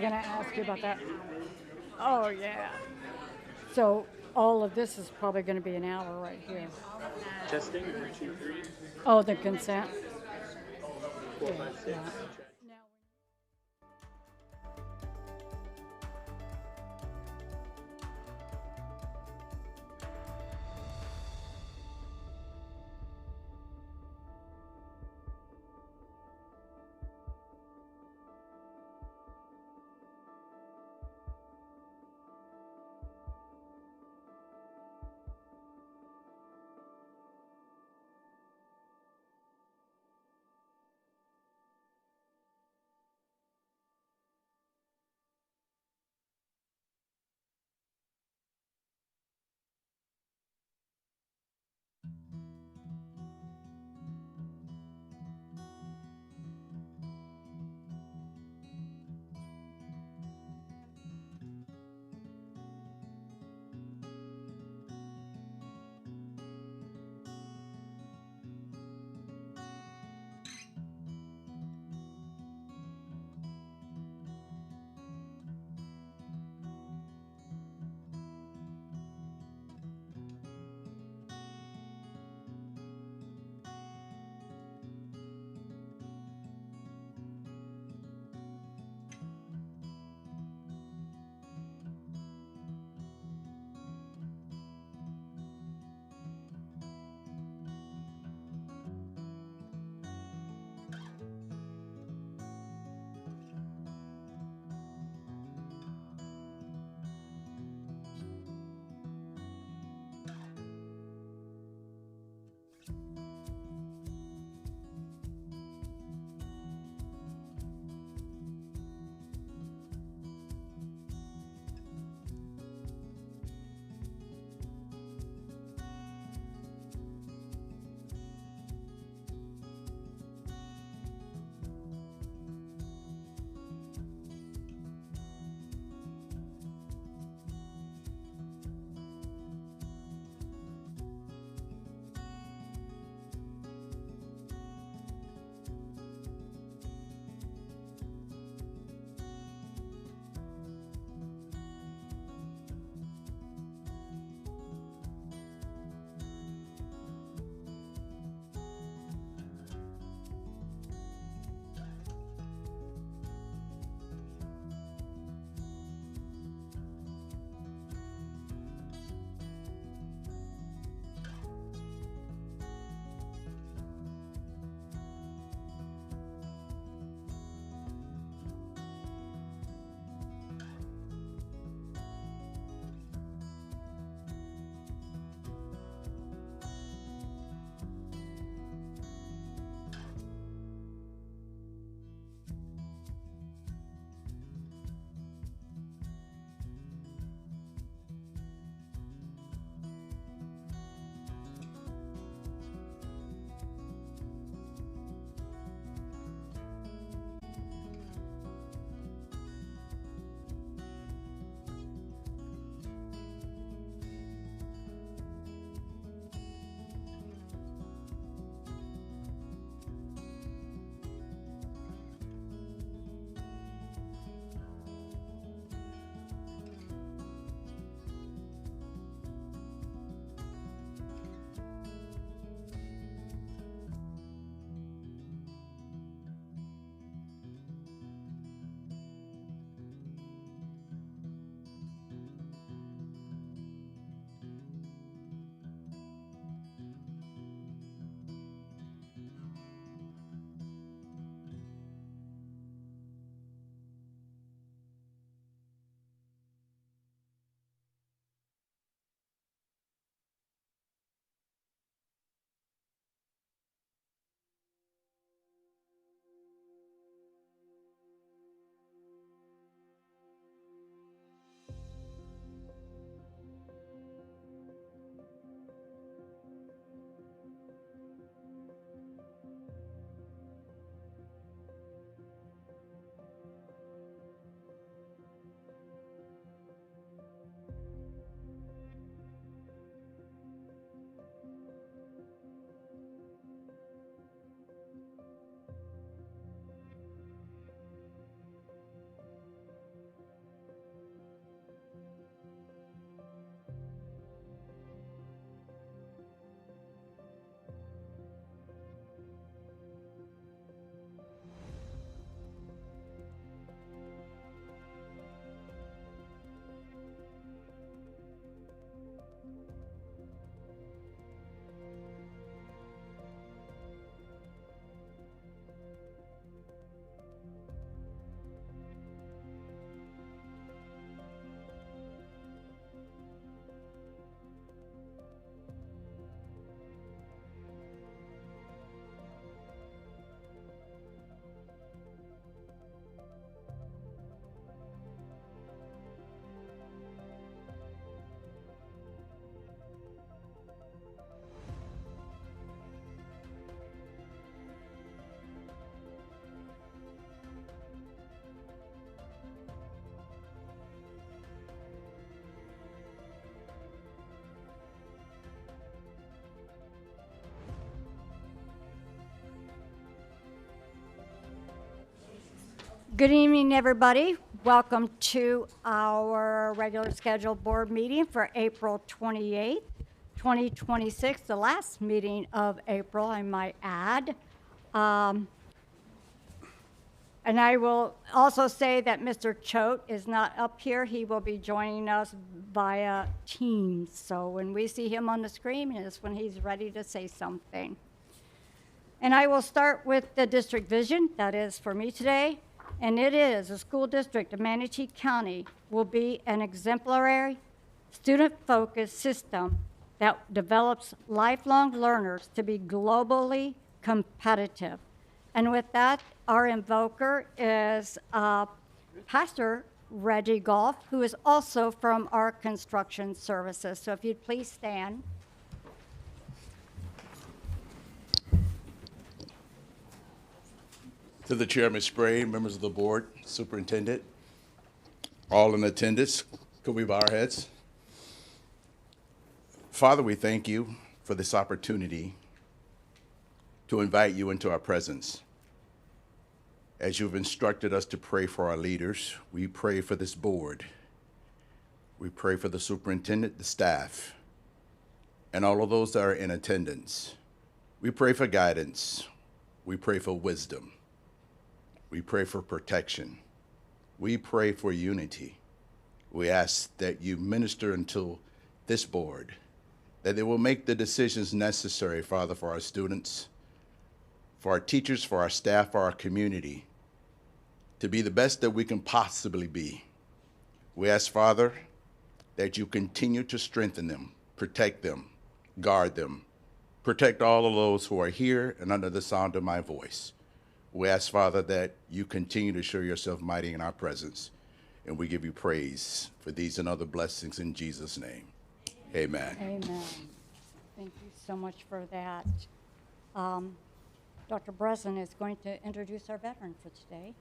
going to ask you about that. Oh, yeah. So all of this is probably going to be an hour right here. Testing, one, two, three, Oh, the consent. four, Yeah, five, six. yeah. Check. Good evening, everybody. Welcome to our regular scheduled board meeting for April 28th, 2026, the last meeting of April, I might add. And I will also say that Mr. Choate is not up here. He will be joining us via Teams. So when we see him on the screen is when he's ready to say something. And I will start with the district vision. That is for me today. And it is the school district of Manatee County will be an exemplary, student-focused system that develops lifelong learners to be globally competitive. And with that, our invoker is Pastor Reggie Golf, who is also from our construction services. So if you'd please stand. To the chair, Ms. Spray, members of the board, superintendent, all in attendance, could we bow our heads? Father, we thank you for this opportunity to invite you into our presence. As you've instructed us to pray for our leaders, we pray for this board. We pray for the superintendent, the staff, and all of those that are in attendance. We pray for guidance. We pray for wisdom. We pray for protection. We pray for unity. We ask that you minister unto this board, that they will make the decisions necessary, Father, for our students, for our teachers, for our staff, for our community, to be the best that we can possibly be. We ask, Father, that you continue to strengthen them, protect them, guard them, protect all of those who are here and under the sound of my voice. We ask, Father, that you continue to show yourself mighty in our presence, and we give you praise for these and other blessings in Jesus' name. Amen. Amen. Thank you so much for that. Dr. Breslin is going to introduce our veteran for today.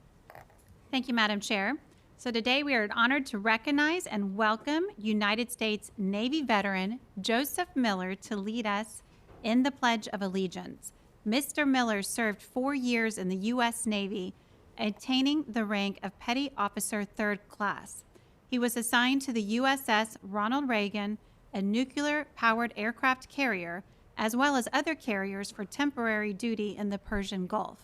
Thank you, Madam Chair. So today we are honored to recognize and welcome United States Navy veteran Joseph Miller to lead us in the Pledge of Allegiance. Mr. Miller served 4 years in the U.S. Navy, attaining the rank of Petty Officer 3rd Class. He was assigned to the USS Ronald Reagan, a nuclear-powered aircraft carrier, as well as other carriers for temporary duty in the Persian Gulf.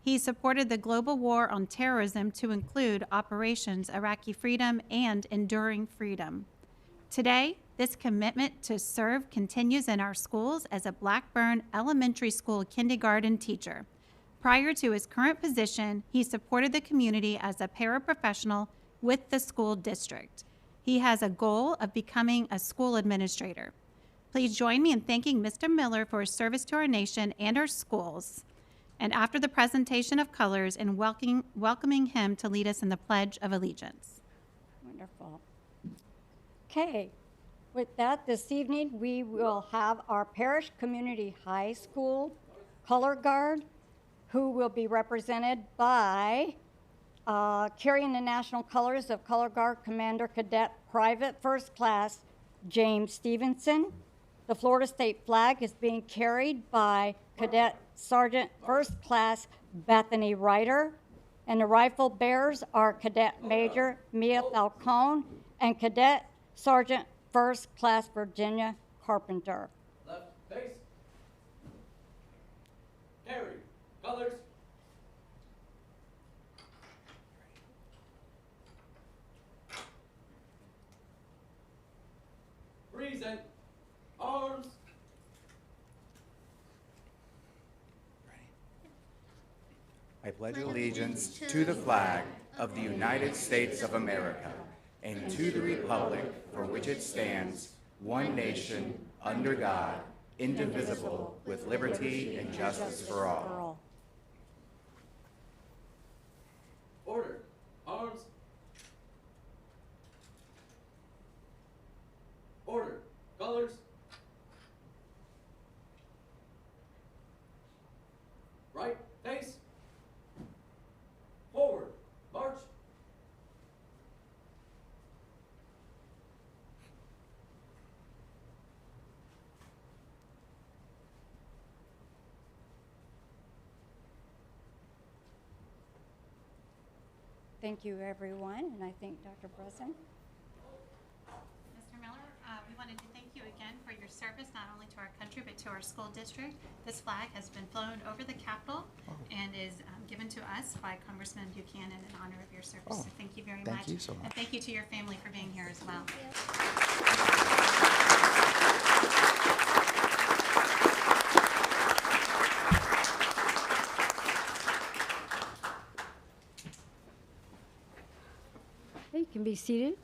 He supported the global war on terrorism to include Operations Iraqi Freedom and Enduring Freedom. Today, this commitment to serve continues in our schools as a Blackburn Elementary School kindergarten teacher. Prior to his current position, he supported the community as a paraprofessional with the school district. He has a goal of becoming a school administrator. Please join me in thanking Mr. Miller for his service to our nation and our schools. And after the presentation of colors, and welcoming him to lead us in the Pledge of Allegiance. Wonderful. Okay, with that, this evening we will have our Parish Community High School color guard, who will be represented by carrying the national colors of Color Guard Commander Cadet Private First Class James Stevenson. The Florida State flag is being carried by Cadet Sergeant First Class Bethany Ryder, and the rifle bearers are Cadet Major Mia Falcone and Cadet Sergeant First Class Virginia Carpenter. Left face. Carry. Colors. Present. Arms. I pledge allegiance to the flag of the United States of America and to the republic for which it stands, one nation, under God, indivisible, with liberty and justice for all. Order. Arms. Order. Colors. Right face. Forward. March. thank you, everyone, and I thank Dr. Breslin. Mr. Miller, we wanted to thank you again for your service, not only to our country, but to our school district. This flag has been flown over the Capitol and is given to us by Congressman Buchanan in honor of your service. So thank you very much. Thank you so much. And thank you to your family for being here as well. You can be seated.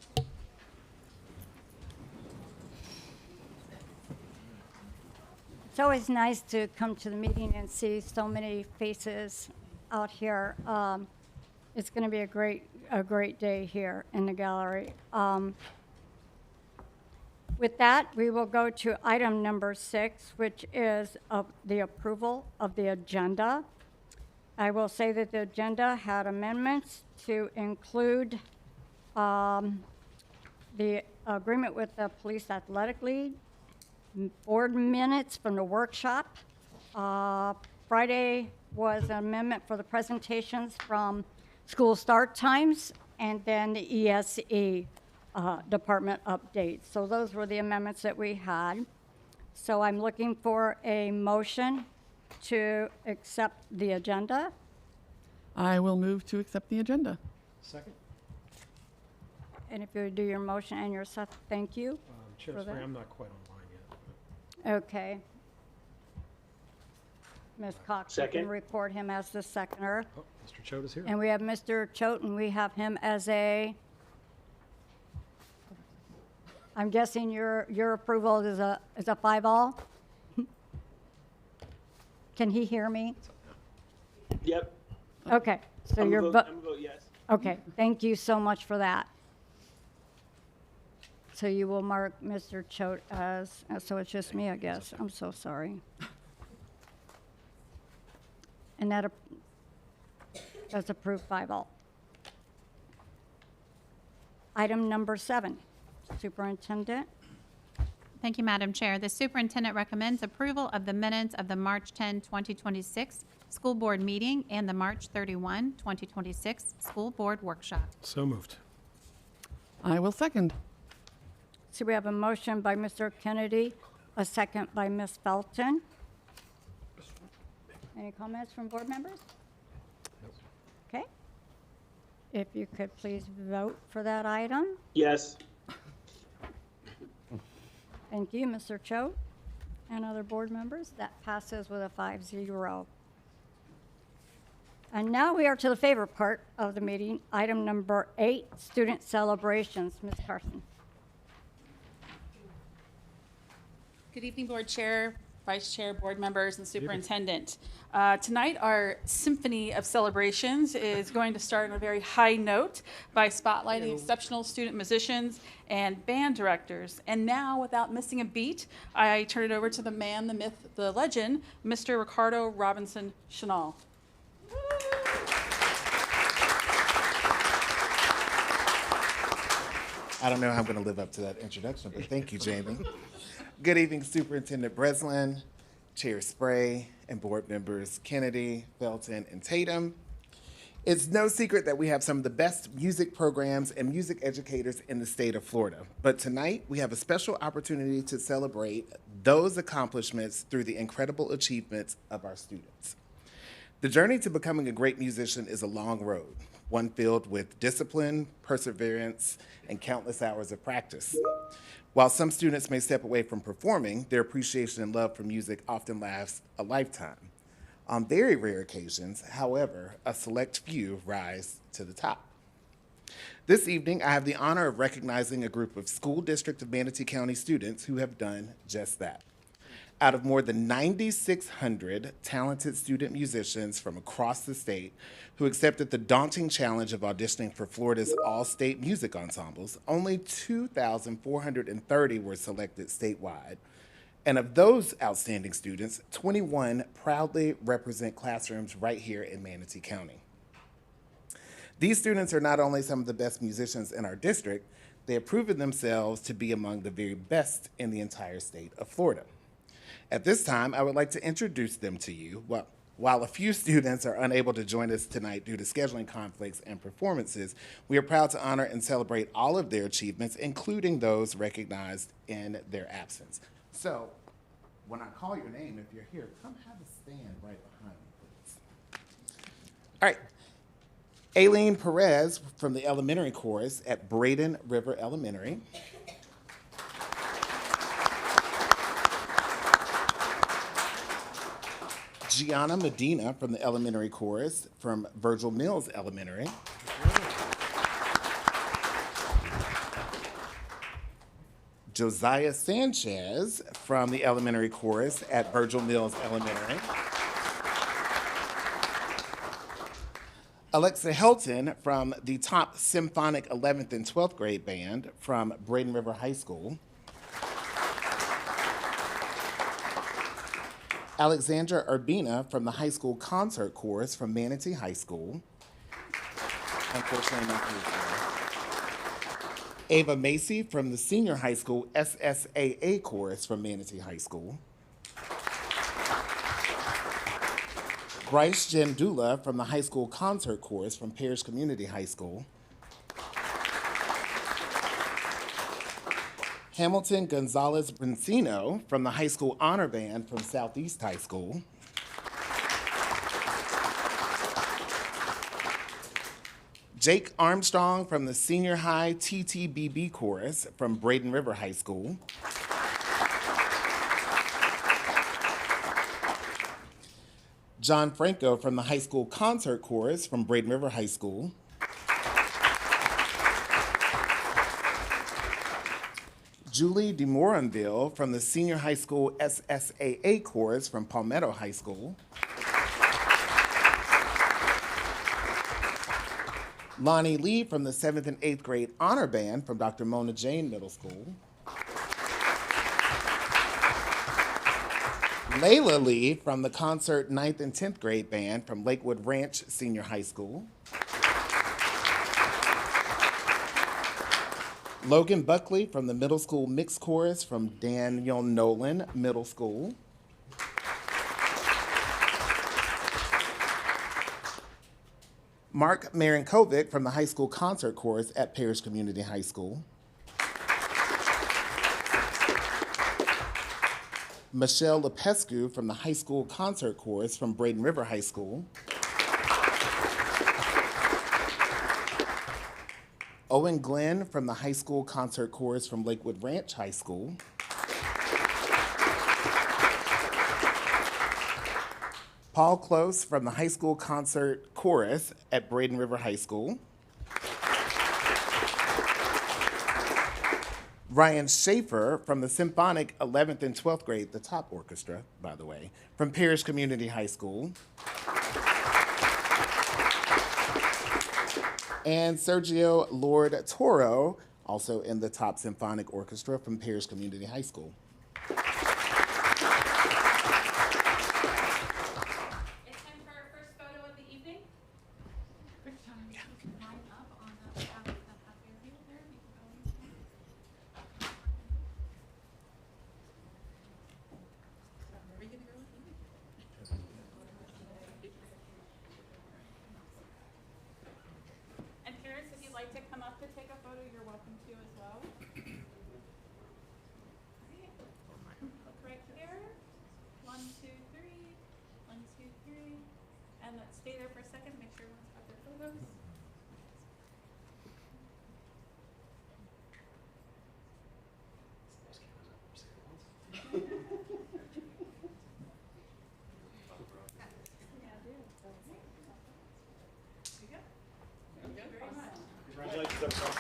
It's always nice to come to the meeting and see so many faces out here. It's going to be a great day here in the gallery. With that, we will go to item number 6, which is the approval of the agenda. I will say that the agenda had amendments to include the agreement with the Police Athletic League, board minutes from the workshop. Friday was an amendment for the presentations from school start times, and then the ESE department updates. So those were the amendments that we had. So I'm looking for a motion to accept the agenda. I will move to accept the agenda. Second. And if you would do your motion and your second, thank you. Chair For Spray, that? I'm not quite online yet. Okay. Ms. Cox, you can Second. report him as the seconder. Oh, Mr. Choate is here. And we have Mr. Choate, and we have him as a, I'm guessing your approval is a 5-all? Can he hear me? Yep. Okay, so I'm your gonna vote, vote yes. okay, thank you so much for that. So you will mark Mr. Choate as, so it's just me, I guess. I'm so sorry. And that's approved 5-all. Item number 7, Superintendent. Thank you, Madam Chair. The superintendent recommends approval of the minutes of the March 10, 2026 school board meeting and the March 31, 2026 school board workshop. So moved. I will second. So we have a motion by Mr. Kennedy, a second by Ms. Felton. Any comments from board members? Okay. If you could please vote for that item. Yes. Thank you, Mr. Choate and other board members. That passes with a 5-0. And now we are to the favorite part of the meeting, item number 8, student celebrations. Ms. Carson. Good evening, Board Chair, Vice Chair, Board members, and Superintendent. Tonight, our symphony of celebrations is going to start on a very high note by spotlighting exceptional student musicians and band directors. And now, without missing a beat, I turn it over to the man, the myth, the legend, Mr. Ricardo Robinson Chanel. I don't know how I'm going to live up to that introduction, but thank you, Jamie. Good evening, Superintendent Breslin, Chair Spray, and board members Kennedy, Felton, and Tatum. It's no secret that we have some of the best music programs and music educators in the state of Florida. But tonight, we have a special opportunity to celebrate those accomplishments through the incredible achievements of our students. The journey to becoming a great musician is a long road, one filled with discipline, perseverance, and countless hours of practice. While some students may step away from performing, their appreciation and love for music often lasts a lifetime. On very rare occasions, however, a select few rise to the top. This evening, I have the honor of recognizing a group of School District of Manatee County students who have done just that. Out of more than 9,600 talented student musicians from across the state who accepted the daunting challenge of auditioning for Florida's all-state music ensembles, only 2,430 were selected statewide. And of those outstanding students, 21 proudly represent classrooms right here in Manatee County. These students are not only some of the best musicians in our district, they have proven themselves to be among the very best in the entire state of Florida. At this time, I would like to introduce them to you. Well, While a few students are unable to join us tonight due to scheduling conflicts and performances, we are proud to honor and celebrate all of their achievements, including those recognized in their absence. So, when I call your name, if you're here, come have a stand right behind me, please. All right. Aileen Perez from the elementary chorus at Braden River Elementary. Gianna Medina from the elementary chorus from Virgil Mills Elementary. Josiah Sanchez from the elementary chorus at Virgil Mills Elementary. Alexa Helton from the top symphonic 11th and 12th grade band from Braden River High School. Alexandra Urbina from the high school concert chorus from Manatee High School. Unfortunately, not here. Ava Macy from the senior high school SSAA chorus from Manatee High School. Bryce Jandula from the high school concert chorus from Parish Community High School. Hamilton Gonzalez Brincino from the high school honor band from Southeast High School. Jake Armstrong from the senior high TTBB chorus from Braden River High School. John Franco from the high school concert chorus from Braden River High School. Julie DeMoranville from the senior high school SSAA chorus from Palmetto High School. Lonnie Lee from the 7th and 8th grade honor band from Dr. Mona Jane Middle School. Layla Lee from the concert 9th and 10th grade band from Lakewood Ranch Senior High School. Logan Buckley from the middle school mixed chorus from Daniel Nolan Middle School. Mark Marinkovic from the high school concert chorus at Parish Community High School. Michelle Lepescu from the high school concert chorus from Braden River High School. Owen Glenn from the high school concert chorus from Lakewood Ranch High School. Paul Close from the high school concert chorus at Braden River High School. Ryan Schaefer from the symphonic 11th and 12th grade, the top orchestra, by the way, from Parish Community High School. And Sergio Lord Toro, also in the top symphonic orchestra from Parish Community High School. It's time for our first photo of the evening. Quick time. You can line up on the half area there. You can go in. Where are we gonna go with you? And parents, if you'd like to come up to take a photo, you're welcome to as well. Look right here. 1, 2, 3. 1, 2, 3. And let's stay there for a second, make sure everyone's got their photos. Congratulations, everyone.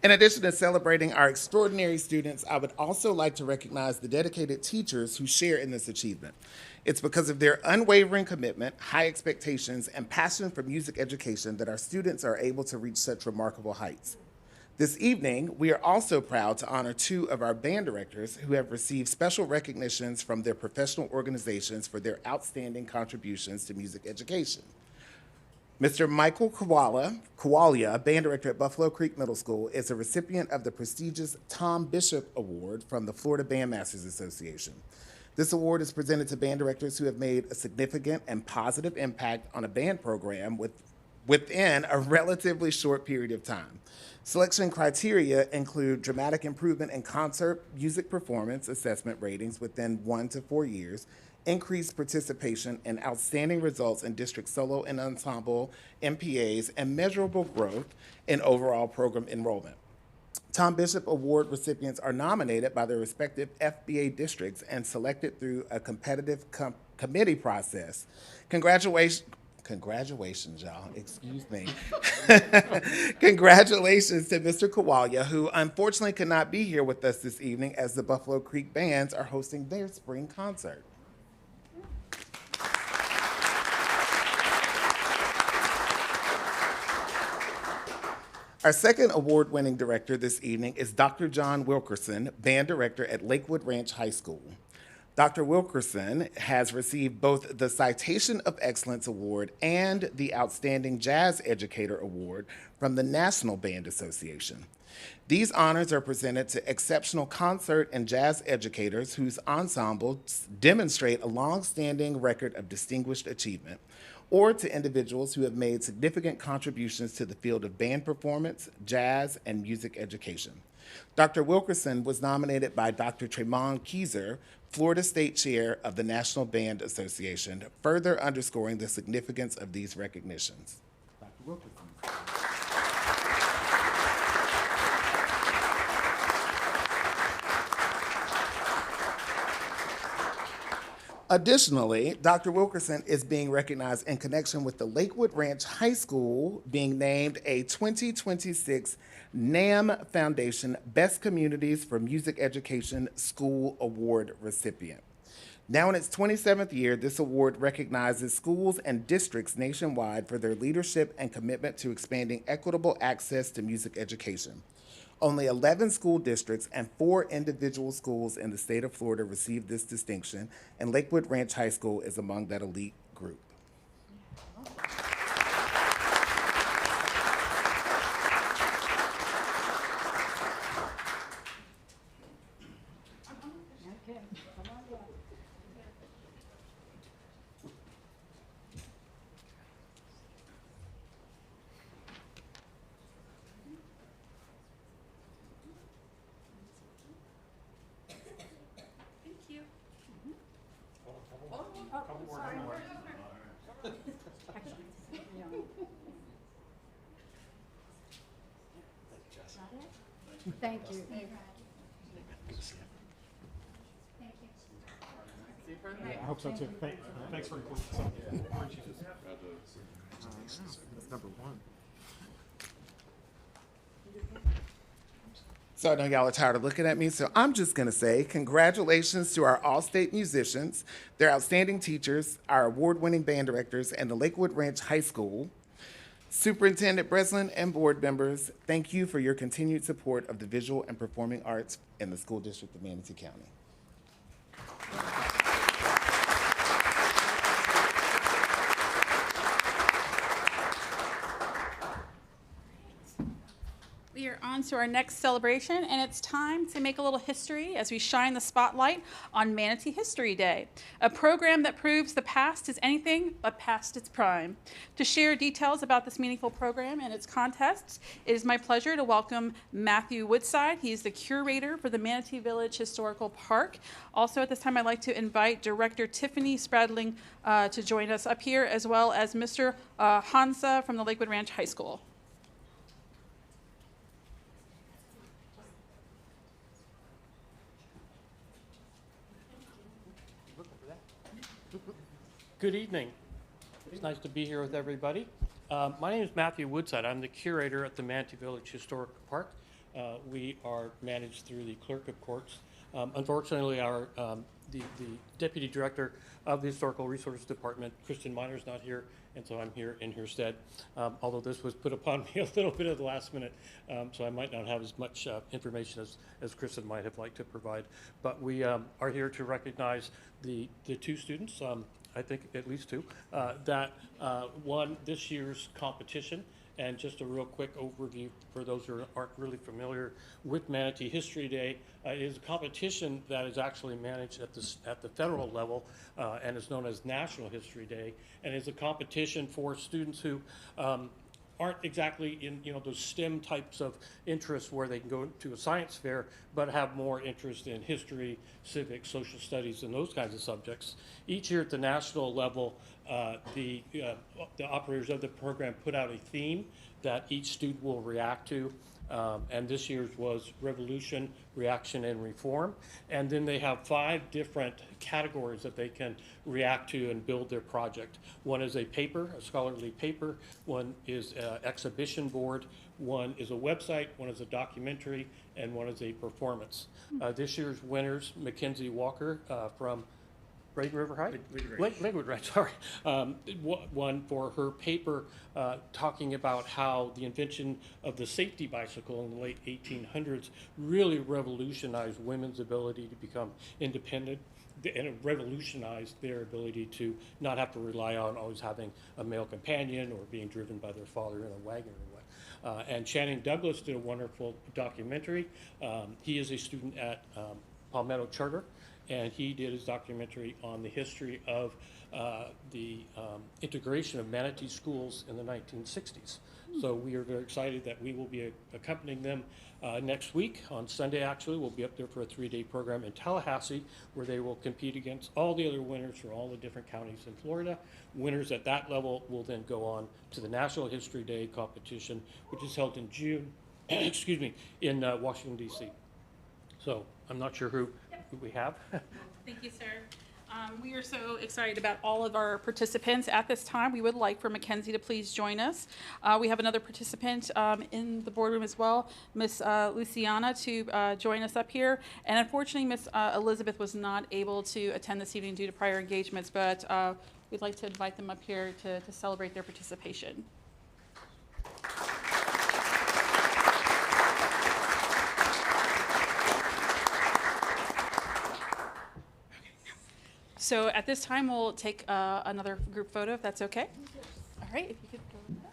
In addition to celebrating our extraordinary students, I would also like to recognize the dedicated teachers who share in this achievement. It's because of their unwavering commitment, high expectations, and passion for music education that our students are able to reach such remarkable heights. This evening, we are also proud to honor 2 of our band directors who have received special recognitions from their professional organizations for their outstanding contributions to music education. Mr. Michael Kawalia, band director at Buffalo Creek Middle School, is a recipient of the prestigious Tom Bishop Award from the Florida Bandmasters Association. This award is presented to band directors who have made a significant and positive impact on a band program within a relatively short period of time. Selection criteria include dramatic improvement in concert music performance assessment ratings within 1 to 4 years, increased participation and outstanding results in district solo and ensemble MPAs, and measurable growth in overall program enrollment. Tom Bishop Award recipients are nominated by their respective FBA districts and selected through a competitive committee process. Congratulations, y'all. Excuse me. Congratulations to Mr. Kawalia, who unfortunately could not be here with us this evening as the Buffalo Creek Bands are hosting their spring concert. Our second award-winning director this evening is Dr. John Wilkerson, band director at Lakewood Ranch High School. Dr. Wilkerson has received both the Citation of Excellence Award and the Outstanding Jazz Educator Award from the National Band Association. These honors are presented to exceptional concert and jazz educators whose ensembles demonstrate a long-standing record of distinguished achievement, or to individuals who have made significant contributions to the field of band performance, jazz, and music education. Dr. Wilkerson was nominated by Dr. Tremont Keyser, Florida State Chair of the National Band Association, further underscoring the significance of these recognitions. Dr. Wilkerson. Additionally, Dr. Wilkerson is being recognized in connection with the Lakewood Ranch High School being named a 2026 NAM Foundation Best Communities for Music Education School Award recipient. Now in its 27th year, this award recognizes schools and districts nationwide for their leadership and commitment to expanding equitable access to music education. Only 11 school districts and 4 individual schools in the state of Florida received this distinction, and Lakewood Ranch High School is among that elite group. Okay, come on down. Thank you. I hope so too. Thanks for including some. That's number one. So I know y'all are tired of looking at me, so I'm just gonna say congratulations to our all-state musicians, their outstanding teachers, our award-winning band directors, and the Lakewood Ranch High School. Superintendent Breslin and board members, thank you for your continued support of the visual and performing arts in the school district of Manatee County. We are on to our next celebration, and it's time to make a little history as we shine the spotlight on Manatee History Day, a program that proves the past is anything but past its prime. To share details about this meaningful program and its contests, it is my pleasure to welcome Matthew Woodside. He is the curator for the Manatee Village Historical Park. Also at this time, I'd like to invite Director Tiffany Spradling to join us up here, as well as Mr. Hansa from the Lakewood Ranch High School. Good evening. It's nice to be here with everybody. My name is Matthew Woodside. I'm the curator at the Manatee Village Historic Park. We are managed through the Clerk of Courts. Unfortunately, our the Deputy Director of the Historical Resources Department. Kristen Miner's not here, and so I'm here in her stead. Although this was put upon me a little bit at the last minute, so I might not have as much information as Kristen might have liked to provide. But we are here to recognize the two students, I think at least two, that won this year's competition. And just a real quick overview for those who aren't really familiar with Manatee History Day. It is a competition that is actually managed at the federal level and is known as National History Day, and is a competition for students who aren't exactly in those STEM types of interests where they can go to a science fair, but have more interest in history, civics, social studies, and those kinds of subjects. Each year at the national level, the operators of the program put out a theme that each student will react to. And this year's was Revolution, Reaction, and Reform. And then they have 5 different categories that they can react to and build their project. One is a paper, a scholarly paper. One is an exhibition board. One is a website. One is a documentary. And one is a performance. This year's winners, Mackenzie Walker from Braden River High? Lakewood Ridge, sorry. One for her paper talking about how the invention of the safety bicycle in the late 1800s really revolutionized women's ability to become independent, and it revolutionized their ability to not have to rely on always having a male companion or being driven by their father in a wagon or what. And Channing Douglas did a wonderful documentary. He is a student at Palmetto Charter, and he did his documentary on the history of the integration of Manatee schools in the 1960s. So we are very excited that we will be accompanying them next week. On Sunday, actually, we'll be up there for a 3-day program in Tallahassee, where they will compete against all the other winners from all the different counties in Florida. Winners at that level will then go on to the National History Day competition, which is held in June, excuse me, in Washington, D.C. So I'm not sure who we have. Thank you, sir. We are so excited about all of our participants. At this time, we would like for Mackenzie to please join us. We have another participant in the boardroom as well, Miss Luciana, to join us up here. And unfortunately, Miss Elizabeth was not able to attend this evening due to prior engagements, but we'd like to invite them up here to celebrate their participation. So at this time, we'll take another group photo, if that's okay. All right, if you could go with that.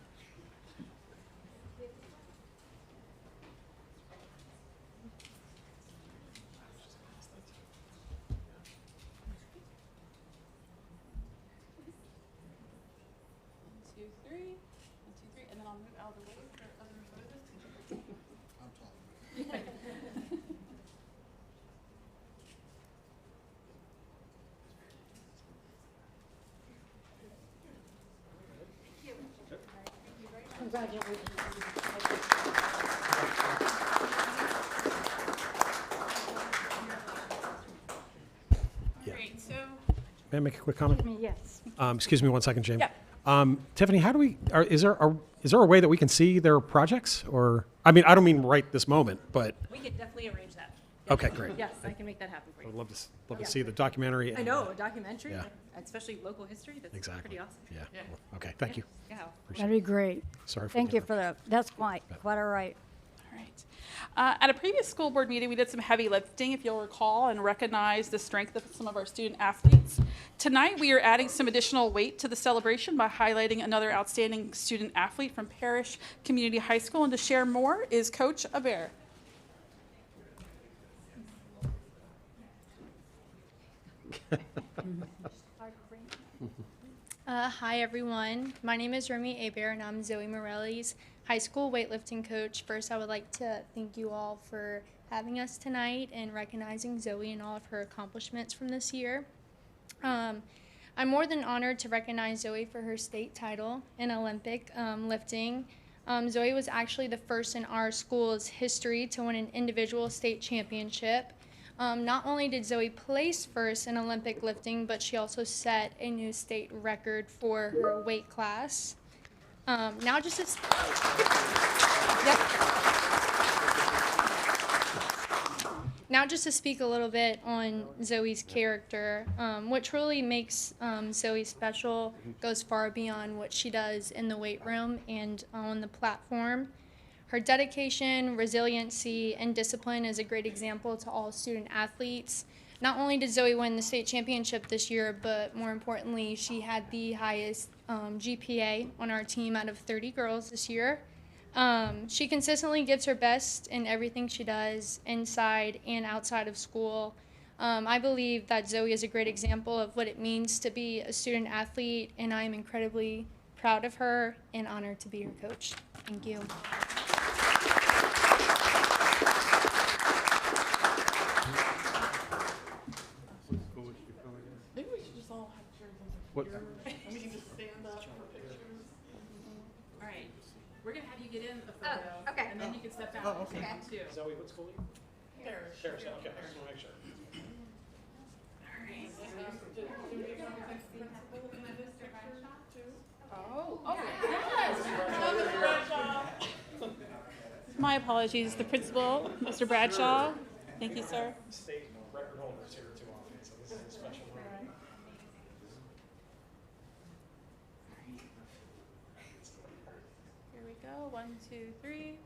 One, two, three. 1, 2, 3, and then I'll move out of the way for other photos. I'm tall. Great, so. May I make a quick comment? Yes. Excuse me 1 second, James. Yeah. Tiffany, how do we, is there a way that we can see their projects? Or, I mean, I don't mean right this moment, but, We could definitely arrange that. okay, great. Yes, I can make that happen for I would you. love to see the documentary. I and- know, a documentary, Yeah. especially local history, that's Exactly. pretty awesome. Yeah. Well, okay, thank you. Yeah. That'd be great. Sorry for Thank the you for that. That's quite all right. All right. At a previous school board meeting, we did some heavy lifting, if you'll recall, and recognize the strength of some of our student athletes. Tonight, we are adding some additional weight to the celebration by highlighting another outstanding student athlete from Parrish Community High School. And to share more is Coach Aber. Hi everyone, my name is Remy Aber and I'm Zoe Morelli's high school weightlifting coach. First, I would like to thank you all for having us tonight and recognizing Zoe and all of her accomplishments from this year. I'm more than honored to recognize Zoe for her state title in Olympic lifting. Zoe was actually the first in our school's history to win an individual state championship. Not only did Zoe place first in Olympic lifting, but she also set a new state record for her weight class. Now just as, now just to speak a little bit on Zoe's character, what truly makes Zoe special goes far beyond what she does in the weight room and on the platform. Her dedication, resiliency, and discipline is a great example to all student athletes. Not only did Zoe win the state championship this year, but more importantly, she had the highest GPA on our team out of 30 girls this year. She consistently gives her best in everything she does, inside and outside of school. I believe that Zoe is a great example of what it means to be a student athlete, and I am incredibly proud of her and honored to be her coach. Thank you. Maybe we should just all have chairs over What? here, and we can just stand up for pictures. All right, we're gonna have you get in a photo. okay. And then you can step out. Oh, okay. and take one, too. Zoe, what school are you? Paris. Paris, okay, I just want to make sure. My apologies, the principal, Mr. Bradshaw. Thank you, sir. State record holders here too often, so this is a special one. Here we go. 1, 2, 3.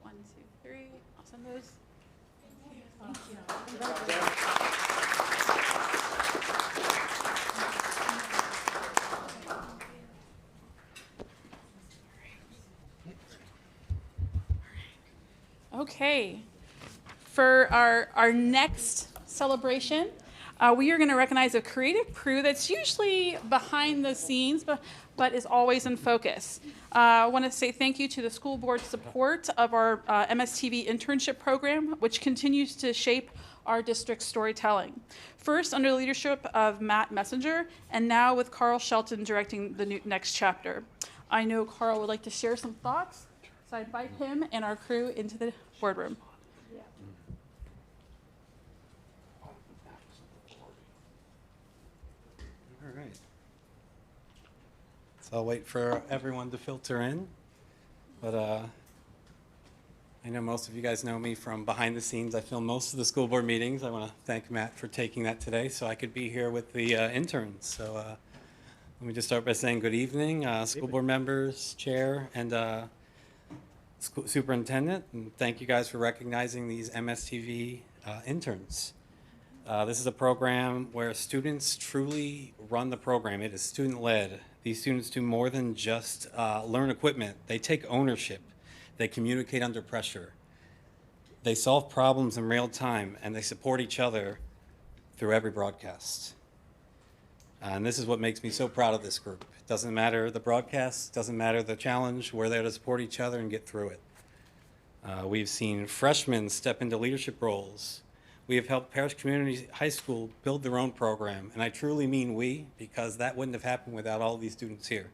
1, 2, 3. Awesome moves. Okay. For our next celebration, we are going to recognize a creative crew that's usually behind the scenes, but is always in focus. I want to say thank you to the school board's support of our MSTV internship program, which continues to shape our district's storytelling. First, under the leadership of Matt Messenger, and now with Carl Shelton directing the next chapter. I know Carl would like to share some thoughts, so I invite him and our crew into the boardroom. All right. So I'll wait for everyone to filter in. But I know most of you guys know me from behind the scenes. I film most of the school board meetings. I want to thank Matt for taking that today so I could be here with the interns. So let me just start by saying good evening, school board members, chair, and superintendent. And thank you guys for recognizing these MSTV interns. This is a program where students truly run the program. It is student-led. These students do more than just learn equipment. They take ownership. They communicate under pressure. They solve problems in real time, and they support each other through every broadcast. And this is what makes me so proud of this group. It doesn't matter the broadcast, doesn't matter the challenge. We're there to support each other and get through it. We've seen freshmen step into leadership roles. We have helped Parish Community High School build their own program, and I truly mean we, because that wouldn't have happened without all these students here.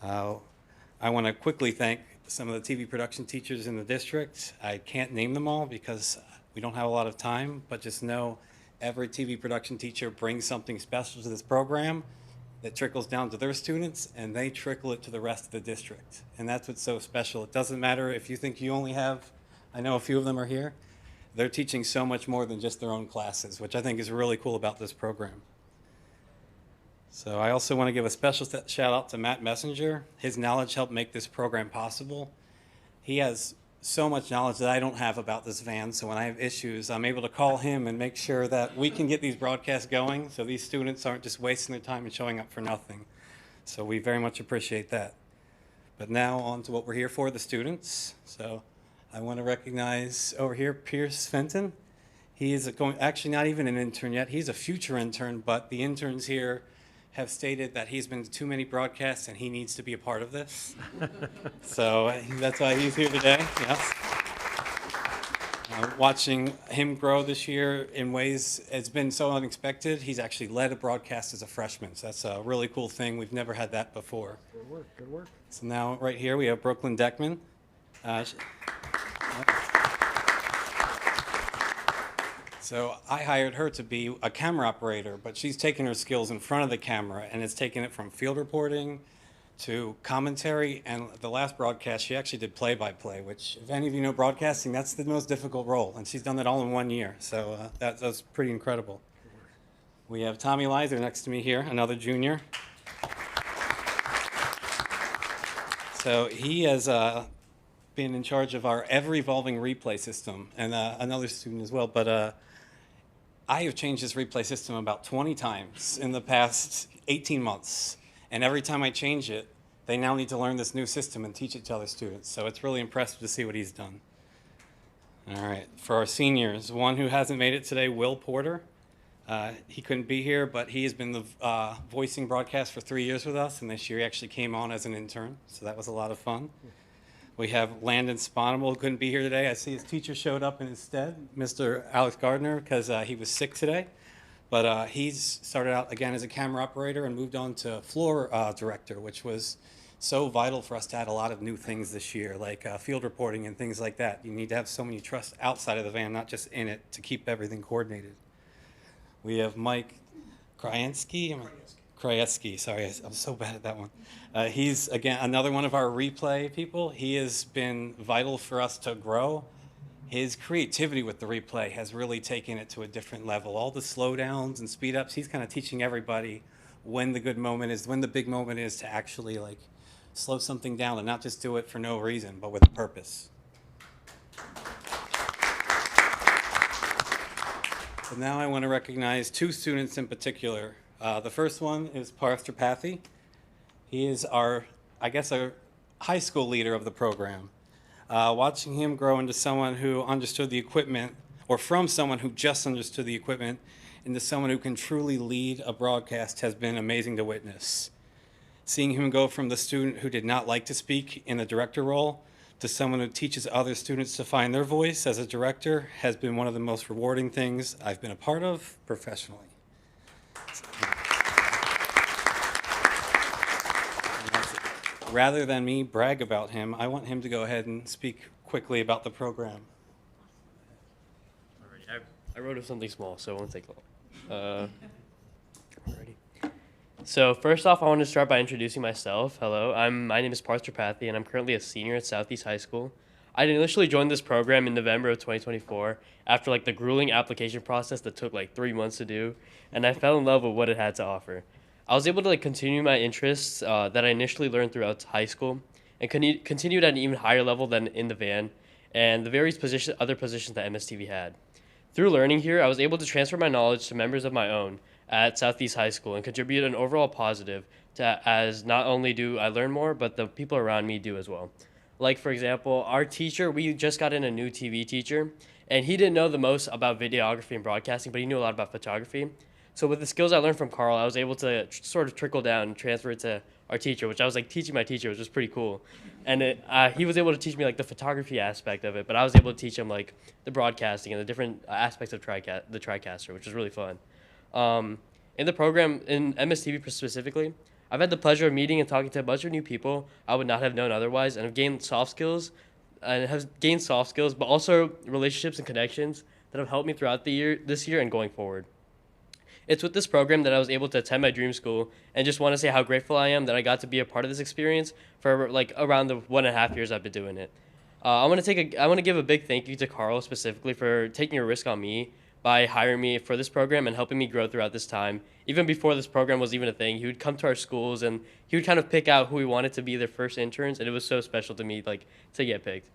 I want to quickly thank some of the TV production teachers in the district. I can't name them all because we don't have a lot of time, but just know every TV production teacher brings something special to this program that trickles down to their students, and they trickle it to the rest of the district. And that's what's so special. It doesn't matter if you think you only have, I know a few of them are here, they're teaching so much more than just their own classes, which I think is really cool about this program. So I also want to give a special shout out to Matt Messenger. His knowledge helped make this program possible. He has so much knowledge that I don't have about this van, so when I have issues, I'm able to call him and make sure that we can get these broadcasts going so these students aren't just wasting their time and showing up for nothing. So we very much appreciate that. But now on to what we're here for, the students. So I want to recognize over here Pierce Fenton. He is actually not even an intern yet. He's a future intern, but the interns here have stated that he's been to too many broadcasts and he needs to be a part of this. So that's why he's here today, yes. Watching him grow this year in ways it's been so unexpected. He's actually led a broadcast as a freshman, so that's a really cool thing. We've never had that before. Good work, good work. So now right here we have Brooklyn Deckman. So I hired her to be a camera operator, but she's taken her skills in front of the camera and has taken it from field reporting to commentary, and the last broadcast, she actually did play-by-play, which, if any of you know broadcasting, that's the most difficult role, and she's done that all in 1 year, so that's pretty incredible. We have Tommy Lizer next to me here, another junior. So he has been in charge of our ever-evolving replay system, and another student as well, but I have changed this replay system about 20 times in the past 18 months. And every time I change it, they now need to learn this new system and teach it to other students. So it's really impressive to see what he's done. All right, for our seniors, one who hasn't made it today, Will Porter. He couldn't be here, but he has been the voicing broadcast for 3 years with us, and this year he actually came on as an intern, so that was a lot of fun. We have Landon Sponable, who couldn't be here today. I see his teacher showed up in his stead, Mr. Alex Gardner, because he was sick today. But he's started out again as a camera operator and moved on to floor director, which was so vital for us to add a lot of new things this year, like field reporting and things like that. You need to have so many trusts outside of the van, not just in it, to keep everything coordinated. We have Mike Krajewski, sorry, I'm so bad at that one. He's, again, another one of our replay people. He has been vital for us to grow. His creativity with the replay has really taken it to a different level. All the slowdowns and speed ups, he's kind of teaching everybody when the good moment is, when the big moment is, to actually like slow something down and not just do it for no reason, but with a purpose. So now I want to recognize two students in particular. The first one is Parth Tripathi. He is our, I guess, our high school leader of the program. Watching him grow into someone who understood the equipment, or from someone who just understood the equipment, into someone who can truly lead a broadcast has been amazing to witness. Seeing him go from the student who did not like to speak in a director role to someone who teaches other students to find their voice as a director has been one of the most rewarding things I've been a part of professionally. Rather than me brag about him, I want him to go ahead and speak quickly about the program. Alrighty, I wrote up something small, so it won't take long. Alrighty. So first off, I want to start by introducing myself. Hello, my name is Parth Tripathi, and I'm currently a senior at Southeast High School. I initially joined this program in November of 2024 after the grueling application process that took 3 months to do, and I fell in love with what it had to offer. I was able to continue my interests that I initially learned throughout high school and continued at an even higher level than in the van and the various other positions that MSTV had. Through learning here, I was able to transfer my knowledge to members of my own at Southeast High School and contribute an overall positive as not only do I learn more, but the people around me do as well. Like, for example, our teacher, we just got in a new TV teacher, and he didn't know the most about videography and broadcasting, but he knew a lot about photography. So with the skills I learned from Carl, I was able to sort of trickle down and transfer it to our teacher, which I was teaching my teacher, which was pretty cool. And he was able to teach me the photography aspect of it, but I was able to teach him the broadcasting and the different aspects of the TriCaster, which was really fun. In the program, in MSTV specifically, I've had the pleasure of meeting and talking to a bunch of new people I would not have known otherwise, and have gained soft skills, but also relationships and connections that have helped me throughout this year and going forward. It's with this program that I was able to attend my dream school, and just want to say how grateful I am that I got to be a part of this experience for around the 1.5 years I've been doing it. I want to give a big thank you to Carl specifically for taking a risk on me by hiring me for this program and helping me grow throughout this time. Even before this program was even a thing, he would come to our schools and he would kind of pick out who he wanted to be their first interns, and it was so special to me to get picked.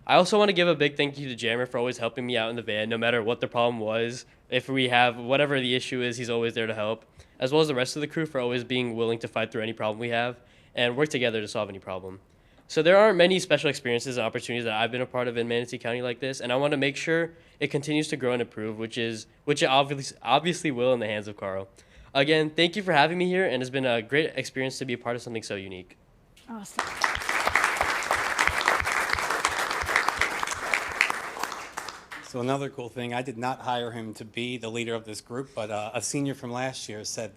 I also want to give a big thank you to Jammer for always helping me out in the van, no matter what the problem was. If we have whatever the issue is, he's always there to help, as well as the rest of the crew for always being willing to fight through any problem we have and work together to solve any problem. So there aren't many special experiences and opportunities that I've been a part of in Manatee County like this, and I want to make sure it continues to grow and improve, which it obviously will in the hands of Carl. Again, thank you for having me here, and it's been a great experience to be a part of something so unique. Awesome. So another cool thing, I did not hire him to be the leader of this group, but a senior from last year said,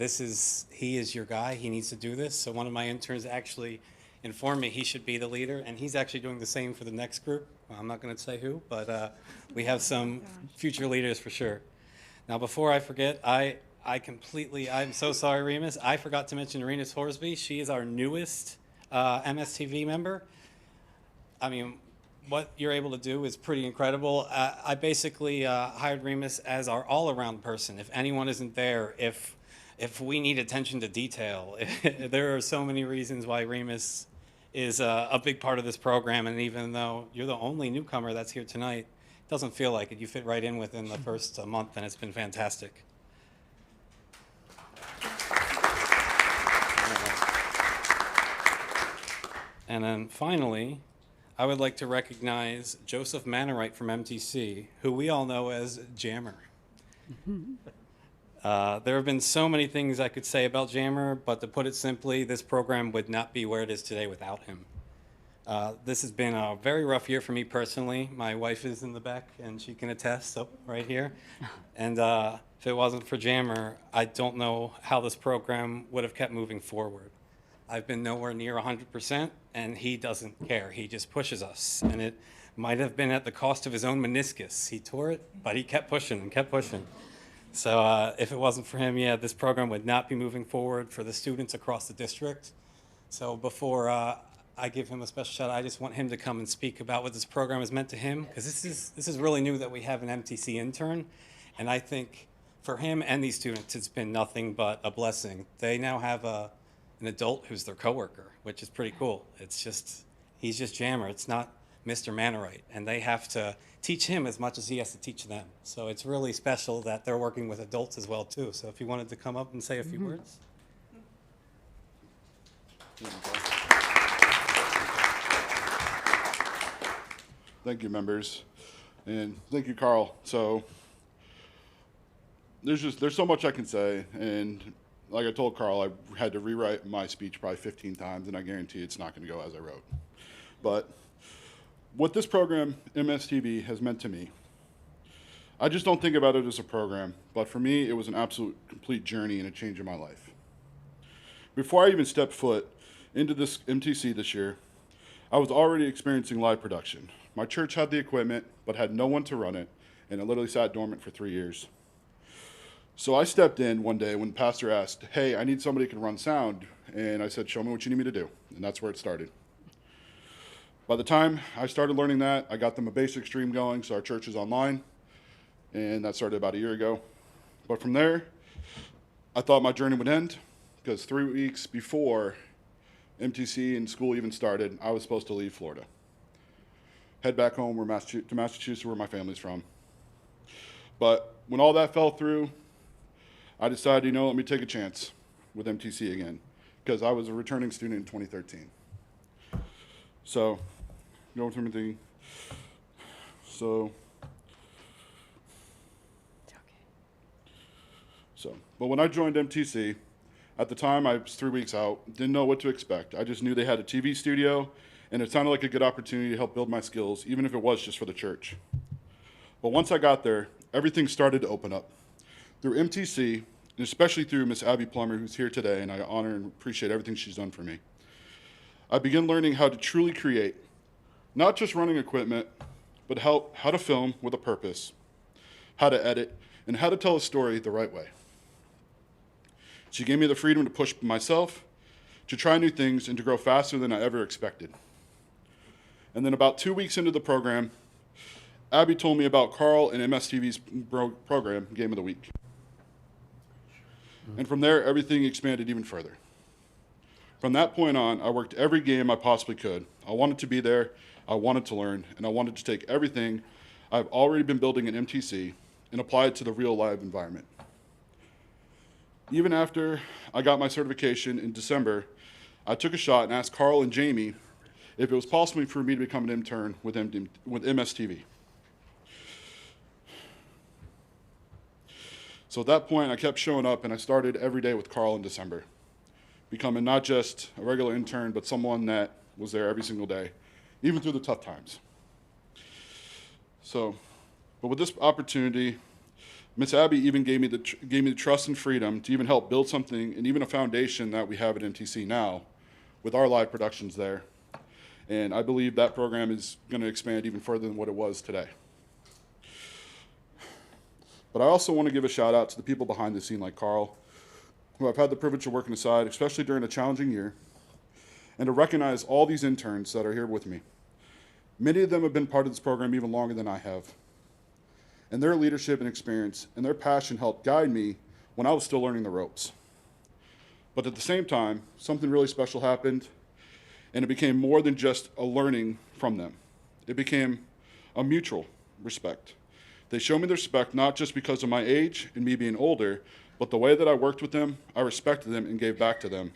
he is your guy, he needs to do this. So one of my interns actually informed me he should be the leader, and he's actually doing the same for the next group. Well, I'm not going to say who, but we have some future leaders for sure. Now, before I forget, I'm so sorry, Remus. I forgot to mention Remus Horsby. She is our newest MSTV member. I mean, what you're able to do is pretty incredible. I basically hired Remus as our all-around person. If anyone isn't there, if we need attention to detail, there are so many reasons why Remus is a big part of this program. And even though you're the only newcomer that's here tonight, it doesn't feel like it. You fit right in within the first month, and it's been fantastic. And then finally, I would like to recognize Joseph Mannerite from MTC, who we all know as Jammer. There have been so many things I could say about Jammer, but to put it simply, this program would not be where it is today without him. This has been a very rough year for me personally. My wife is in the back, and she can attest, so right here. And if it wasn't for Jammer, I don't know how this program would have kept moving forward. I've been nowhere near 100%, and he doesn't care. He just pushes us, and it might have been at the cost of his own meniscus. He tore it, but he kept pushing and kept pushing. So if it wasn't for him, yeah, this program would not be moving forward for the students across the district. So before I give him a special shout out, I just want him to come and speak about what this program has meant to him, because this is really new that we have an MTC intern, and I think for him and these students, it's been nothing but a blessing. They now have an adult who's their coworker, which is pretty cool. It's just, he's just Jammer. It's not Mr. Mannerite, and they have to teach him as much as he has to teach them. So it's really special that they're working with adults as well too. So if you wanted to come up and say a few words. Thank you, members, and thank you, Carl. So there's so much I can say, and like I told Carl, I had to rewrite my speech probably 15 times, and I guarantee it's not going to go as I wrote. But what this program, MSTV, has meant to me, I just don't think about it as a program, but for me, it was an absolute complete journey and a change in my life. Before I even stepped foot into this MTC this year, I was already experiencing live production. My church had the equipment, but had no one to run it, and it literally sat dormant for 3 years. So I stepped in one day when the pastor asked, hey, I need somebody who can run sound. And I said, show me what you need me to do. And that's where it started. By the time I started learning that, I got them a basic stream going, so our church is online. And that started about a year ago. But from there, I thought my journey would end, because 3 weeks before MTC and school even started, I was supposed to leave Florida. Head back home to Massachusetts, where my family's from. But when all that fell through, I decided, let me take a chance with MTC again, because I was a returning student in 2013. So, going through everything. So, but when I joined MTC, at the time I was 3 weeks out, didn't know what to expect. I just knew they had a TV studio, and it sounded like a good opportunity to help build my skills, even if it was just for the church. But once I got there, everything started to open up. Through MTC, and especially through Miss Abby Plummer, who's here today, and I honor and appreciate everything she's done for me, I began learning how to truly create, not just running equipment, but how to film with a purpose, how to edit, and how to tell a story the right way. She gave me the freedom to push myself, to try new things, and to grow faster than I ever expected. And then about 2 weeks into the program, Abby told me about Carl and MSTV's program, Game of the Week. And from there, everything expanded even further. From that point on, I worked every game I possibly could. I wanted to be there, I wanted to learn, and I wanted to take everything I've already been building in MTC and apply it to the real live environment. Even after I got my certification in December, I took a shot and asked Carl and Jamie if it was possible for me to become an intern with MSTV. So at that point, I kept showing up, and I started every day with Carl in December, becoming not just a regular intern, but someone that was there every single day, even through the tough times. So, but with this opportunity, Miss Abby even gave me the trust and freedom to even help build something, and even a foundation that we have at MTC now with our live productions there. And I believe that program is going to expand even further than what it was today. But I also want to give a shout out to the people behind the scene like Carl, who I've had the privilege of working aside, especially during a challenging year, and to recognize all these interns that are here with me. Many of them have been part of this program even longer than I have. And their leadership and experience and their passion helped guide me when I was still learning the ropes. But at the same time, something really special happened, and it became more than just a learning from them. It became a mutual respect. They showed me the respect not just because of my age and me being older, but the way that I worked with them, I respected them and gave back to them.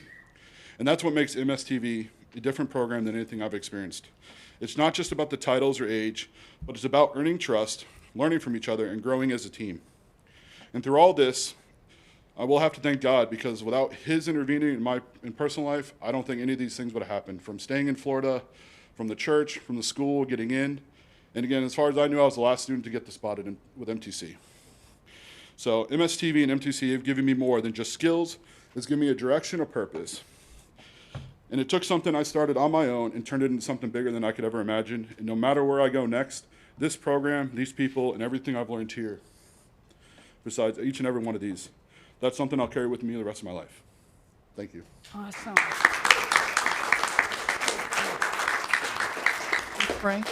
And that's what makes MSTV a different program than anything I've experienced. It's not just about the titles or age, but it's about earning trust, learning from each other, and growing as a team. And through all this, I will have to thank God, because without His intervening in my personal life, I don't think any of these things would have happened. From staying in Florida, from the church, from the school, getting in. And again, as far as I knew, I was the last student to get the spot with MTC. So MSTV and MTC have given me more than just skills. It's given me a direction, a purpose. And it took something I started on my own and turned it into something bigger than I could ever imagine. And no matter where I go next, this program, these people, and everything I've learned here, besides each and every one of these, that's something I'll carry with me the rest of my life. Thank you. Awesome. Frank?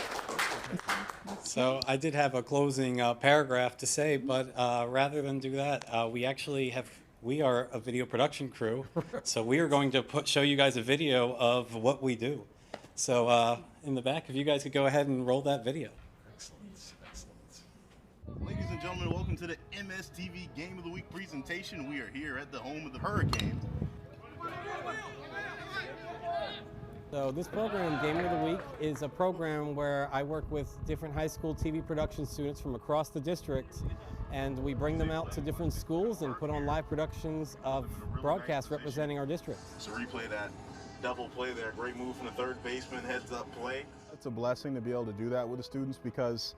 So I did have a closing paragraph to say, but rather than do that, we are a video production crew. So we are going to show you guys a video of what we do. So in the back, if you guys could go ahead and roll that video. Ladies and gentlemen, welcome to the MSTV Game of the Week presentation. We are here at the home of the Hurricanes. So this program, Game of the Week, is a program where I work with different high school TV production students from across the district, and we bring them out to different schools and put on live productions of broadcasts representing our district. So replay that double play there. Great move from the third baseman, heads up play. It's a blessing to be able to do that with the students, because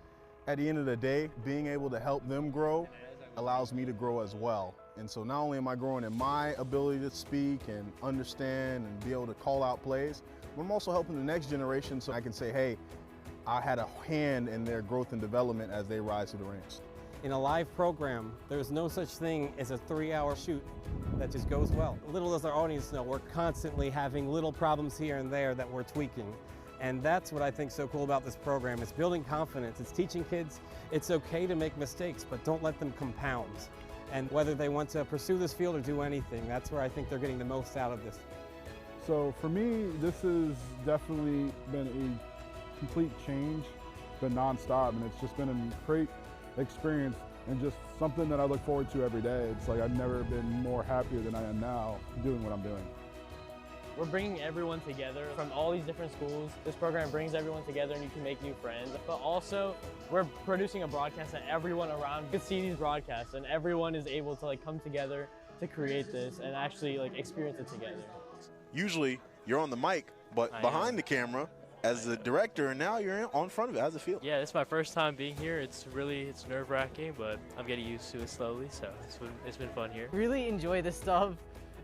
at the end of the day, being able to help them grow allows me to grow as well. And so not only am I growing in my ability to speak and understand and be able to call out plays, but I'm also helping the next generation so I can say, hey, I had a hand in their growth and development as they rise to the ranks. In a live program, there's no such thing as a 3-hour shoot that just goes well. Little does our audience know, we're constantly having little problems here and there that we're tweaking. And that's what I think is so cool about this program. It's building confidence. It's teaching kids it's okay to make mistakes, but don't let them compound. And whether they want to pursue this field or do anything, that's where I think they're getting the most out of this. So for me, this has definitely been a complete change, been nonstop, and it's just been a great experience and just something that I look forward to every day. It's like I've never been more happier than I am now doing what I'm doing. We're bringing everyone together from all these different schools. This program brings everyone together and you can make new friends. But also, we're producing a broadcast that everyone around can see these broadcasts, and everyone is able to come together to create this and actually experience it together. Usually you're on the mic, but behind the camera as the director, and now you're on front of it. How's it feel? Yeah, it's my first time being here. It's nerve-wracking, but I'm getting used to it slowly, so it's been fun here. Really enjoy this stuff,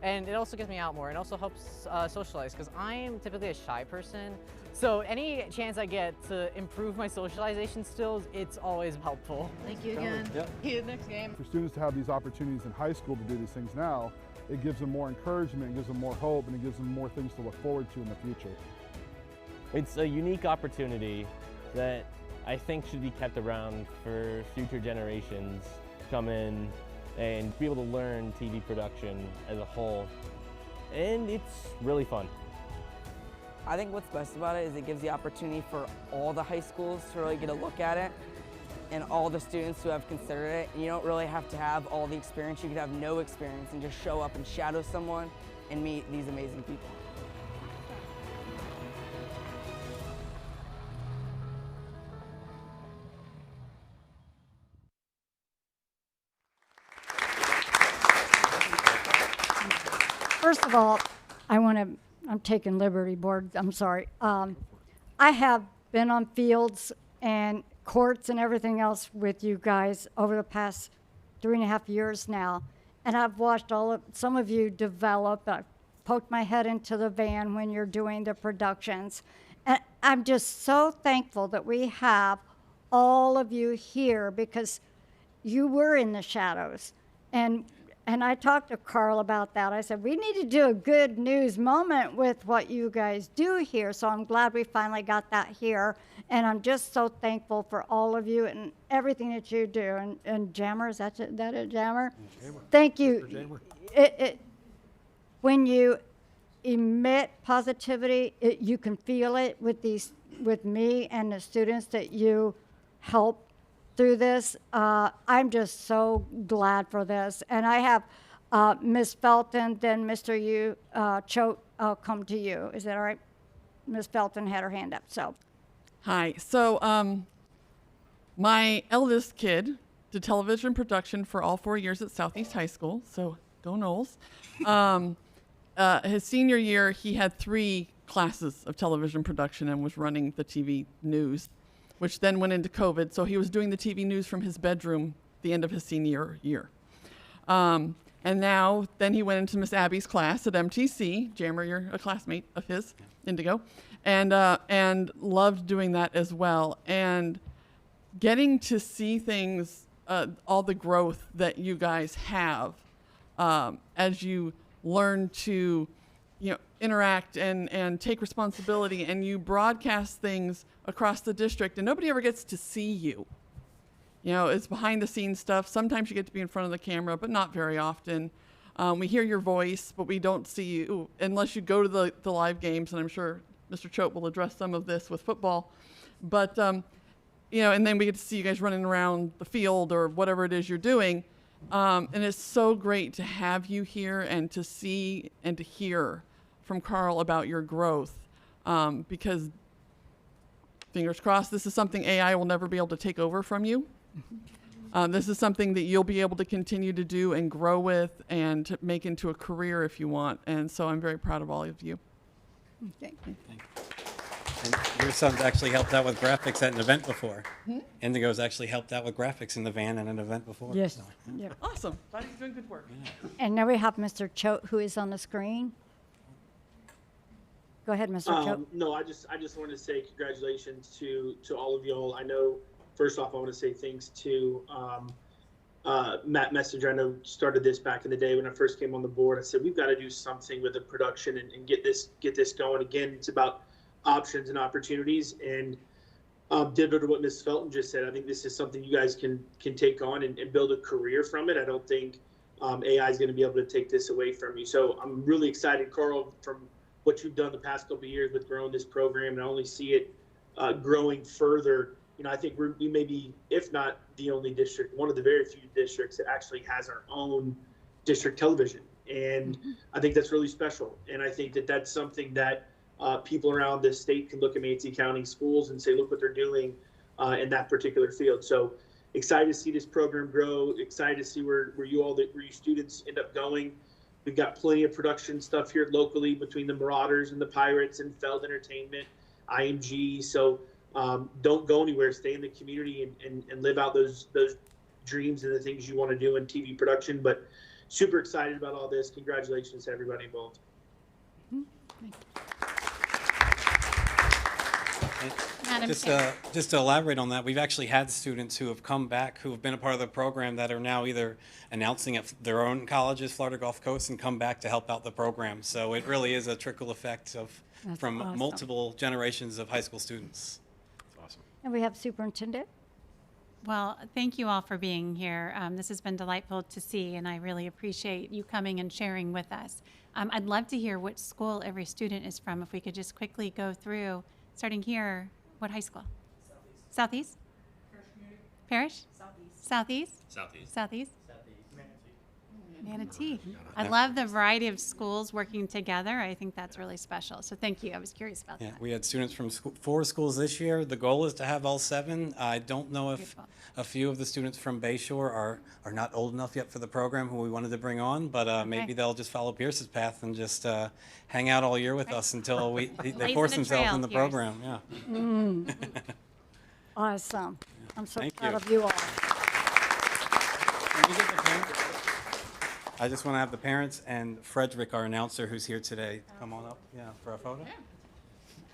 and it also gets me out more. It also helps socialize, because I am typically a shy person. So any chance I get to improve my socialization skills, it's always helpful. Thank you again. Yep. See you next game. For students to have these opportunities in high school to do these things now, it gives them more encouragement, it gives them more hope, and it gives them more things to look forward to in the future. It's a unique opportunity that I think should be kept around for future generations to come in and be able to learn TV production as a whole. And it's really fun. I think what's best about it is it gives the opportunity for all the high schools to really get a look at it, and all the students who have considered it. And you don't really have to have all the experience. You could have no experience and just show up and shadow someone and meet these amazing people. First of all, I'm taking liberty, board, I'm sorry. I have been on fields and courts and everything else with you guys over the past 3.5 years now. And I've watched some of you develop. I've poked my head into the van when you're doing the productions. And I'm just so thankful that we have all of you here, because you were in the shadows. And And I talked to Carl about that. I said, we need to do a good news moment with what you guys do here. So I'm glad we finally got that here. And I'm just so thankful for all of you and everything that you do. And Jammer, is that it, Jammer? Jammer. Thank you. Mr. Jammer. When you emit positivity, you can feel it with me and the students that you help through this. I'm just so glad for this. And I have Ms. Felton, then Mr. Choate, I'll come to you. Is that all right? Ms. Felton had her hand up, so. Hi. So my eldest kid did television production for all 4 years at Southeast High School, so go Knowles. His senior year, he had 3 classes of television production and was running the TV news, which then went into COVID. So he was doing the TV news from his bedroom the end of his senior year. And then he went into Miss Abby's class at MTC. Jammer, you're a classmate of his, Indigo, and loved doing that as well. And getting to see things, all the growth that you guys have as you learn to, interact and take responsibility, and you broadcast things across the district, and nobody ever gets to see you. It's behind the scenes stuff. Sometimes you get to be in front of the camera, but not very often. We hear your voice, but we don't see you unless you go to the live games, and I'm sure Mr. Choate will address some of this with football. But, and then we get to see you guys running around the field or whatever it is you're doing. And it's so great to have you here and to see and to hear from Carl about your growth, because fingers crossed, this is something AI will never be able to take over from you. This is something that you'll be able to continue to do and grow with and to make into a career if you want. And so I'm very proud of all of you. Thank you. And your son's actually helped out with graphics at an event before. Indigo's actually helped out with graphics in the van at an event before. Yes. So. Yep. Awesome. Glad he's doing good work. And now we have Mr. Choate, who is on the screen. Go ahead, Mr. Choate. No, I just wanted to say congratulations to all of y'all. I know, first off, I want to say thanks to Matt Messenger. I know started this back in the day when I first came on the board. I said we've got to do something with the production and get this going. Again, it's about options and opportunities, and ditto to what Ms. Felton just said. I think this is something you guys can take on and build a career from it. I don't think AI is going to be able to take this away from you. So I'm really excited, Carl, from what you've done the past couple of years with growing this program, and I only see it growing further. I think we may be, if not the only district, one of the very few districts that actually has our own district television. And I think that's really special. And I think that that's something that people around the state can look at Manatee County schools and say, look what they're doing in that particular field. So excited to see this program grow, excited to see where you students end up going. We've got plenty of production stuff here locally between the Marauders and the Pirates and Feld Entertainment, IMG. So don't go anywhere. Stay in the community and live out those dreams and the things you want to do in TV production. But super excited about all this. Congratulations to everybody involved. Just to elaborate on that, we've actually had students who have come back who have been a part of the program that are now either announcing at their own colleges, Florida Gulf Coast, and come back to help out the program. So it really is a trickle effect from awesome. multiple generations of high school students. That's awesome. And we have Superintendent. Well, thank you all for being here. This has been delightful to see, and I really appreciate you coming and sharing with us. I'd love to hear which school every student is from. If we could just quickly go through, starting here, what high school? Southeast. Parish? Southeast. Southeast? Manatee. I love the variety of schools working together. I think that's really special. So thank you. I was curious about Yeah, that. we had students from 4 schools this year. The goal is to have all 7. I don't know if a few of the students from Bayshore are not old enough yet for the program who we wanted to bring on, but maybe they'll just follow Pierce's path and just hang out all year with us until they force themselves in the program. Yeah. Awesome. I'm so Thank proud you. of you all. I just want to have the parents and Frederick, our announcer, who's here today, come on up, for a photo.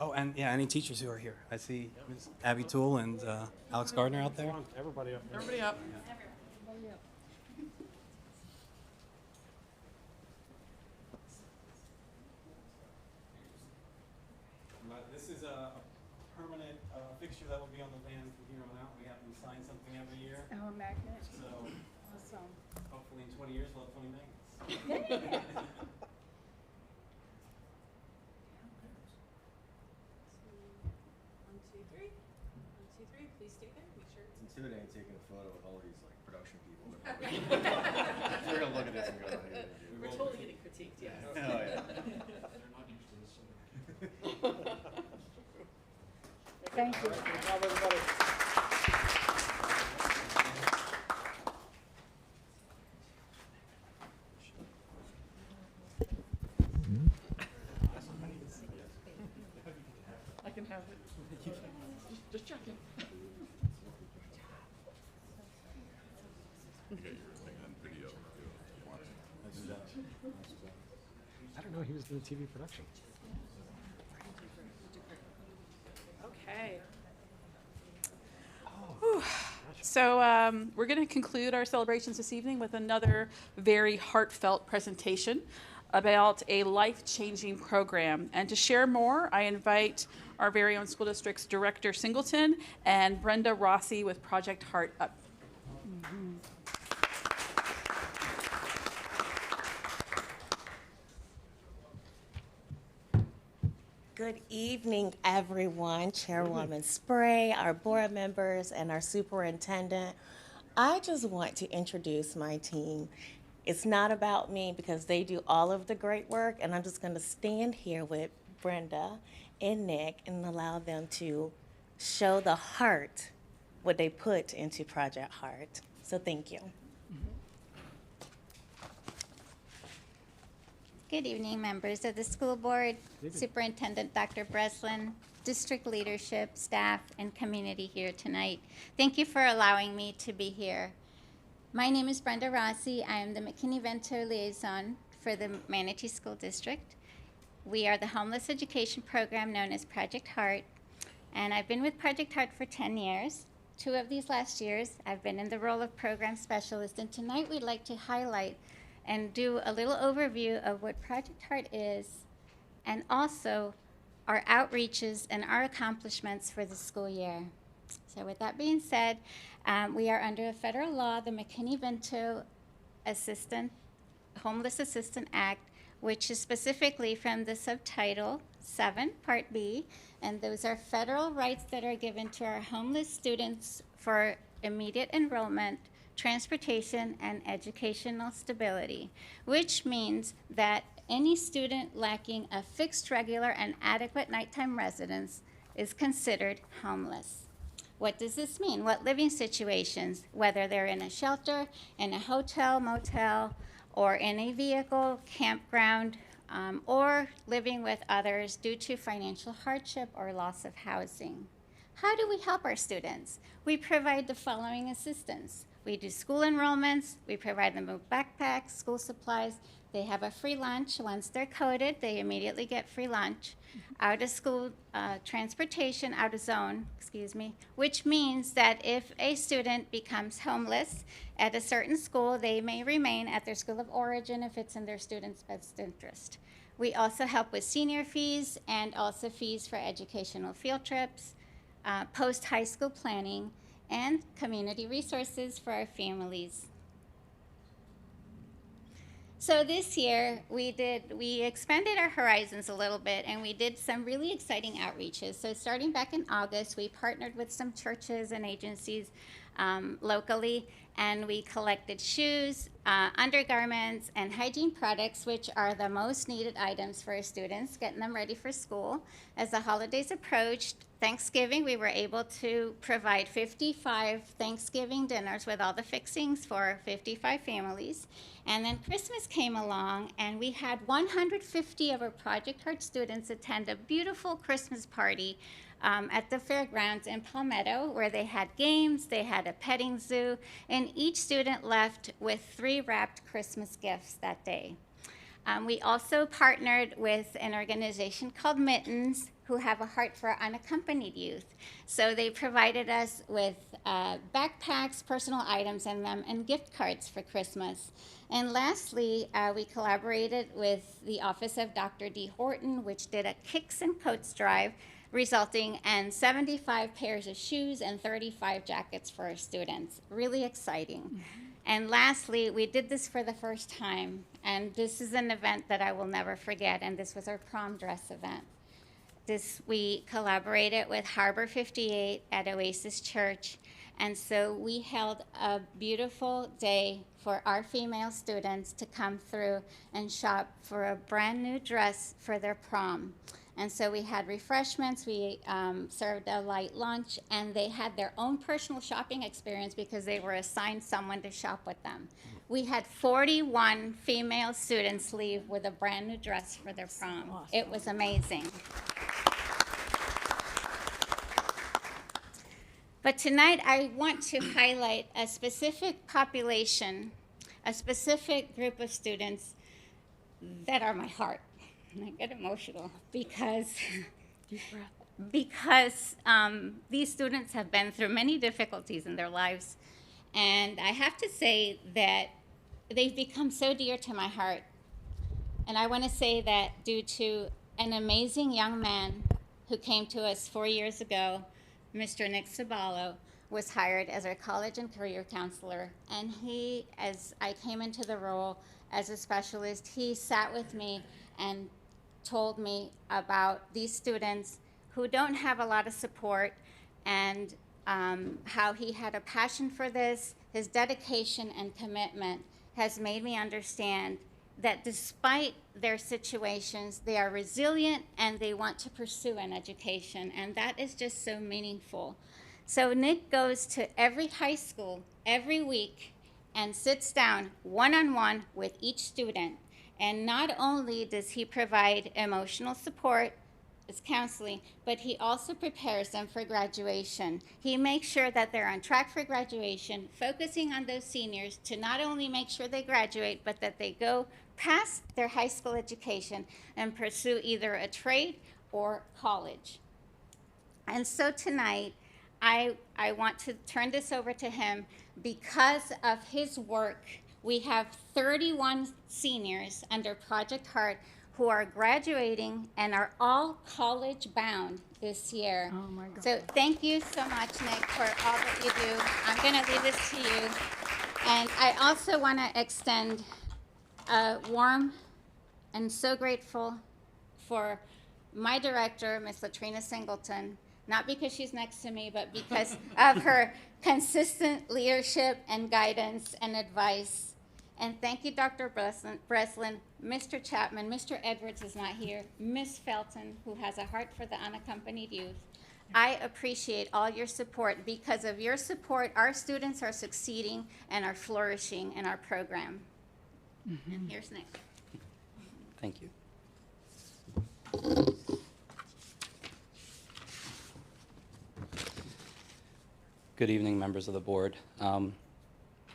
Oh, and any teachers who are here. I see Ms. Abby Toole and Alex Gardner out there. Everybody up there. Everybody up. This is a permanent fixture that will be on the van from here on out. We have them sign something every year. Our magnet. So Awesome. hopefully in 20 years we'll have 20 magnets. One, two, three. One, two, three. Please stay there. Make sure it's Intimidating taking a photo with all these like production people. We're gonna look at this and go, hey, We're totally getting critiqued, yes. Oh yeah. Thank you. I can have it. Just checking. I don't know he was doing TV production. Okay. Whew. So we're going to conclude our celebrations this evening with another very heartfelt presentation about a life-changing program. And to share more, I invite our very own school district's Director Singleton and Brenda Rossi with Project Heart up. Good evening, everyone. Chairwoman Spray, our board members, and our superintendent. I just want to introduce my team. It's not about me because they do all of the great work, and I'm just going to stand here with Brenda and Nick and allow them to show the heart, what they put into Project Heart. So thank you. Good evening, members of the school board, Superintendent Dr. Breslin, district leadership, staff, and community here tonight. Thank you for allowing me to be here. My name is Brenda Rossi. I am the McKinney-Vento liaison for the Manatee School District. We are the homeless education program known as Project Heart, and I've been with Project Heart for 10 years. 2 of these last years, I've been in the role of program specialist, and tonight we'd like to highlight and do a little overview of what Project Heart is, and also our outreaches and our accomplishments for the school year. So with that being said, we are under a federal law, the McKinney-Vento Homeless Assistance Act, which is specifically from the subtitle 7, Part B, and those are federal rights that are given to our homeless students for immediate enrollment, transportation, and educational stability, which means that any student lacking a fixed, regular, and adequate nighttime residence is considered homeless. What does this mean? What living situations, whether they're in a shelter, in a hotel, motel, or in a vehicle, campground, or living with others due to financial hardship or loss of housing. How do we help our students? We provide the following assistance. We do school enrollments, we provide them with backpacks, school supplies. They have a free lunch. Once they're coded, they immediately get free lunch. Out of school transportation, out of zone, which means that if a student becomes homeless at a certain school, they may remain at their school of origin if it's in their student's best interest. We also help with senior fees and also fees for educational field trips, post-high school planning, and community resources for our families. So this year, we expanded our horizons a little bit, and we did some really exciting outreaches. So starting back in August, we partnered with some churches and agencies locally, and we collected shoes, undergarments, and hygiene products, which are the most needed items for our students, getting them ready for school. As the holidays approached, Thanksgiving, we were able to provide 55 Thanksgiving dinners with all the fixings for 55 families. And then Christmas came along, and we had 150 of our Project Heart students attend a beautiful Christmas party at the fairgrounds in Palmetto, where they had games, they had a petting zoo, and each student left with 3 wrapped Christmas gifts that day. We also partnered with an organization called Mittens, who have a heart for unaccompanied youth. So they provided us with backpacks, personal items in them, and gift cards for Christmas. And lastly, we collaborated with the Office of Dr. D. Horton, which did a Kicks and Coats drive resulting in 75 pairs of shoes and 35 jackets for our students. Really exciting. And lastly, we did this for the first time, and this is an event that I will never forget, and this was our prom dress event. We collaborated with Harbor 58 at Oasis Church, and so we held a beautiful day for our female students to come through and shop for a brand new dress for their prom. And so we had refreshments, we served a light lunch, and they had their own personal shopping experience because they were assigned someone to shop with them. We had 41 female students leave with a brand new dress for their prom. It was amazing. But tonight I want to highlight a specific population, a specific group of students that are my heart. And I get emotional because these students have been through many difficulties in their lives. And I have to say that they've become so dear to my heart. And I want to say that due to an amazing young man who came to us 4 years ago, Mr. Nick Sabalo, was hired as our college and career counselor. And he, as I came into the role as a specialist, he sat with me and told me about these students who don't have a lot of support, and how he had a passion for this. His dedication and commitment has made me understand that despite their situations, they are resilient and they want to pursue an education, and that is just so meaningful. So Nick goes to every high school every week and sits down one-on-one with each student. And not only does he provide emotional support, it's counseling, but he also prepares them for graduation. He makes sure that they're on track for graduation, focusing on those seniors to not only make sure they graduate, but that they go past their high school education and pursue either a trade or college. And so tonight, I want to turn this over to him. Because of his work, we have 31 seniors under Project Heart who are graduating and are all college bound this year. Oh my God. So thank you so much, Nick, for all that you do. I'm going to leave this to you. And I also want to extend a warm and so grateful for my director, Miss Latrina Singleton, not because she's next to me, but because of her consistent leadership and guidance and advice. And thank you, Dr. Breslin, Mr. Chapman, Mr. Edwards is not here, Miss Felton, who has a heart for the unaccompanied youth. I appreciate all your support. Because of your support, our students are succeeding and are flourishing in our program. And here's Nick. Thank you. Good evening, members of the board.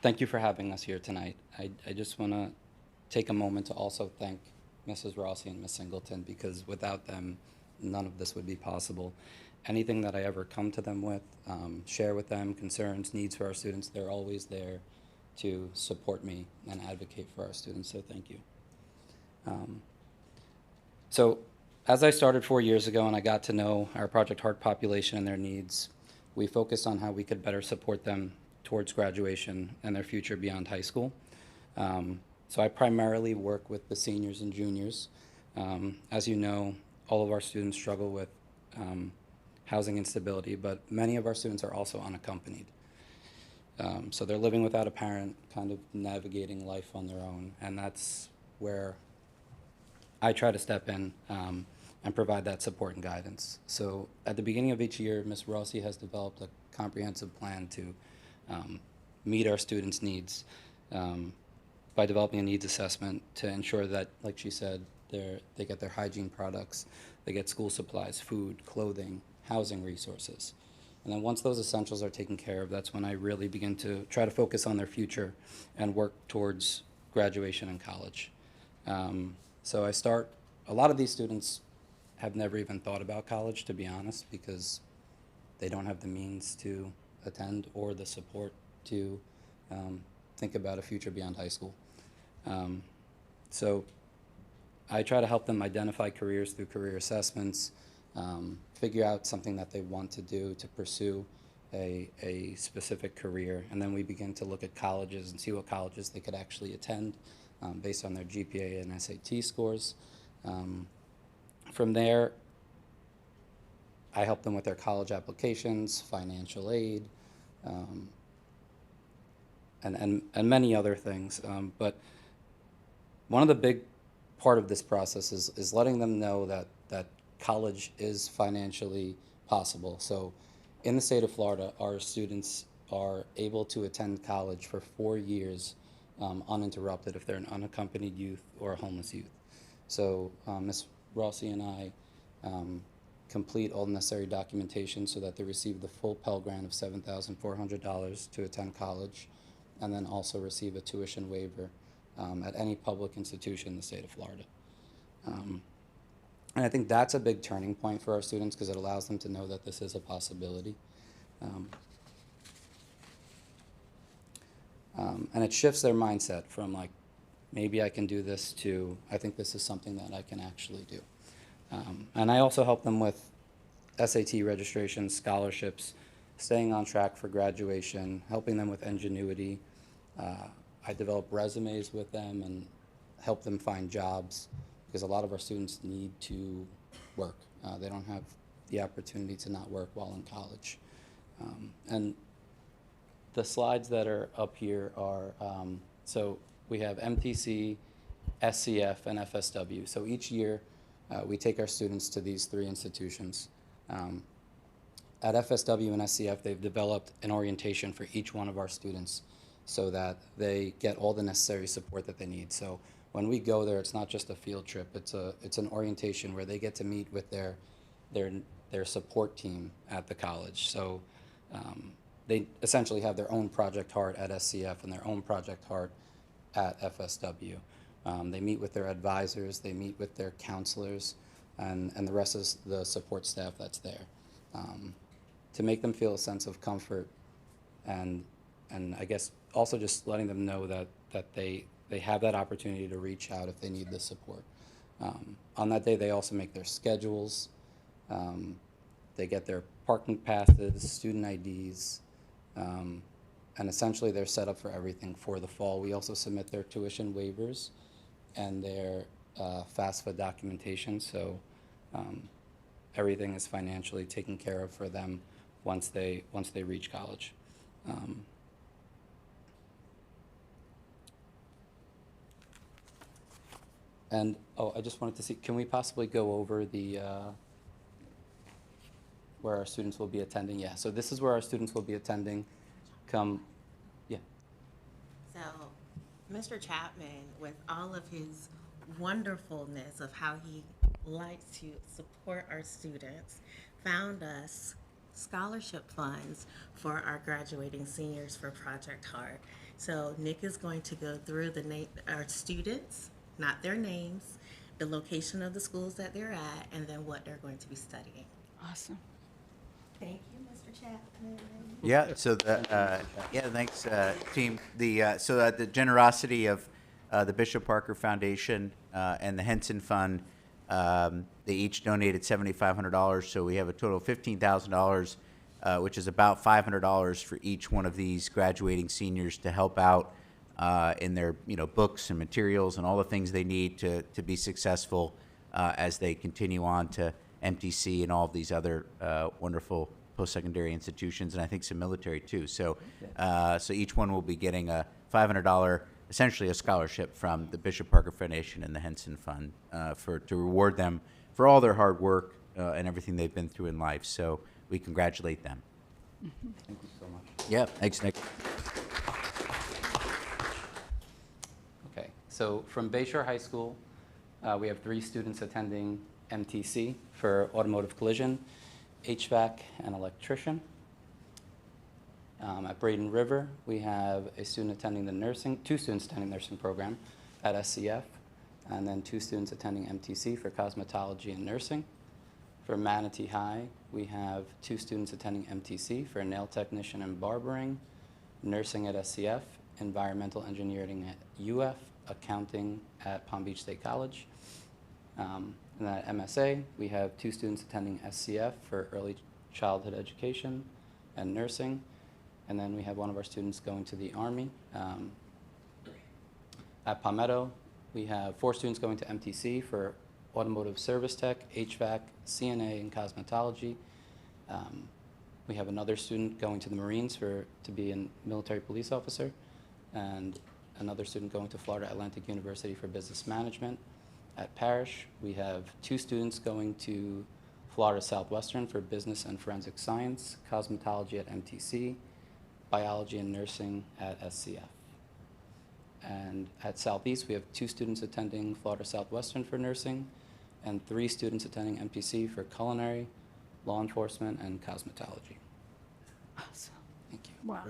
Thank you for having us here tonight. I just want to take a moment to also thank Mrs. Rossi and Ms. Singleton, because without them, none of this would be possible. Anything that I ever come to them with, share with them, concerns, needs for our students, they're always there to support me and advocate for our students, so thank you. So as I started 4 years ago and I got to know our Project Heart population and their needs, we focused on how we could better support them towards graduation and their future beyond high school. So I primarily work with the seniors and juniors. As you know, all of our students struggle with housing instability, but many of our students are also unaccompanied. So they're living without a parent, kind of navigating life on their own, and that's where I try to step in and provide that support and guidance. So at the beginning of each year, Ms. Rossi has developed a comprehensive plan to meet our students' needs by developing a needs assessment to ensure that, like she said, they get their hygiene products, they get school supplies, food, clothing, housing resources. And then once those essentials are taken care of, that's when I really begin to try to focus on their future and work towards graduation and college. So a lot of these students have never even thought about college, to be honest, because they don't have the means to attend or the support to think about a future beyond high school. So I try to help them identify careers through career assessments, figure out something that they want to do to pursue a specific career. And then we begin to look at colleges and see what colleges they could actually attend based on their GPA and SAT scores. From there, I help them with their college applications, financial aid, and many other things. But one of the big part of this process is letting them know that college is financially possible. So in the state of Florida, our students are able to attend college for 4 years uninterrupted if they're an unaccompanied youth or a homeless youth. So Ms. Rossi and I complete all the necessary documentation so that they receive the full Pell Grant of $7,400 to attend college, and then also receive a tuition waiver at any public institution in the state of Florida. And I think that's a big turning point for our students because it allows them to know that this is a possibility. And it shifts their mindset from like, maybe I can do this to, I think this is something that I can actually do. And I also help them with SAT registration, scholarships, staying on track for graduation, helping them with ingenuity. I develop resumes with them and help them find jobs because a lot of our students need to work. They don't have the opportunity to not work while in college. And the slides that are up here are, so we have MTC, SCF, and FSW. So each year we take our students to these 3 institutions. At FSW and SCF, they've developed an orientation for each one of our students so that they get all the necessary support that they need. So when we go there, it's not just a field trip, it's an orientation where they get to meet with their support team at the college. So they essentially have their own Project Heart at SCF and their own Project Heart at FSW. They meet with their advisors, they meet with their counselors, and the rest is the support staff that's there. To make them feel a sense of comfort and I guess also just letting them know that they have that opportunity to reach out if they need the support. On that day, they also make their schedules. They get their parking passes, student IDs, and essentially they're set up for everything for the fall. We also submit their tuition waivers and their FAFSA documentation, so everything is financially taken care of for them once they reach college. And, oh, I just wanted to see, can we possibly go over the, where our students will be attending? Yeah, so this is where our students will be attending. Yeah. So, Mr. Chapman, with all of his wonderfulness of how he likes to support our students, found us scholarship funds for our graduating seniors for Project Heart. So Nick is going to go through our students, not their names, the location of the schools that they're at, and then what they're going to be studying. Awesome. Thank you, Mr. Chapman. Yeah, so thanks, team. The generosity of the Bishop Parker Foundation and the Henson Fund, they each donated $7,500, so we have a total of $15,000, which is about $500 for each one of these graduating seniors to help out in their books and materials and all the things they need to be successful as they continue on to MTC and all of these other wonderful post-secondary institutions, and I think some military too. So, so each one will be getting a $500, essentially a scholarship from the Bishop Parker Foundation and the Henson Fund to reward them for all their hard work and everything they've been through in life. So we congratulate them. Thank you so much. Yeah, thanks, Nick. Okay, so from Bayshore High School, we have 3 students attending MTC for automotive collision, HVAC, and electrician. At Braden River, we have a student attending the nursing, 2 students attending the nursing program at SCF, and then 2 students attending MTC for cosmetology and nursing. For Manatee High, we have 2 students attending MTC for nail technician and barbering, nursing at SCF, environmental engineering at UF, accounting at Palm Beach State College. And at MSA, we have 2 students attending SCF for early childhood education and nursing. And then we have one of our students going to the Army. At Palmetto, we have 4 students going to MTC for automotive service tech, HVAC, CNA, and cosmetology. We have another student going to the Marines to be a military police officer, and another student going to Florida Atlantic University for business management. At Parrish, we have 2 students going to Florida Southwestern for business and forensic science, cosmetology at MTC, biology and nursing at SCF. And at Southeast, we have 2 students attending Florida Southwestern for nursing, and 3 students attending MPC for culinary, law enforcement, and cosmetology. Awesome. Thank you. Wow.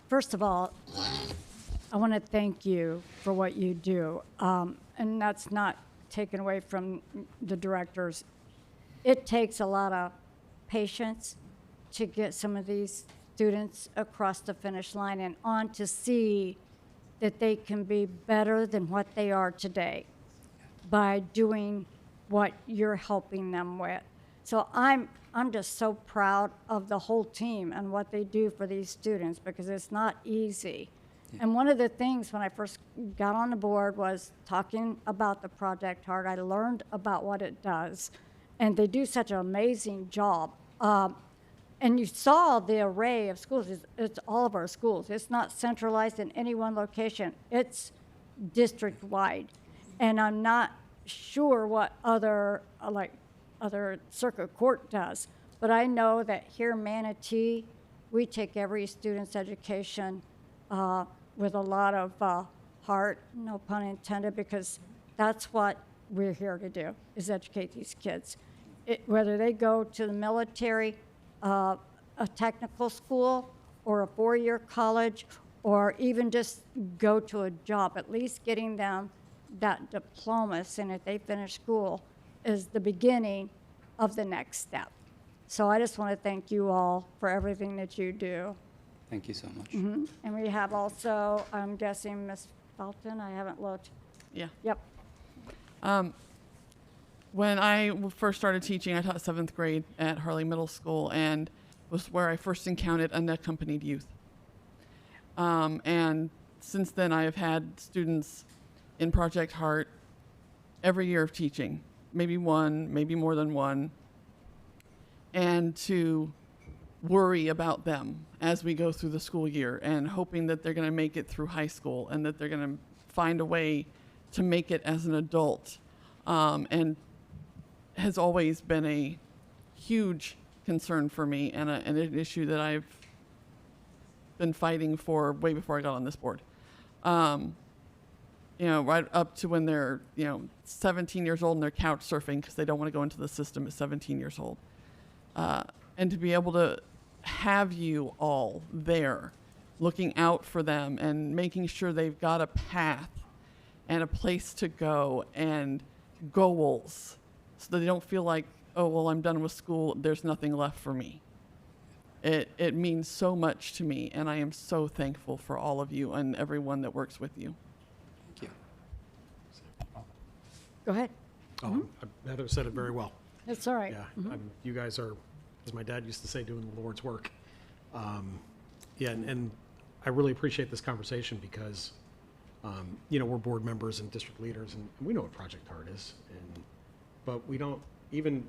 First of all, I want to thank you for what you do. And that's not taken away from the directors. It takes a lot of patience to get some of these students across the finish line and on to see that they can be better than what they are today by doing what you're helping them with. So I'm just so proud of the whole team and what they do for these students, because it's not easy. Yeah. And one of the things when I first got on the board was talking about the Project Heart. I learned about what it does, and they do such an amazing job. And you saw the array of schools. It's all of our schools. It's not centralized in any one location. It's district-wide. And I'm not sure what other circuit court does, but I know that here in Manatee, we take every student's education with a lot of heart, no pun intended, because that's what we're here to do, is educate these kids. Whether they go to the military, a technical school, or a 4-year college, or even just go to a job, at least getting them that diploma, and if they finish school, is the beginning of the next step. So I just want to thank you all for everything that you do. Thank you so much. Mm-hmm. And we have also, I'm guessing, Ms. Felton, I haven't looked. Yeah. Yep. When I first started teaching, I taught 7th grade at Harley Middle School, and was where I first encountered unaccompanied youth. And since then, I have had students in Project Heart every year of teaching, maybe one, maybe more than one, and to worry about them as we go through the school year and hoping that they're going to make it through high school and that they're going to find a way to make it as an adult, and has always been a huge concern for me and an issue that I've been fighting for way before I got on this board. Right up to when they're, 17 years old and they're couch surfing because they don't want to go into the system at 17 years old. And to be able to have you all there looking out for them and making sure they've got a path and a place to go and goals so that they don't feel like, oh, well, I'm done with school, there's nothing left for me. It means so much to me, and I am so thankful for all of you and everyone that works with you. Thank you. Go ahead. Oh, Heather said it very well. That's all right. Yeah, Mm-hmm. you guys are, as my dad used to say, doing the Lord's work. And I really appreciate this conversation because, we're board members and district leaders, and we know what Project Heart is, but we don't,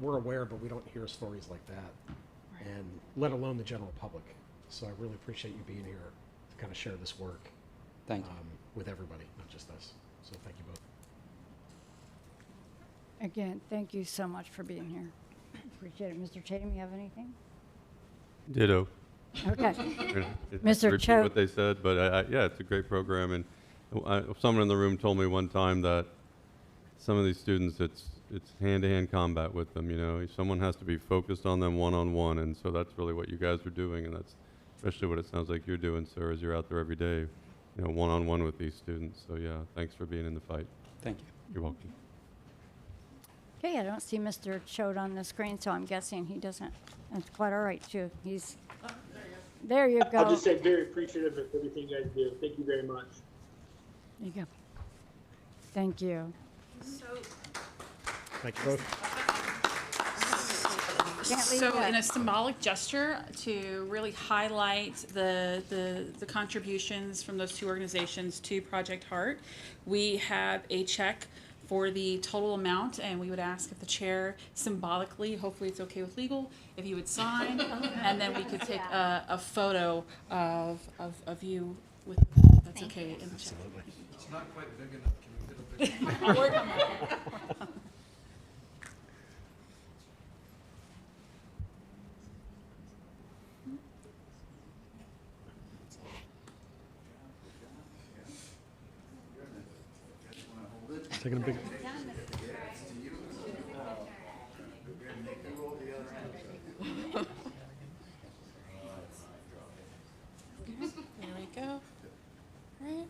we're aware, but we don't hear stories like that, and let alone the general public. So I really appreciate you being here to kind of share this work. Thank you. With everybody, not just us. So thank you both. Again, thank you so much for being here. Appreciate it. Mr. Tatum, you have anything? Ditto. Okay. Mr. Mr. Cho. Cho. What they said, but yeah, it's a great program. And someone in the room told me one time that some of these students, it's hand-to-hand combat with them. Someone has to be focused on them one-on-one, and so that's really what you guys are doing, and that's especially what it sounds like you're doing, sir, as you're out there every day, one-on-one with these students. So yeah, thanks for being in the fight. Thank you. You're welcome. Okay, I don't see Mr. Choate on the screen, so I'm guessing he doesn't. That's quite all right, too. He's There you go. I'll just say very appreciative of everything you guys do. Thank you very much. There you go. Thank you. Thank you both. Can't leave So that. in a symbolic gesture to really highlight the contributions from those two organizations to Project Heart, we have a check for the total amount, and we would ask if the chair symbolically, hopefully it's okay with legal, if you would sign, and then we could take a photo of you with, that's okay. In the check. It's not quite big enough. Can we get a big I'll work on that. Taking a big. There we go. All right,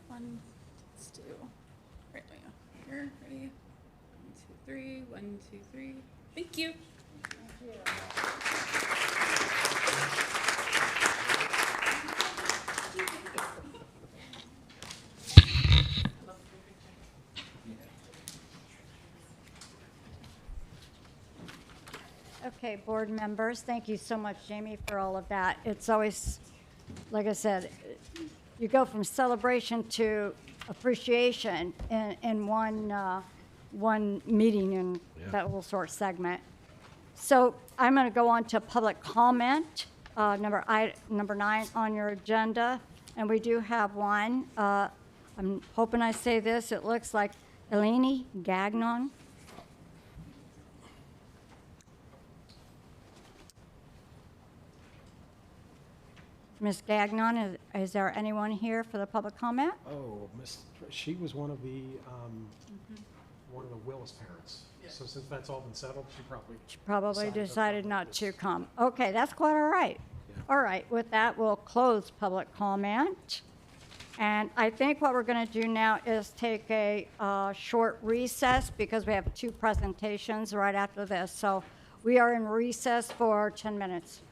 let's do. Right, here, ready? 1, 2, 3. 1, 2, 3. Thank you. Okay, board members, thank you so much, Jamie, for all of that. It's always, like I said, you go from celebration to appreciation in one meeting in that little short segment. So I'm going to go on to public comment, number 9 on your agenda, and we do have one. I'm hoping I say this. It looks like Eleni Gagnon. Ms. Gagnon, is there anyone here for the public comment? Oh, she was one of the Willis parents. So since that's all been settled, she probably Decided not to come. Okay, that's quite all right. All right, with that, we'll close public comment. And I think what we're going to do now is take a short recess because we have 2 presentations right after this. So we are in recess for 10 minutes.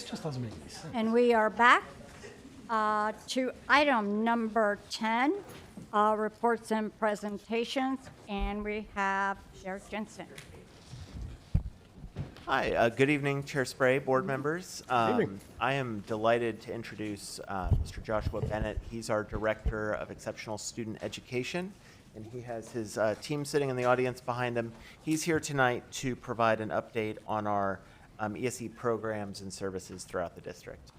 just doesn't make any sense. And we are back to item number 10, reports and presentations, and we have Sheriff Jensen. Hi, good evening, Chair Spray, board members. evening. I am delighted to introduce Mr. Joshua Bennett. He's our Director of Exceptional Student Education, and he has his team sitting in the audience behind him. He's here tonight to provide an update on our ESE programs and services throughout the district.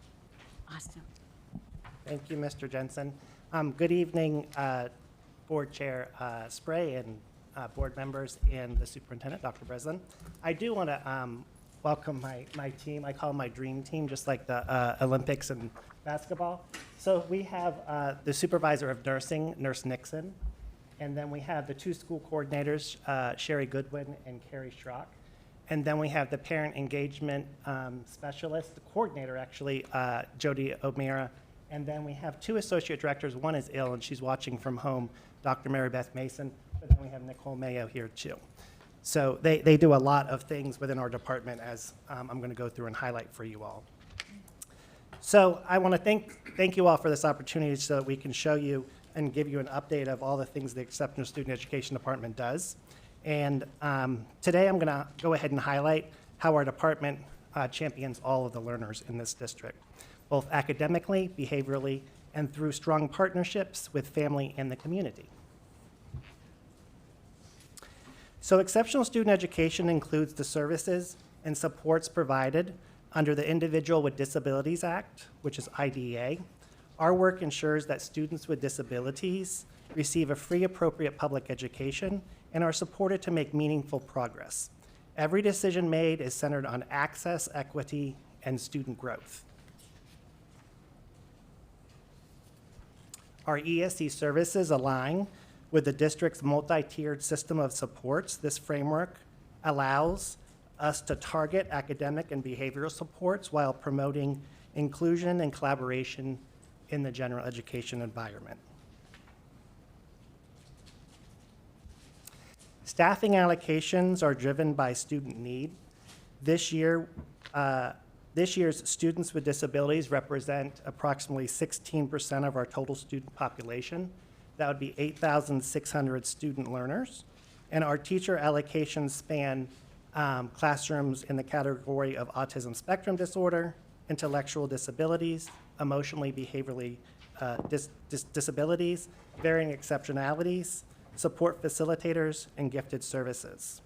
Awesome. Thank you, Mr. Jensen. Good evening, Board Chair Spray and board members and the superintendent, Dr. Breslin. I do want to welcome my team. I call them my dream team, just like the Olympics and basketball. So we have the supervisor of nursing, Nurse Nixon, and then we have the two school coordinators, Sherry Goodwin and Carrie Schrock. And then we have the parent engagement specialist, the coordinator actually, Jody O'Meara. And then we have two associate directors. One is ill and she's watching from home, Dr. Mary Beth Mason. But then we have Nicole Mayo here too. So they do a lot of things within our department, as I'm going to go through and highlight for you all. So I want to thank you all for this opportunity so that we can show you and give you an update of all the things the Exceptional Student Education Department does. And today I'm going to go ahead and highlight how our department champions all of the learners in this district, both academically, behaviorally, and through strong partnerships with family and the community. So exceptional student education includes the services and supports provided under the Individual with Disabilities Act, which is IDEA. Our work ensures that students with disabilities receive a free, appropriate public education and are supported to make meaningful progress. Every decision made is centered on access, equity, and student growth. Our ESE services align with the district's multi-tiered system of supports. This framework allows us to target academic and behavioral supports while promoting inclusion and collaboration in the general education environment. Staffing allocations are driven by student need. This year's students with disabilities represent approximately 16% of our total student population. That would be 8,600 student learners. And our teacher allocations span classrooms in the category of autism spectrum disorder, intellectual disabilities, emotionally behaviorally disabilities, varying exceptionalities, support facilitators, and gifted services.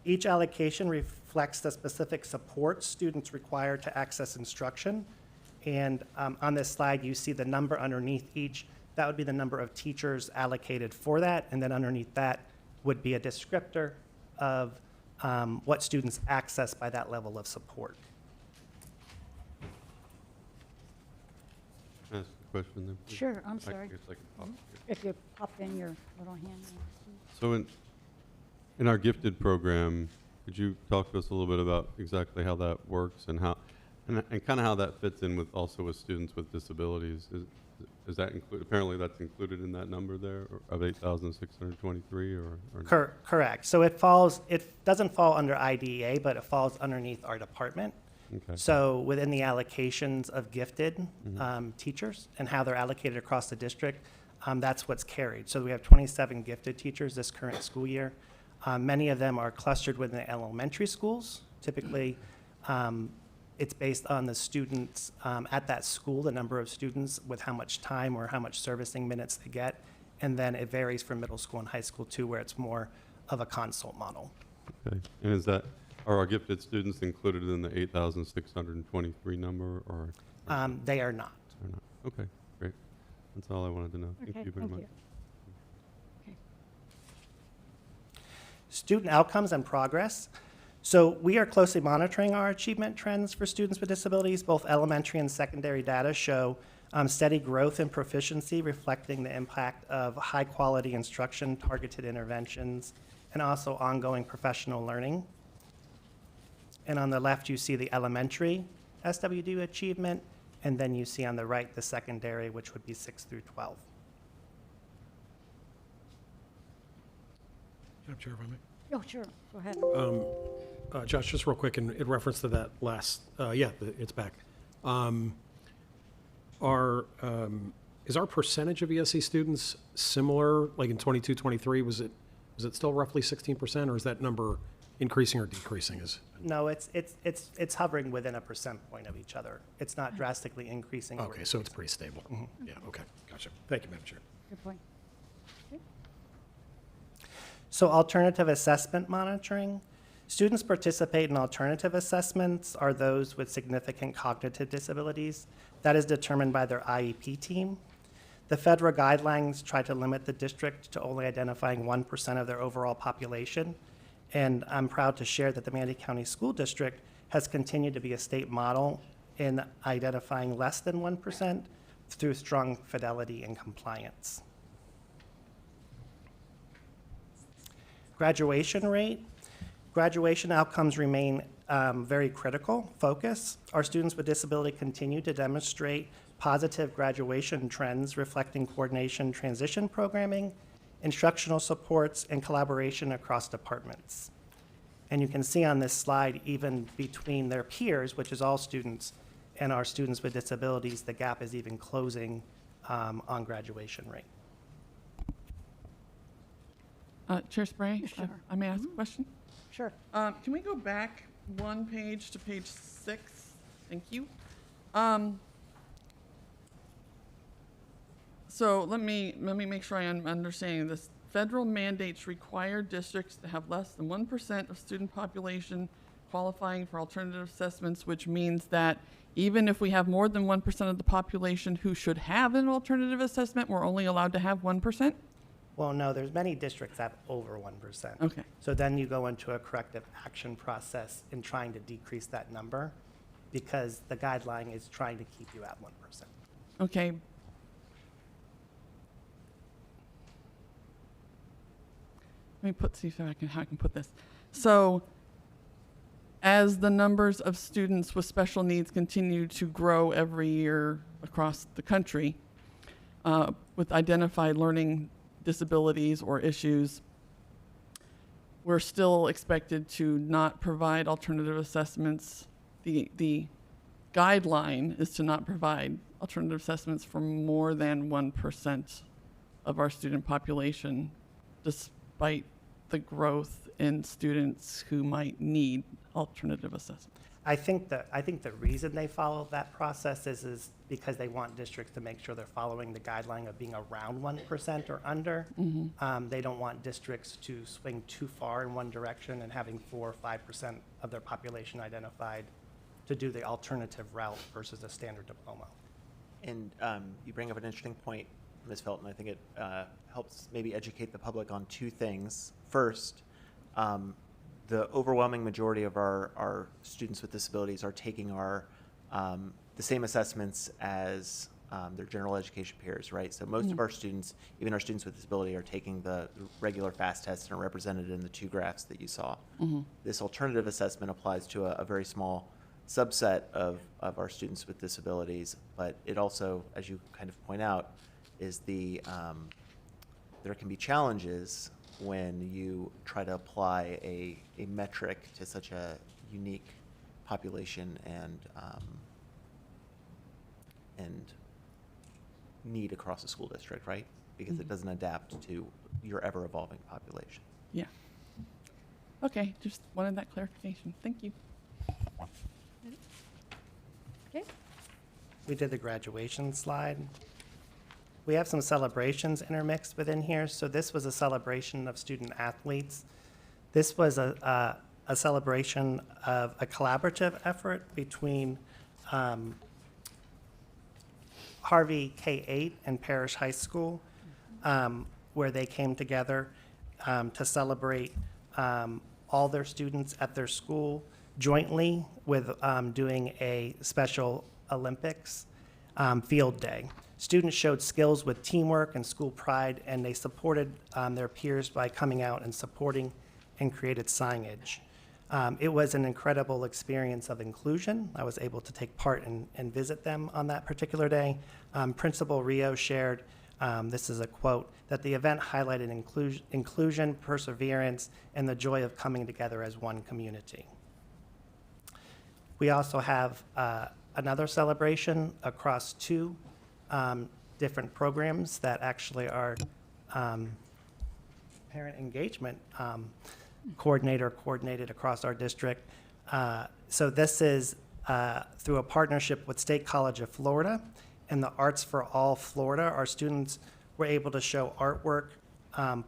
Each allocation reflects the specific support students require to access instruction. And on this slide, you see the number underneath each. That would be the number of teachers allocated for that, and then underneath that would be a descriptor of what students access by that level of support. Can I ask a question then, please? Sure, I'm sorry. I guess I can pop here. If you pop in your little hand. So in our gifted program, could you talk to us a little bit about exactly how that works and how, and kind of how that fits in with also with students with disabilities? Is that included? Apparently that's included in that number there of 8,623 or no? Correct. So it doesn't fall under IDEA, but it falls underneath our department. Okay. So within the allocations of gifted teachers and how they're allocated across the district, that's what's carried. So we have 27 gifted teachers this current school year. Many of them are clustered within the elementary schools. Typically, it's based on the students at that school, the number of students with how much time or how much servicing minutes they get. And then it varies from middle school and high school too, where it's more of a consult model. Okay. And are our gifted students included in the 8,623 number or? They are not. They're not. Okay, great. That's all I wanted to know. Thank Okay, you very thank much. you. Okay. Student outcomes and progress. So we are closely monitoring our achievement trends for students with disabilities. Both elementary and secondary data show steady growth in proficiency, reflecting the impact of high-quality instruction, targeted interventions, and also ongoing professional learning. And on the left, you see the elementary SWD achievement, and then you see on the right the secondary, which would be 6 through 12. Madam Chair, if I may. Oh, sure, go ahead. Josh, just real quick, in reference to that last, it's back. Is our percentage of ESC students similar, like in 22, 23? Was it still roughly 16%, or is that number increasing or decreasing? No, it's hovering within a percent point of each other. It's not drastically increasing. or Okay, so it's pretty stable. Yeah, okay, gotcha. Thank you, Madam Chair. Good point. So alternative assessment monitoring. Students participate in alternative assessments are those with significant cognitive disabilities. That is determined by their IEP team. The federal guidelines try to limit the district to only identifying 1% of their overall population. And I'm proud to share that the Manatee County School District has continued to be a state model in identifying less than 1% through strong fidelity and compliance. Graduation rate. Graduation outcomes remain very critical focus. Our students with disability continue to demonstrate positive graduation trends reflecting coordination transition programming, instructional supports, and collaboration across departments. And you can see on this slide, even between their peers, which is all students, and our students with disabilities, the gap is even closing on graduation rate. Chair Spray, Sure. I may ask a question? Sure. Can we go back one page to page 6? Thank you. So let me make sure I'm understanding this. Federal mandates require districts to have less than 1% of student population qualifying for alternative assessments, which means that even if we have more than 1% of the population who should have an alternative assessment, we're only allowed to have 1%? Well, no, there's many districts that have over 1%. Okay. So then you go into a corrective action process in trying to decrease that number because the guideline is trying to keep you at 1%. Okay. Let me see if how I can put this. So as the numbers of students with special needs continue to grow every year across the country, with identified learning disabilities or issues, we're still expected to not provide alternative assessments. The guideline is to not provide alternative assessments for more than 1% of our student population, despite the growth in students who might need alternative assessment. I think the reason they follow that process is because they want districts to make sure they're following the guideline of being around 1% or under. They don't want districts to swing too far in one direction and having 4 or 5% of their population identified to do the alternative route versus a standard diploma. And you bring up an interesting point, Ms. Felton. I think it helps maybe educate the public on two things. First, the overwhelming majority of our students with disabilities are taking the same assessments as their general education peers, right? So most of our students, even our students with disability, are taking the regular FAST tests and are represented in the 2 graphs that you saw. This alternative assessment applies to a very small subset of our students with disabilities, but it also, as you kind of point out, is there can be challenges when you try to apply a metric to such a unique population and need across a school district, right? Because it doesn't adapt to your ever-evolving population. Yeah. Okay, just wanted that clarification. Thank you. Okay. We did the graduation slide. We have some celebrations intermixed within here. So this was a celebration of student athletes. This was a celebration of a collaborative effort between Harvey K-8 and Parrish High School, where they came together to celebrate all their students at their school jointly with doing a Special Olympics field day. Students showed skills with teamwork and school pride, and they supported their peers by coming out and supporting and created signage. It was an incredible experience of inclusion. I was able to take part and visit them on that particular day. Principal Rio shared, this is a quote, that the event highlighted inclusion, perseverance, and the joy of coming together as one community. We also have another celebration across two different programs that actually are parent engagement coordinated across our district. So this is through a partnership with State College of Florida and the Arts for All Florida. Our students were able to show artwork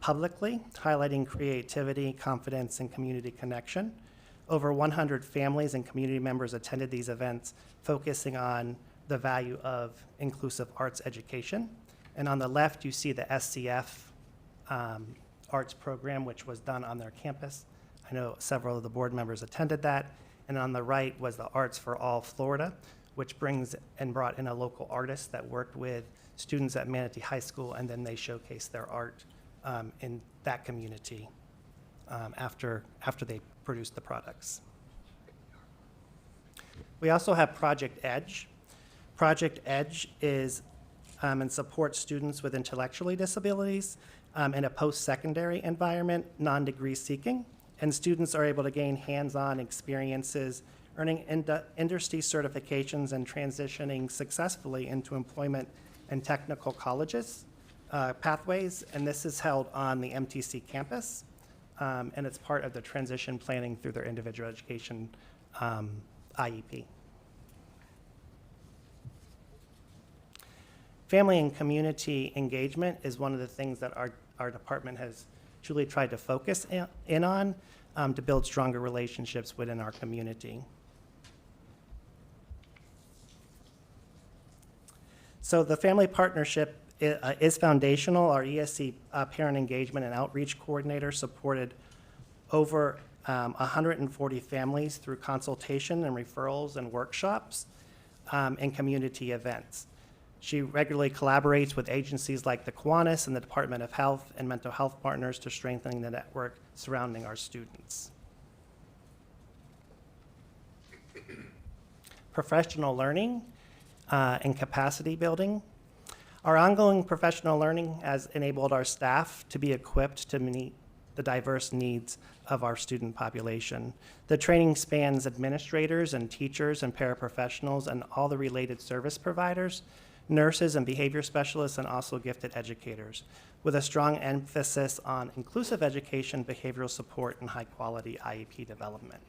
publicly, highlighting creativity, confidence, and community connection. Over 100 families and community members attended these events, focusing on the value of inclusive arts education. And on the left, you see the SCF arts program, which was done on their campus. I know several of the board members attended that. And on the right was the Arts for All Florida, which brings and brought in a local artist that worked with students at Manatee High School, and then they showcased their art in that community after they produced the products. We also have Project Edge. Project Edge is and supports students with intellectual disabilities in a post-secondary environment, non-degree seeking, and students are able to gain hands-on experiences, earning industry certifications and transitioning successfully into employment and technical colleges pathways, and this is held on the MTC campus, and it's part of the transition planning through their individual education IEP. Family and community engagement is one of the things that our department has truly tried to focus in on to build stronger relationships within our community. So the family partnership is foundational. Our ESC parent engagement and outreach coordinator supported over 140 families through consultation and referrals and workshops and community events. She regularly collaborates with agencies like the Kiwanis and the Department of Health and mental health partners to strengthen the network surrounding our students. Professional learning and capacity building. Our ongoing professional learning has enabled our staff to be equipped to meet the diverse needs of our student population. The training spans administrators and teachers and paraprofessionals and all the related service providers, nurses and behavior specialists, and also gifted educators, with a strong emphasis on inclusive education, behavioral support, and high-quality IEP development.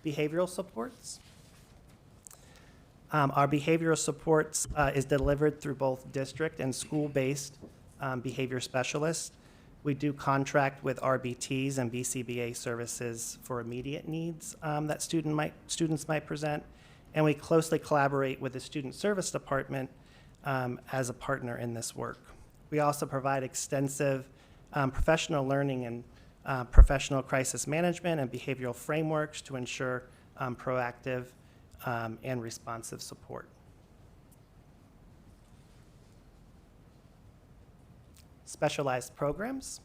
Behavioral supports. Our behavioral supports is delivered through both district and school-based behavior specialists. We do contract with RBTs and BCBA services for immediate needs that students might present, and we closely collaborate with the Student Service Department as a partner in this work. We also provide extensive professional learning and professional crisis management and behavioral frameworks to ensure proactive and responsive support. Specialized programs.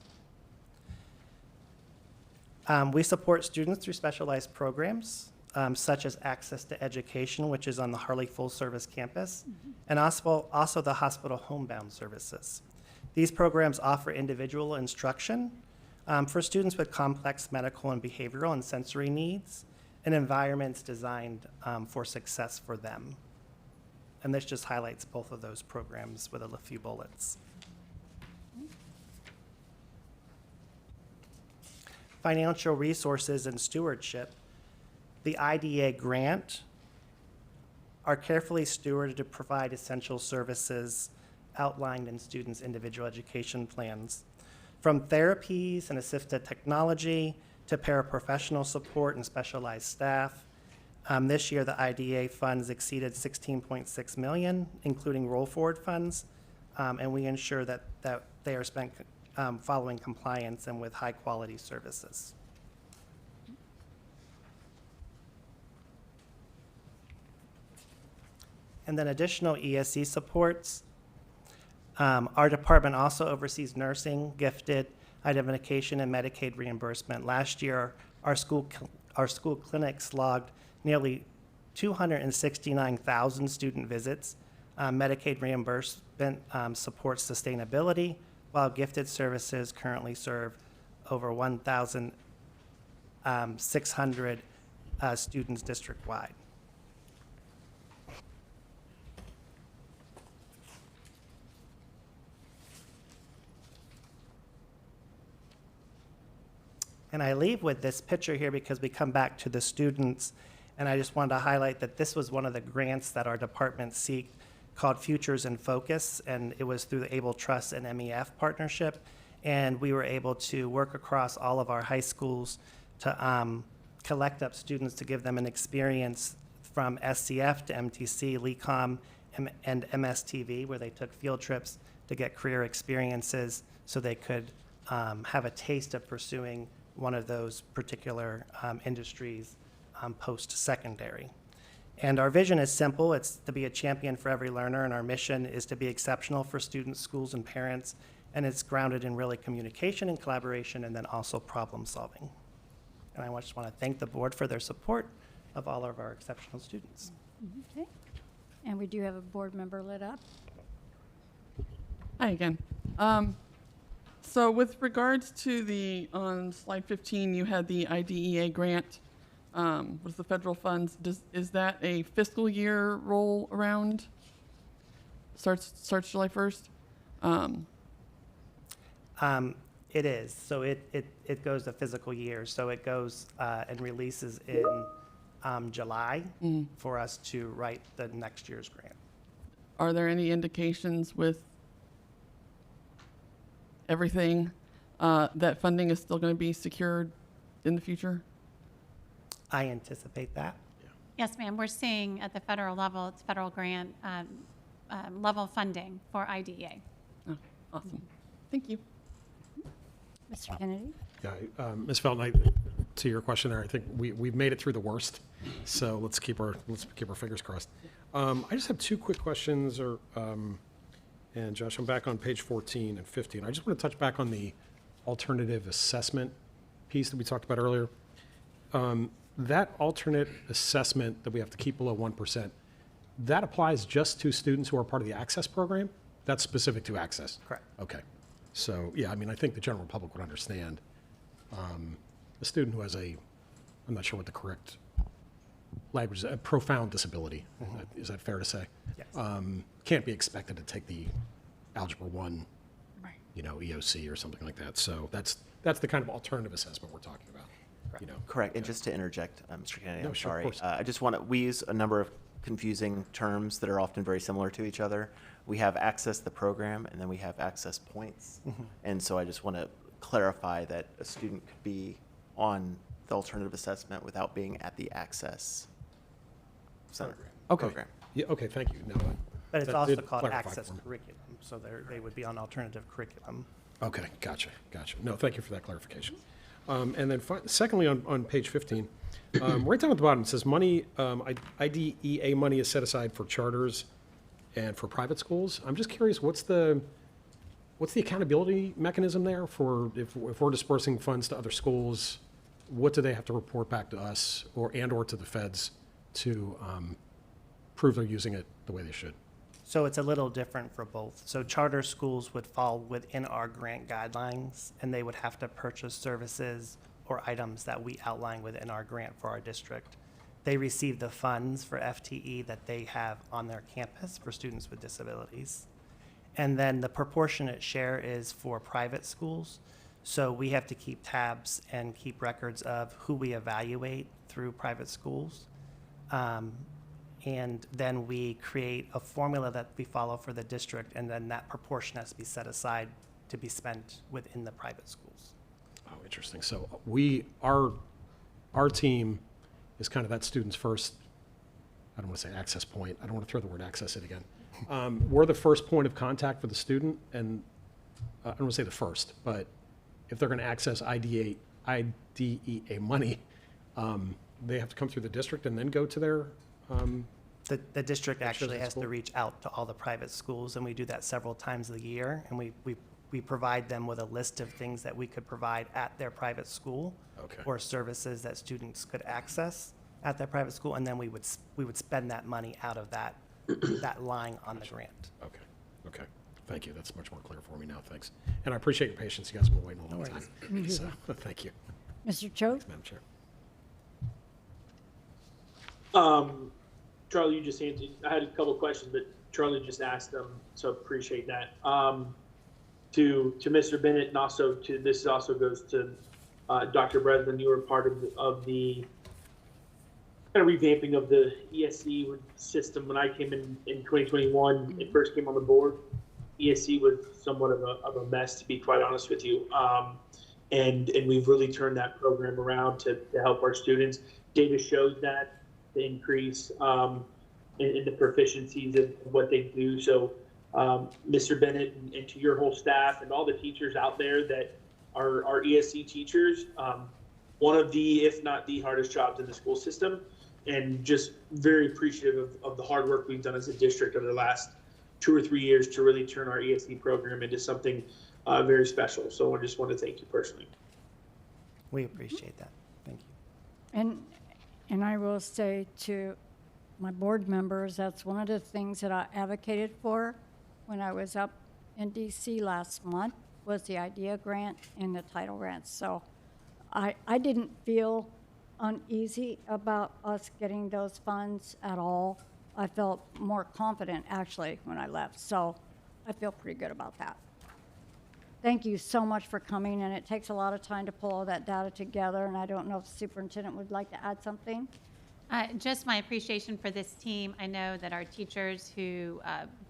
We support students through specialized programs, such as Access to Education, which is on the Harley Full Service campus, and also the hospital homebound services. These programs offer individual instruction for students with complex medical and behavioral and sensory needs, and environments designed for success for them. And this just highlights both of those programs with a few bullets. Financial resources and stewardship. The IDA grant are carefully stewarded to provide essential services outlined in students' individual education plans. From therapies and assistive technology to paraprofessional support and specialized staff. This year, the IDA funds exceeded $16.6 million, including roll forward funds, and we ensure that they are spent following compliance and with high quality services. And then additional ESC supports. Our department also oversees nursing, gifted, identification, and Medicaid reimbursement. Last year, our school clinics logged nearly 269,000 student visits. Medicaid reimbursement supports sustainability, while gifted services currently serve over 1,600 students district-wide. And I leave with this picture here because we come back to the students, and I just wanted to highlight that this was one of the grants that our department seeked called Futures in Focus, and it was through the Able Trust and MEF partnership. And we were able to work across all of our high schools to collect up students to give them an experience from SCF to MTC, LECOM, and MSTV, where they took field trips to get career experiences so they could have a taste of pursuing one of those particular industries post-secondary. And our vision is simple. It's to be a champion for every learner, and our mission is to be exceptional for students, schools, and parents. And it's grounded in really communication and collaboration, and then also problem solving. And I just want to thank the board for their support of all of our exceptional students. Okay. And we do have a board member lit up. Hi again. So with regards to the, on slide 15, you had the IDEA grant, was the federal funds. Is that a fiscal year roll around? Starts July 1st? It is. So it goes to fiscal year. So it goes and releases in July for us to write the next year's grant. Are there any indications with everything that funding is still going to be secured in the future? I anticipate that. Yes, ma'am. We're seeing at the federal level, it's federal grant level funding for IDEA. Oh, awesome. Thank you. Mr. Kennedy? Yeah, Ms. Felton, to your question there, I think we've made it through the worst, so let's keep our fingers crossed. I just have two quick questions, and Josh, I'm back on page 14 and 15. I just want to touch back on the alternative assessment piece that we talked about earlier. That alternate assessment that we have to keep below 1%, that applies just to students who are part of the Access program? That's specific to Access? Correct. Okay. So, yeah, I mean, I think the general public would understand a student who has I'm not sure what the correct language is, a profound disability. Is that fair to say? Yes. Can't be expected to take the Algebra 1, EOC or something like that. So that's the kind of alternative assessment we're talking about. Correct. And just to interject, Mr. Kennedy, No, I'm sure, of sorry. course. I just want to, we use a number of confusing terms that are often very similar to each other. We have Access the program, and then we have Access points. And so I just want to clarify that a student could be on the alternative assessment without being at the Access Center program. Yeah, okay, thank you. No, But it's that also did called clarify Access for me. curriculum, so they would be on alternative curriculum. Okay, gotcha. No, thank you for that clarification. And then secondly, on page 15, right down at the bottom, it says money, IDEA money is set aside for charters and for private schools. I'm just curious, what's the accountability mechanism there for if we're dispersing funds to other schools? What do they have to report back to us or to the feds to prove they're using it the way they should? So it's a little different for both. So charter schools would fall within our grant guidelines, and they would have to purchase services or items that we outline within our grant for our district. They receive the funds for FTE that they have on their campus for students with disabilities. And then the proportionate share is for private schools. So we have to keep tabs and keep records of who we evaluate through private schools. And then we create a formula that we follow for the district, and then that proportion has to be set aside to be spent within the private schools. Oh, interesting. So our team is kind of that student's first, I don't want to say access point. I don't want to throw the word access in again. We're the first point of contact for the student, and I don't want to say the first, but if they're going to access IDEA money, they have to come through the district and then go to their The district actually has school? to reach out to all the private schools, and we do that several times a year. And we provide them with a list of things that we could provide at their private school, or services that students could access at their private school, and then we would spend that money out of that line on the grant. Okay. Thank you. That's much more clear for me now. Thanks. And I appreciate your patience. You guys have been waiting a long time. So, thank you. Mr. Choate? Madam Chair. Charlie, you just answered. I had a couple of questions, but Charlie just asked them, so appreciate that. To Mr. Bennett, and also to this also goes to Dr. Breslin. You were part of the kind of revamping of the ESC system when I came in 2021 and first came on the board. ESC was somewhat of a mess, to be quite honest with you. And we've really turned that program around to help our students. Data shows that the increase in the proficiencies of what they do. So, Mr. Bennett, and to your whole staff and all the teachers out there that are ESC teachers, one of the, if not the hardest jobs in the school system, and just very appreciative of the hard work we've done as a district over the last 2 or 3 years to really turn our ESC program into something very special. So I just want to thank you personally. We appreciate that. Thank you. And I will say to my board members, that's one of the things that I advocated for when I was up in DC last month, was the IDEA grant and the title grants. So I didn't feel uneasy about us getting those funds at all. I felt more confident actually when I left. So I feel pretty good about that. Thank you so much for coming, and it takes a lot of time to pull all that data together, and I don't know if the superintendent would like to add something. Just my appreciation for this team. I know that our teachers who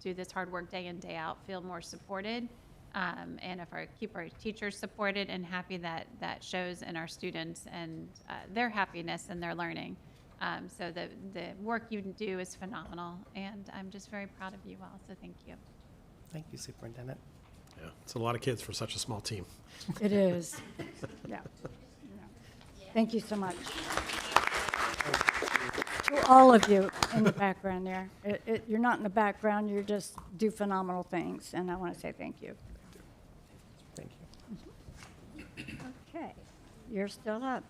do this hard work day in, day out feel more supported. And if keep our teachers supported and happy, that shows in our students and their happiness and their learning. So the work you do is phenomenal, and I'm just very proud of you all, so thank you. Thank you, Superintendent. Yeah, it's a lot of kids for such a small team. It is. Yeah. Thank you so much. To all of you in the background there. You're not in the background, you just do phenomenal things, and I want to say thank you. Thank you. Okay, you're still up,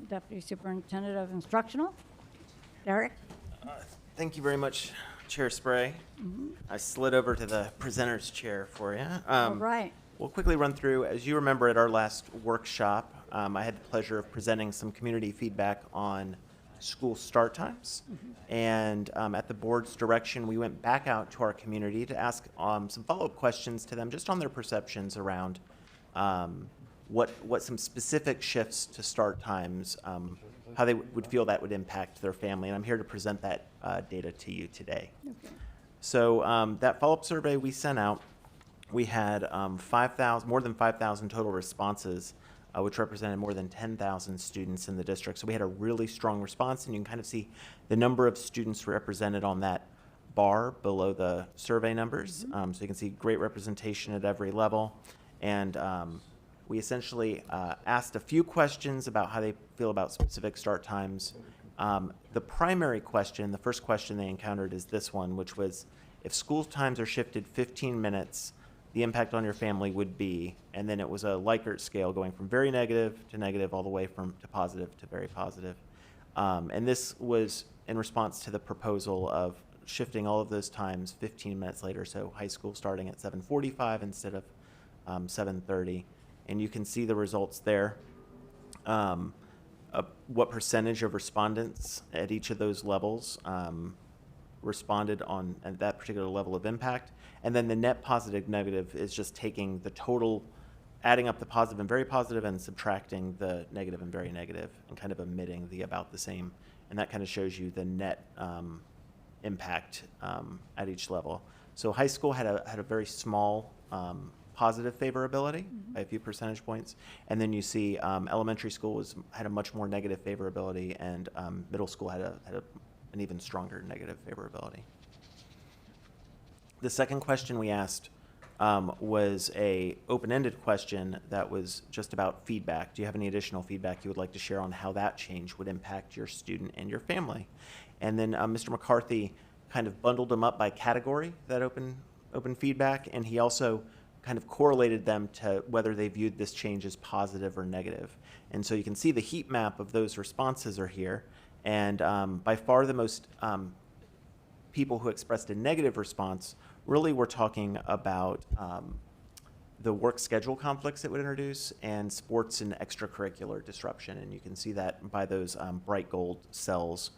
Deputy Superintendent of Instructional. Derek? Thank you very much, Chair Spray. I slid over to the presenter's chair for you. All right. We'll quickly run through. As you remember at our last workshop, I had the pleasure of presenting some community feedback on school start times. And at the board's direction, we went back out to our community to ask some follow-up questions to them just on their perceptions around what some specific shifts to start times, how they would feel that would impact their family. And I'm here to present that data to you today. Okay. So that follow-up survey we sent out, we had more than 5,000 total responses, which represented more than 10,000 students in the district. So we had a really strong response, and you can kind of see the number of students represented on that bar below the survey numbers. So you can see great representation at every level. And we essentially asked a few questions about how they feel about specific start times. The primary question, the first question they encountered is this one, which was, if school times are shifted 15 minutes, the impact on your family would be, and then it was a Likert scale going from very negative to negative all the way to positive to very positive. And this was in response to the proposal of shifting all of those times 15 minutes later, so high school starting at 7:45 instead of 7:30. And you can see the results there. What percentage of respondents at each of those levels responded on at that particular level of impact. And then the net positive negative is just taking the total, adding up the positive and very positive and subtracting the negative and very negative and kind of omitting the about the same. And that kind of shows you the net impact at each level. So high school had a very small positive favorability by a few percentage points. And then you see elementary school had a much more negative favorability, and middle school had an even stronger negative favorability. The second question we asked was a open-ended question that was just about feedback. Do you have any additional feedback you would like to share on how that change would impact your student and your family? And then Mr. McCarthy kind of bundled them up by category, that open feedback, and he also kind of correlated them to whether they viewed this change as positive or negative. And so you can see the heat map of those responses are here. And by far the most people who expressed a negative response really were talking about the work schedule conflicts it would introduce and sports and extracurricular disruption. And you can see that by those bright gold cells.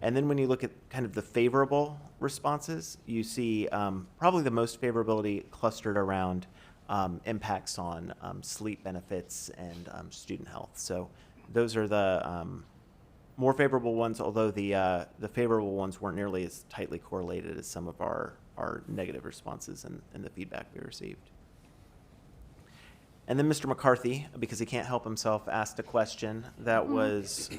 And then when you look at kind of the favorable responses, you see probably the most favorability clustered around impacts on sleep benefits and student health. So those are the more favorable ones, although the favorable ones weren't nearly as tightly correlated as some of our negative responses and the feedback we received. And then Mr. McCarthy, because he can't help himself, asked a question that was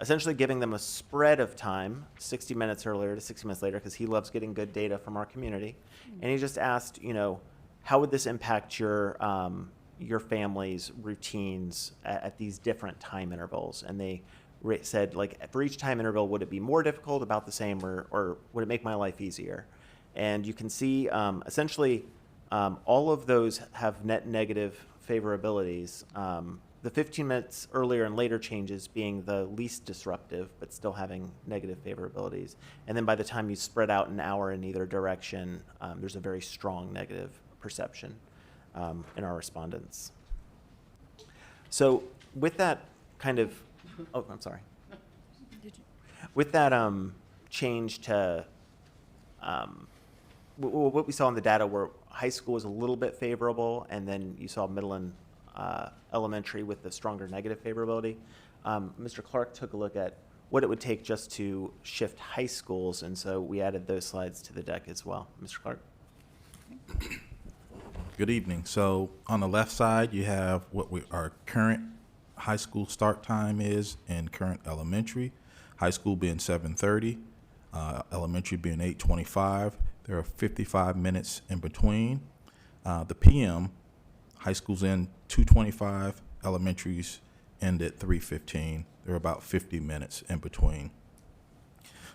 essentially giving them a spread of time, 60 minutes earlier to 60 minutes later, because he loves getting good data from our community. And he just asked, how would this impact your family's routines at these different time intervals? And they said, like, for each time interval, would it be more difficult, about the same, or would it make my life easier? And you can see essentially all of those have net negative favorabilities. The 15 minutes earlier and later changes being the least disruptive, but still having negative favorabilities. And then by the time you spread out an hour in either direction, there's a very strong negative perception in our respondents. So with that kind of, oh, I'm sorry. With that change to what we saw in the data, where high school was a little bit favorable, and then you saw middle and elementary with the stronger negative favorability. Mr. Clark took a look at what it would take just to shift high schools, and so we added those slides to the deck as well. Mr. Clark. Good evening. So on the left side, you have what our current high school start time is in current elementary. High school being 7:30, elementary being 8:25. There are 55 minutes in between. The PM, high school's in 2:25, elementaries end at 3:15. There are about 50 minutes in between.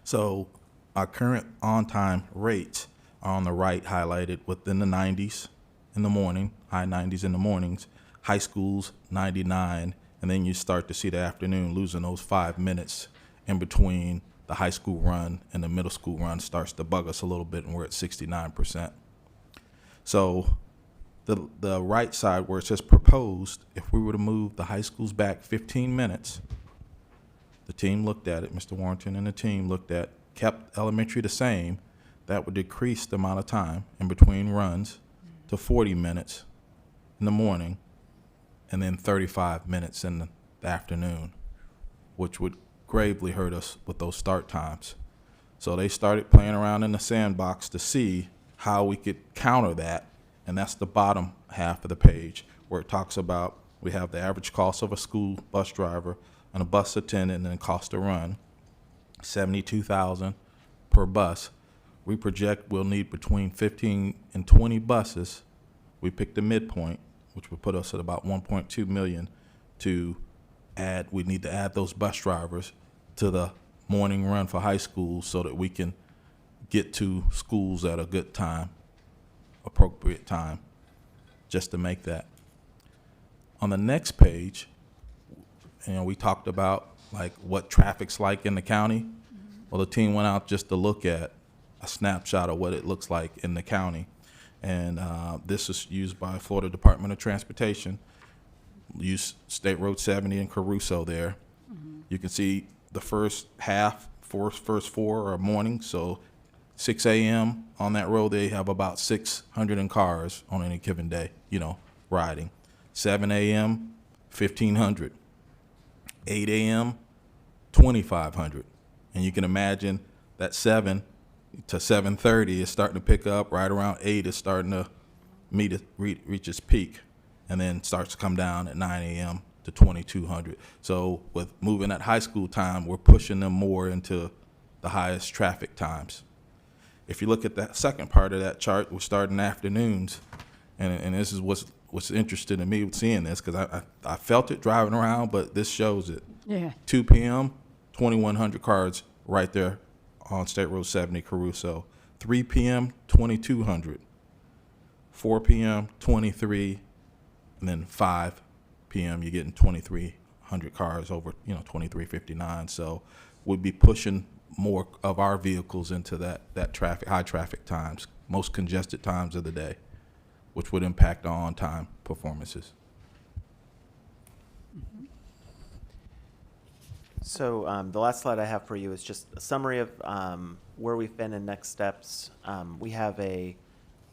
So our current on-time rates are on the right, highlighted within the 90s in the morning, high 90s in the mornings, high school's 99, and then you start to see the afternoon losing those 5 minutes in between the high school run and the middle school run starts to bug us a little bit, and we're at 69%. So the right side where it says proposed, if we were to move the high schools back 15 minutes, the team looked at it, Mr. Warrington and the team looked at, kept elementary the same, that would decrease the amount of time in between runs to 40 minutes in the morning and then 35 minutes in the afternoon, which would gravely hurt us with those start times. So they started playing around in the sandbox to see how we could counter that, and that's the bottom half of the page where it talks about we have the average cost of a school bus driver and a bus attendant and cost to run, $72,000 per bus. We project we'll need between 15 and 20 buses. We picked the midpoint, which would put us at about 1.2 million to add. We need to add those bus drivers to the morning run for high schools so that we can get to schools at a good time, appropriate time, just to make that. On the next page, we talked about like what traffic's like in the county. Well, the team went out just to look at a snapshot of what it looks like in the county. And this is used by Florida Department of Transportation. Use State Road 70 in Caruso there. You can see the first four are morning, so 6 a.m. on that road, they have about 600 cars on any given day, riding. 7 a.m., 1,500. 8 a.m., 2,500. And you can imagine that 7 to 7:30 is starting to pick up. Right around 8 is starting to reach its peak, and then starts to come down at 9 a.m. to 2,200. So with moving at high school time, we're pushing them more into the highest traffic times. If you look at that second part of that chart, we're starting afternoons, and this is what's interesting to me with seeing this, because I felt it driving around, but this shows it. Yeah. 2 p.m., 2,100 cars right there on State Road 70, Caruso. 3 p.m., 2,200. 4 p.m., 23, and then 5 p.m., you're getting 2,300 cars over, 2,359. So we'd be pushing more of our vehicles into that traffic, high traffic times, most congested times of the day, which would impact our on-time performances. So the last slide I have for you is just a summary of where we've been and next steps. We had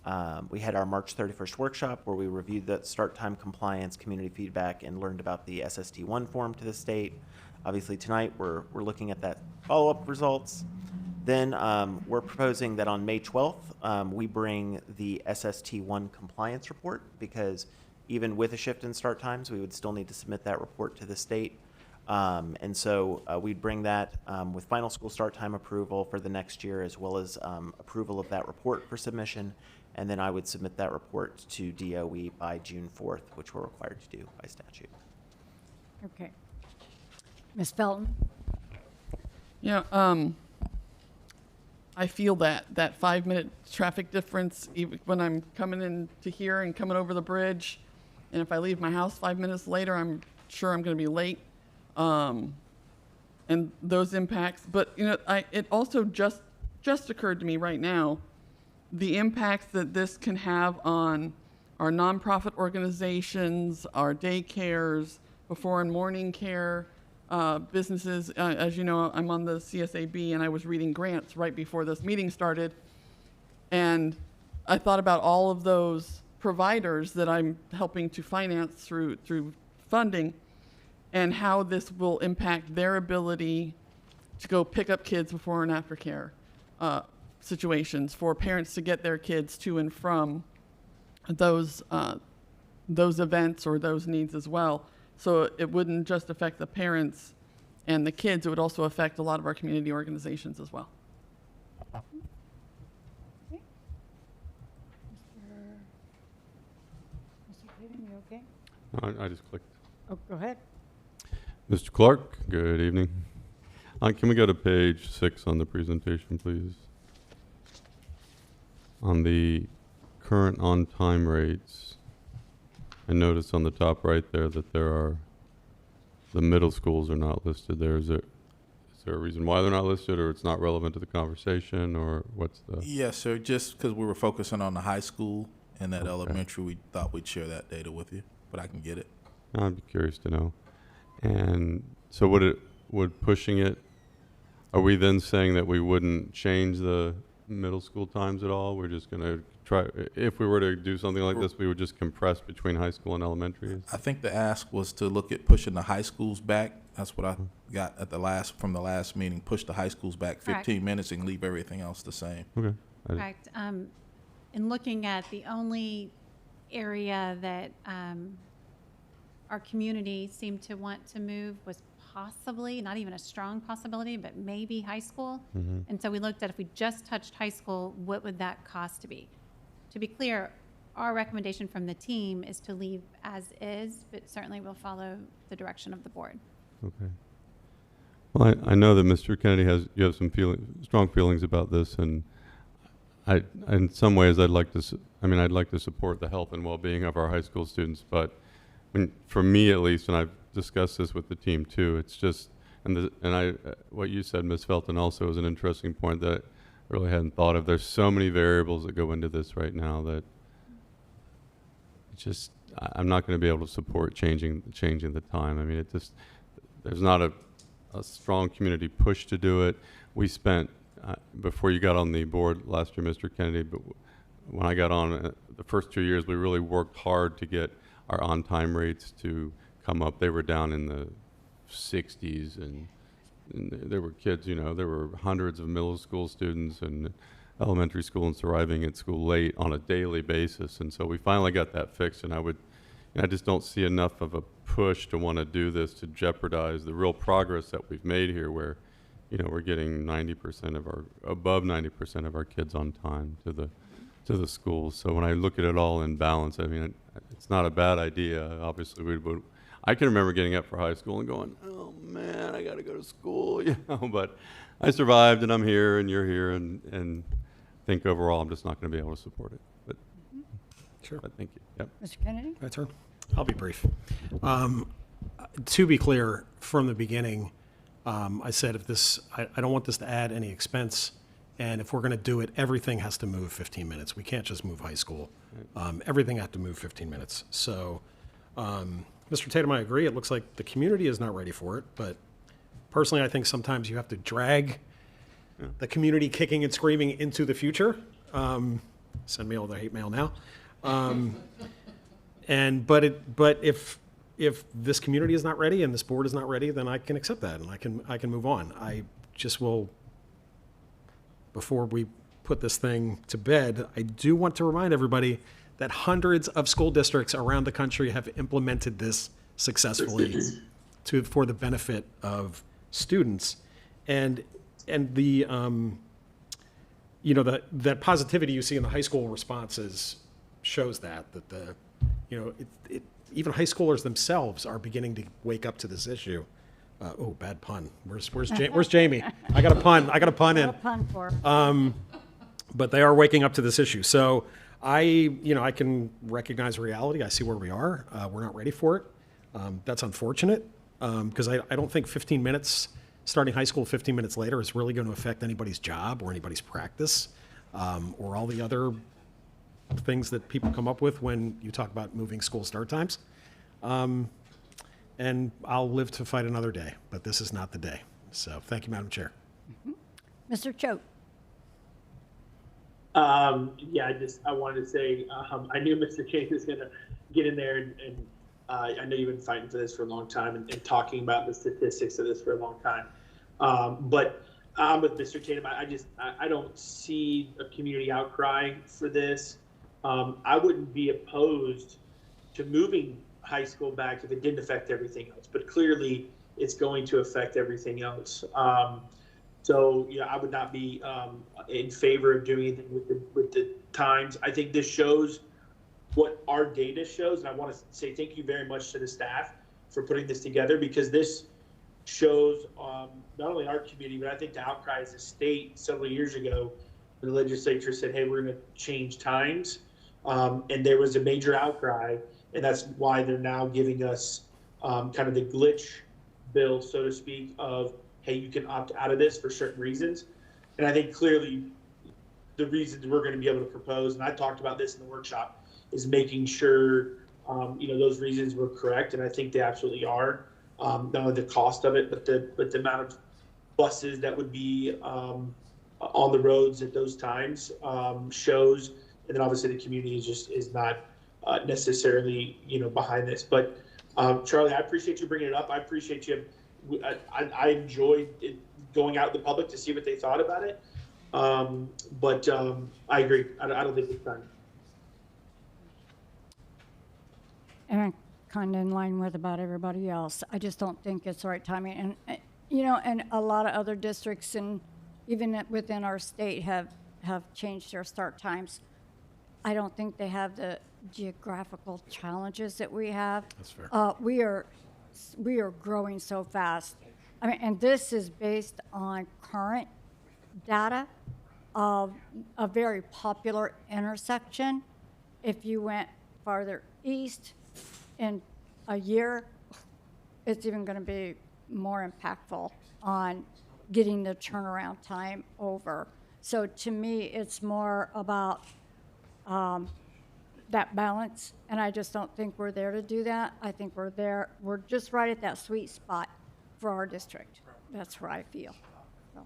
our March 31st workshop where we reviewed the start time compliance, community feedback, and learned about the SST1 form to the state. Obviously tonight we're looking at that follow-up results. Then we're proposing that on May 12th we bring the SST1 compliance report, because even with a shift in start times we would still need to submit that report to the state. And so we'd bring that with final school start time approval for the next year, as well as approval of that report for submission. And then I would submit that report to DOE by June 4th, which we're required to do by statute. Okay. Ms. Felton? Yeah, I feel that 5-minute traffic difference even when I'm coming in to here and coming over the bridge. And if I leave my house 5 minutes later, I'm sure I'm going to be late. And those impacts, but it also just occurred to me right now, the impacts that this can have on our nonprofit organizations, our daycares, before and morning care businesses. As you know, I'm on the CSAB, and I was reading grants right before this meeting started, and I thought about all of those providers that I'm helping to finance through funding, and how this will impact their ability to go pick up kids before and after care situations, for parents to get their kids to and from those events or those needs as well. So it wouldn't just affect the parents and the kids, it would also affect a lot of our community organizations as well. Okay. Mr. Clayton, you okay? No, I just clicked. Oh, go ahead. Mr. Clark, good evening. Can we go to page 6 on the presentation, please? On the current on-time rates, I noticed on the top right there that the middle schools are not listed there. Is there a reason why they're not listed, or it's not relevant to the conversation, or what's the? Yes, sir. Just because we were focusing on the high school and that elementary, we thought we'd share that data with you, but I can get it. I'd be curious to know. And so would pushing it, are we then saying that we wouldn't change the middle school times at all? We're just going to try, if we were to do something like this, we would just compress between high school and elementary? I think the ask was to look at pushing the high schools back. That's what I got from the last meeting, push the high schools back 15 minutes and leave everything else the same. Okay. Correct. In looking at the only area that our community seemed to want to move was possibly, not even a strong possibility, but maybe high school. Mm-hmm. And so we looked at, if we just touched high school, what would that cost to be? To be clear, our recommendation from the team is to leave as is, but certainly we'll follow the direction of the board. Okay. Well, I know that Mr. Kennedy you have some strong feelings about this, and in some ways I'd like to support the health and well-being of our high school students, but for me at least, and I've discussed this with the team too, it's just, what you said, Ms. Felton, also is an interesting point that I really hadn't thought of. There's so many variables that go into this right now that just, I'm not going to be able to support changing the time. I mean, there's not a strong community push to do it. We spent, before you got on the board last year, Mr. Kennedy, but when I got on, the first 2 years, we really worked hard to get our on-time rates to come up. They were down in the 60s, and there were kids, there were hundreds of middle school students and elementary students arriving at school late on a daily basis. And so we finally got that fixed, and I just don't see enough of a push to want to do this to jeopardize the real progress that we've made here, where, we're getting above 90% of our kids on time to the schools. So when I look at it all in balance, I mean, it's not a bad idea. Obviously, I can remember getting up for high school and going, oh man, I got to go to school, but I survived, and I'm here, and you're here, and I think overall I'm just not going to be able to support it. But sure. But thank you. Yep. Mr. Kennedy? My turn. I'll be brief. To be clear, from the beginning, I said I don't want this to add any expense, and if we're going to do it, everything has to move 15 minutes. We can't just move high school. Everything has to move 15 minutes. So, Mr. Tatum, I agree. It looks like the community is not ready for it, but Personally, I think sometimes you have to drag the community kicking and screaming into the future. Send me all the hate mail now. But if this community is not ready and this board is not ready, then I can accept that and I can move on. I just will, before we put this thing to bed, I do want to remind everybody that hundreds of school districts around the country have implemented this successfully for the benefit of students. And the that positivity you see in the high school responses shows that even high schoolers themselves are beginning to wake up to this issue. Oh, bad pun. Where's Jamie? I got a pun in. A pun for her. But they are waking up to this issue. So I can recognize reality. I see where we are. We're not ready for it. That's unfortunate because I don't think 15 minutes, starting high school 15 minutes later, is really going to affect anybody's job or anybody's practice or all the other things that people come up with when you talk about moving school start times. And I'll live to fight another day, but this is not the day. So thank you, Madam Chair. Mr. Choate. I wanted to say, I knew Mr. King was going to get in there, and I know you've been fighting for this for a long time and talking about the statistics of this for a long time. But I'm with Mr. Tatum. I don't see a community outcry for this. I wouldn't be opposed to moving high school back if it didn't affect everything else, but clearly it's going to affect everything else. So I would not be in favor of doing anything with the times. I think this shows what our data shows, and I want to say thank you very much to the staff for putting this together, because this shows not only our community, but I think the outcry as a state several years ago, the legislature said, hey, we're going to change times, and there was a major outcry, and that's why they're now giving us kind of the glitch bill, so to speak, of hey, you can opt out of this for certain reasons. And I think clearly the reasons we're going to be able to propose, and I talked about this in the workshop, is making sure those reasons were correct, and I think they absolutely are. Not only the cost of it, but the amount of buses that would be on the roads at those times shows, and then obviously the community is not necessarily behind this. But Charlie, I appreciate you bringing it up. I appreciate you. I enjoyed it going out in the public to see what they thought about it. But I agree. I don't think it's done. And I'm kind of in line with about everybody else. I just don't think it's the right timing. And, and a lot of other districts and even within our state have changed their start times. I don't think they have the geographical challenges that we have. That's fair. We are growing so fast. I mean, and this is based on current data of a very popular intersection. If you went farther east in a year, it's even going to be more impactful on getting the turnaround time over. So to me, it's more about that balance, and I just don't think we're there to do that. I think we're just right at that sweet spot for our district. That's where I feel. So.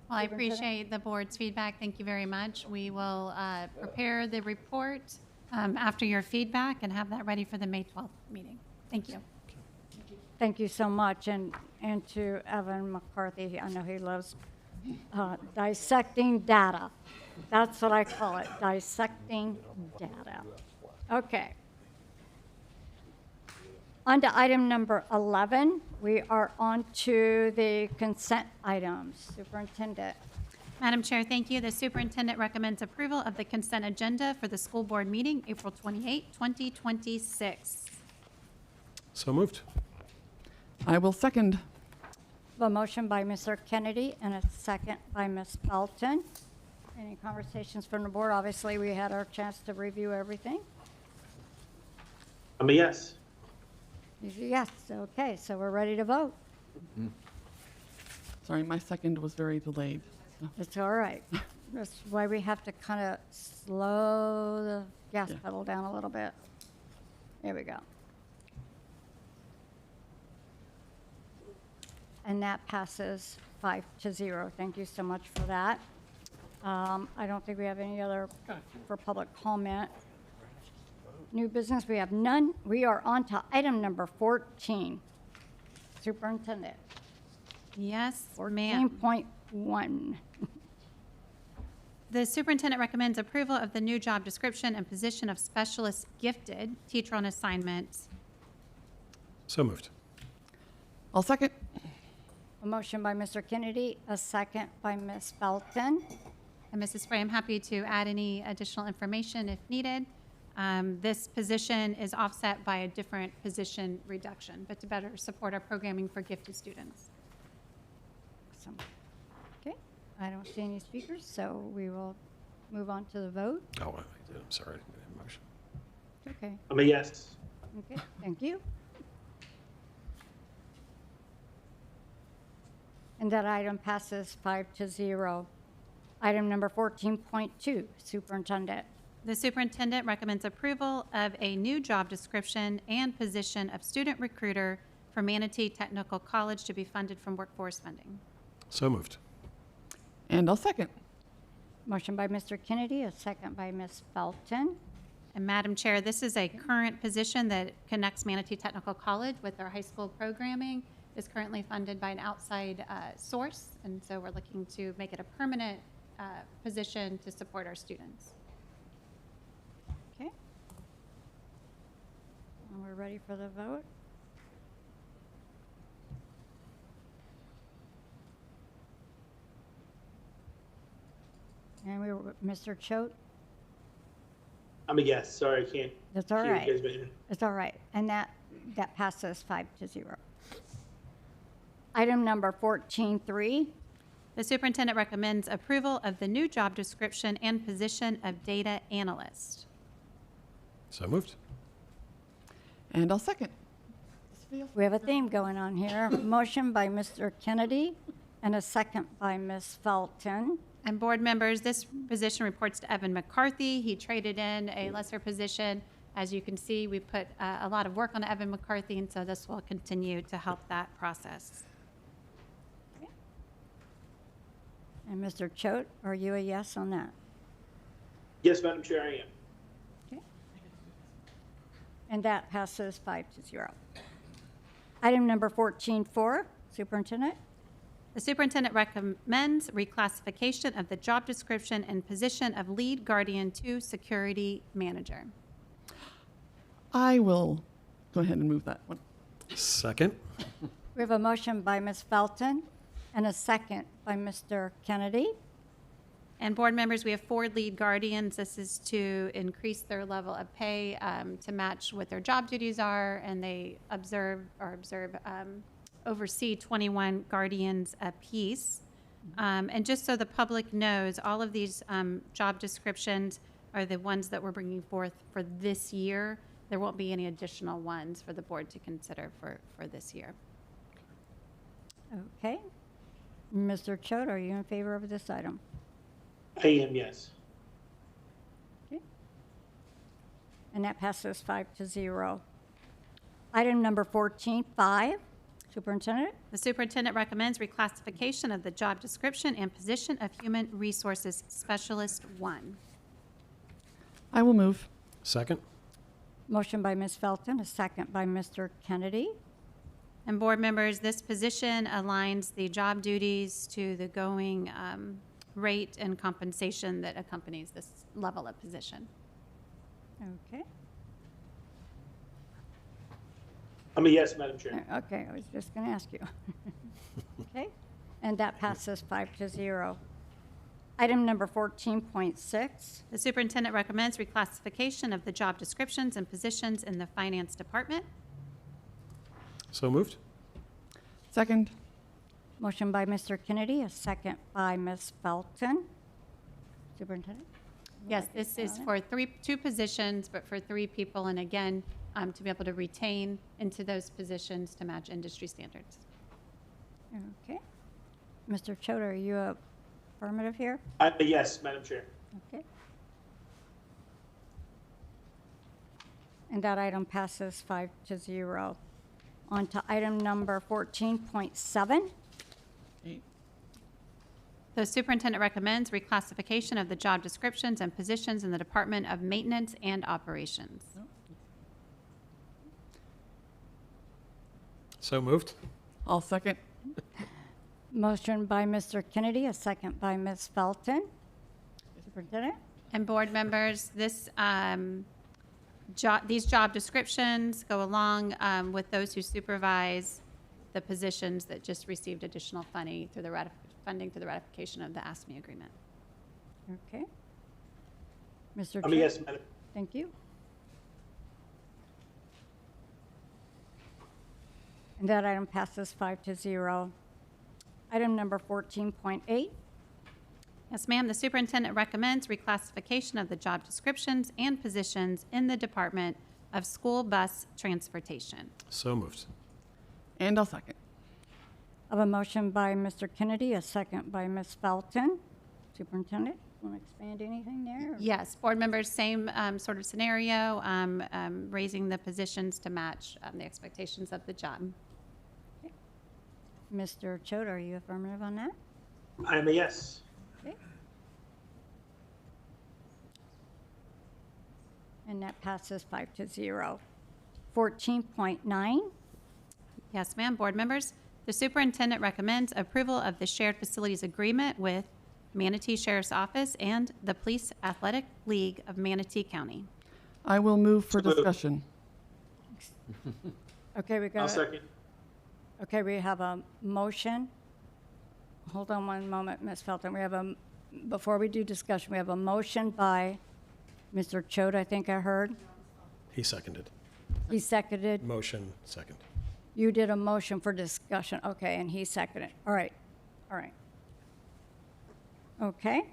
Well, I appreciate the board's feedback. Thank you very much. We will prepare the report after your feedback and have that ready for the May 12th meeting. Thank you. Thank you so much, and to Evan McCarthy. I know he loves dissecting data. That's what I call it, dissecting data. Okay. On to item number 11. We are on to the consent items. Superintendent. Madam Chair, thank you. The superintendent recommends approval of the consent agenda for the school board meeting, April 28, 2026. So moved. I will second. A motion by Mr. Kennedy and a second by Ms. Belton. Any conversations from the board? Obviously, we had our chance to review everything. I'm a yes. Yes. Okay, so we're ready to vote. Mm-hmm. Sorry, my second was very delayed. It's all right. That's why we have to kind of slow the gas pedal down a little bit. There we go. And that passes 5-0. Thank you so much for that. I don't think we have any other for public comment. New business, we have none. We are on to item number 14. Superintendent. Yes, ma'am. 14.1. The superintendent recommends approval of the new job description and position of specialist gifted teacher on assignment. So moved. I'll second. A motion by Mr. Kennedy, a second by Ms. Felton. And Mrs. Spray, I'm happy to add any additional information if needed. This position is offset by a different position reduction, but to better support our programming for gifted students. Awesome. Okay, I don't see any speakers, so we will move on to the vote. Oh, I did. I'm sorry. I didn't have a motion. Okay, I'm a yes. okay, thank you. And that item passes 5-0. Item number 14.2, Superintendent. The superintendent recommends approval of a new job description and position of student recruiter for Manatee Technical College to be funded from workforce funding. So moved. And I'll second. Motion by Mr. Kennedy, a second by Ms. Felton. And Madam Chair, this is a current position that connects Manatee Technical College with our high school programming. Is currently funded by an outside source, and so we're looking to make it a permanent position to support our students. Okay. And we're ready for the vote. And we were, Mr. Choate? I'm a yes. Sorry, I can't. That's all hear right. you guys, but- It's all right. And that passes 5-0. Item number 14.3. The superintendent recommends approval of the new job description and position of data analyst. So moved. And I'll second. We have a theme going on here. Motion by Mr. Kennedy and a second by Ms. Felton. And board members, this position reports to Evan McCarthy. He traded in a lesser position. As you can see, we put a lot of work on Evan McCarthy, and so this will continue to help that process. And Mr. Choate, are you a yes on that? Yes, Madam Chair, I am. Okay. And that passes 5-0. Item number 14.4, Superintendent. The superintendent recommends reclassification of the job description and position of lead guardian to security manager. I will go ahead and move that one. Second. We have a motion by Ms. Felton and a second by Mr. Kennedy. And board members, we have 4 lead guardians. This is to increase their level of pay to match what their job duties are, and they oversee 21 guardians apiece. And just so the public knows, all of these job descriptions are the ones that we're bringing forth for this year. There won't be any additional ones for the board to consider for this year. Okay. Mr. Choate, are you in favor of this item? I am, yes. Okay. And that passes 5-0. Item number 14.5, Superintendent. The superintendent recommends reclassification of the job description and position of Human Resources Specialist 1. I will move. Second. Motion by Ms. Felton, a second by Mr. Kennedy. And board members, this position aligns the job duties to the going rate and compensation that accompanies this level of position. Okay. I'm a yes, Madam Chair. Okay, I was just going to ask you. Okay. And that passes 5-0. Item number 14.6. The superintendent recommends reclassification of the job descriptions and positions in the finance department. So moved. Second. Motion by Mr. Kennedy, a second by Ms. Felton. Superintendent? Yes, this is for two positions, but for 3 people, and again, to be able to retain into those positions to match industry standards. Okay. Mr. Choate, are you affirmative here? I'm a yes, Madam Chair. Okay. And that item passes 5-0. On to item number 14.7. The superintendent recommends reclassification of the job descriptions and positions in the Department of Maintenance and Operations. So moved. I'll second. Motion by Mr. Kennedy, a second by Ms. Felton. Superintendent? And board members, these job descriptions go along with those who supervise the positions that just received additional funding through the ratification of the ASME agreement. Okay. Mr. I'm a Chair? yes, Madam. Thank you. And that item passes 5-0. Item number 14.8. Yes, ma'am. The superintendent recommends reclassification of the job descriptions and positions in the Department of School Bus Transportation. So moved. And I'll second. I have a motion by Mr. Kennedy, a second by Ms. Felton. Superintendent, want to expand anything there? Yes, board members, same sort of scenario, raising the positions to match the expectations of the job. Okay. Mr. Choate, are you affirmative on that? I am a yes. Okay. And that passes 5-0. 14.9. Yes, ma'am. Board members, the superintendent recommends approval of the shared facilities agreement with Manatee Sheriff's Office and the Police Athletic League of Manatee County. I will move for discussion. Okay, we got. I'll second. Okay, we have a motion. Hold on one moment, Ms. Felton. We have before we do discussion, we have a motion by Mr. Choate, I think I heard. He seconded. He seconded. Motion second. You did a motion for discussion. Okay, and he seconded. All right. All right. Okay.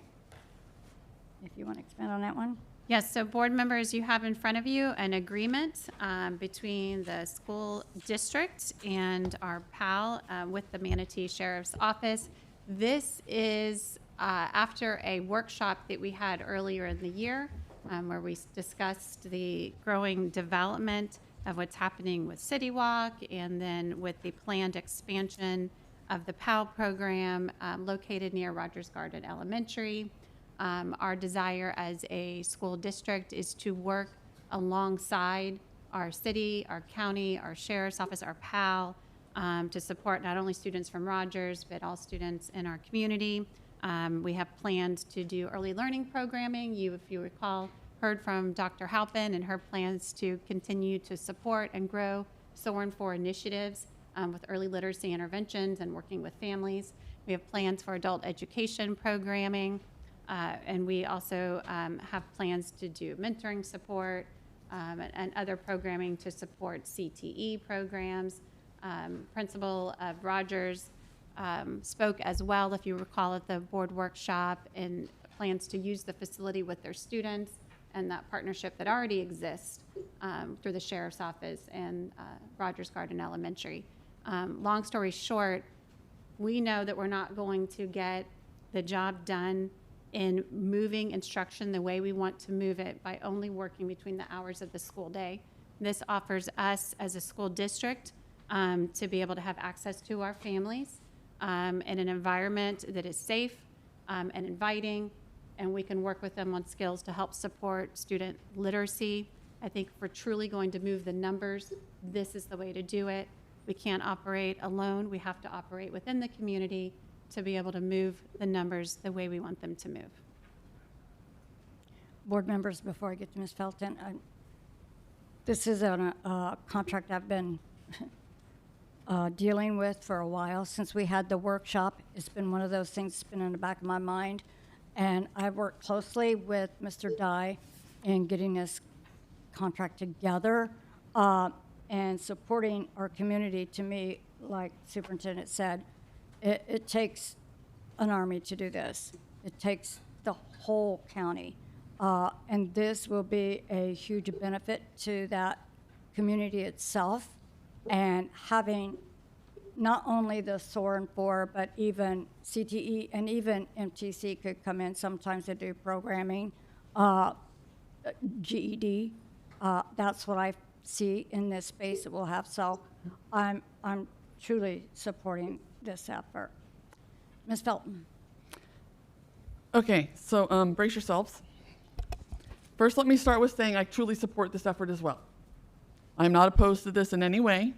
If you want to expand on that one. Yes, so board members, you have in front of you an agreement between the school district and our PAL with the Manatee Sheriff's Office. This is after a workshop that we had earlier in the year where we discussed the growing development of what's happening with City Walk and then with the planned expansion of the PAL program located near Rogers Garden Elementary. Our desire as a school district is to work alongside our city, our county, our sheriff's office, our PAL, to support not only students from Rogers, but all students in our community. We have plans to do early learning programming. If you recall, heard from Dr. Halpin and her plans to continue to support and grow SOAR 4 initiatives with early literacy interventions and working with families. We have plans for adult education programming. And we also have plans to do mentoring support and other programming to support CTE programs. Principal of Rogers spoke as well, if you recall, at the board workshop, and plans to use the facility with their students and that partnership that already exists through the Sheriff's Office and Rogers Garden Elementary. Long story short, we know that we're not going to get the job done in moving instruction the way we want to move it by only working between the hours of the school day. This offers us as a school district to be able to have access to our families in an environment that is safe and inviting, and we can work with them on skills to help support student literacy. I think if we're truly going to move the numbers, this is the way to do it. We can't operate alone. We have to operate within the community to be able to move the numbers the way we want them to move. Board members, before I get to Ms. Felton, this is a contract I've been dealing with for a while. Since we had the workshop, it's been one of those things that's been in the back of my mind. And I've worked closely with Mr. Dye in getting this contract together and supporting our community. To me, like the superintendent said, it takes an army to do this. It takes the whole county. And this will be a huge benefit to that community itself. And having not only the SOAR 4, but even CTE and even MTC could come in sometimes to do programming, GED. That's what I see in this space that we'll have. So I'm truly supporting this effort. Ms. Felton? Okay, so brace yourselves. First, let me start with saying I truly support this effort as well. I'm not opposed to this in any way.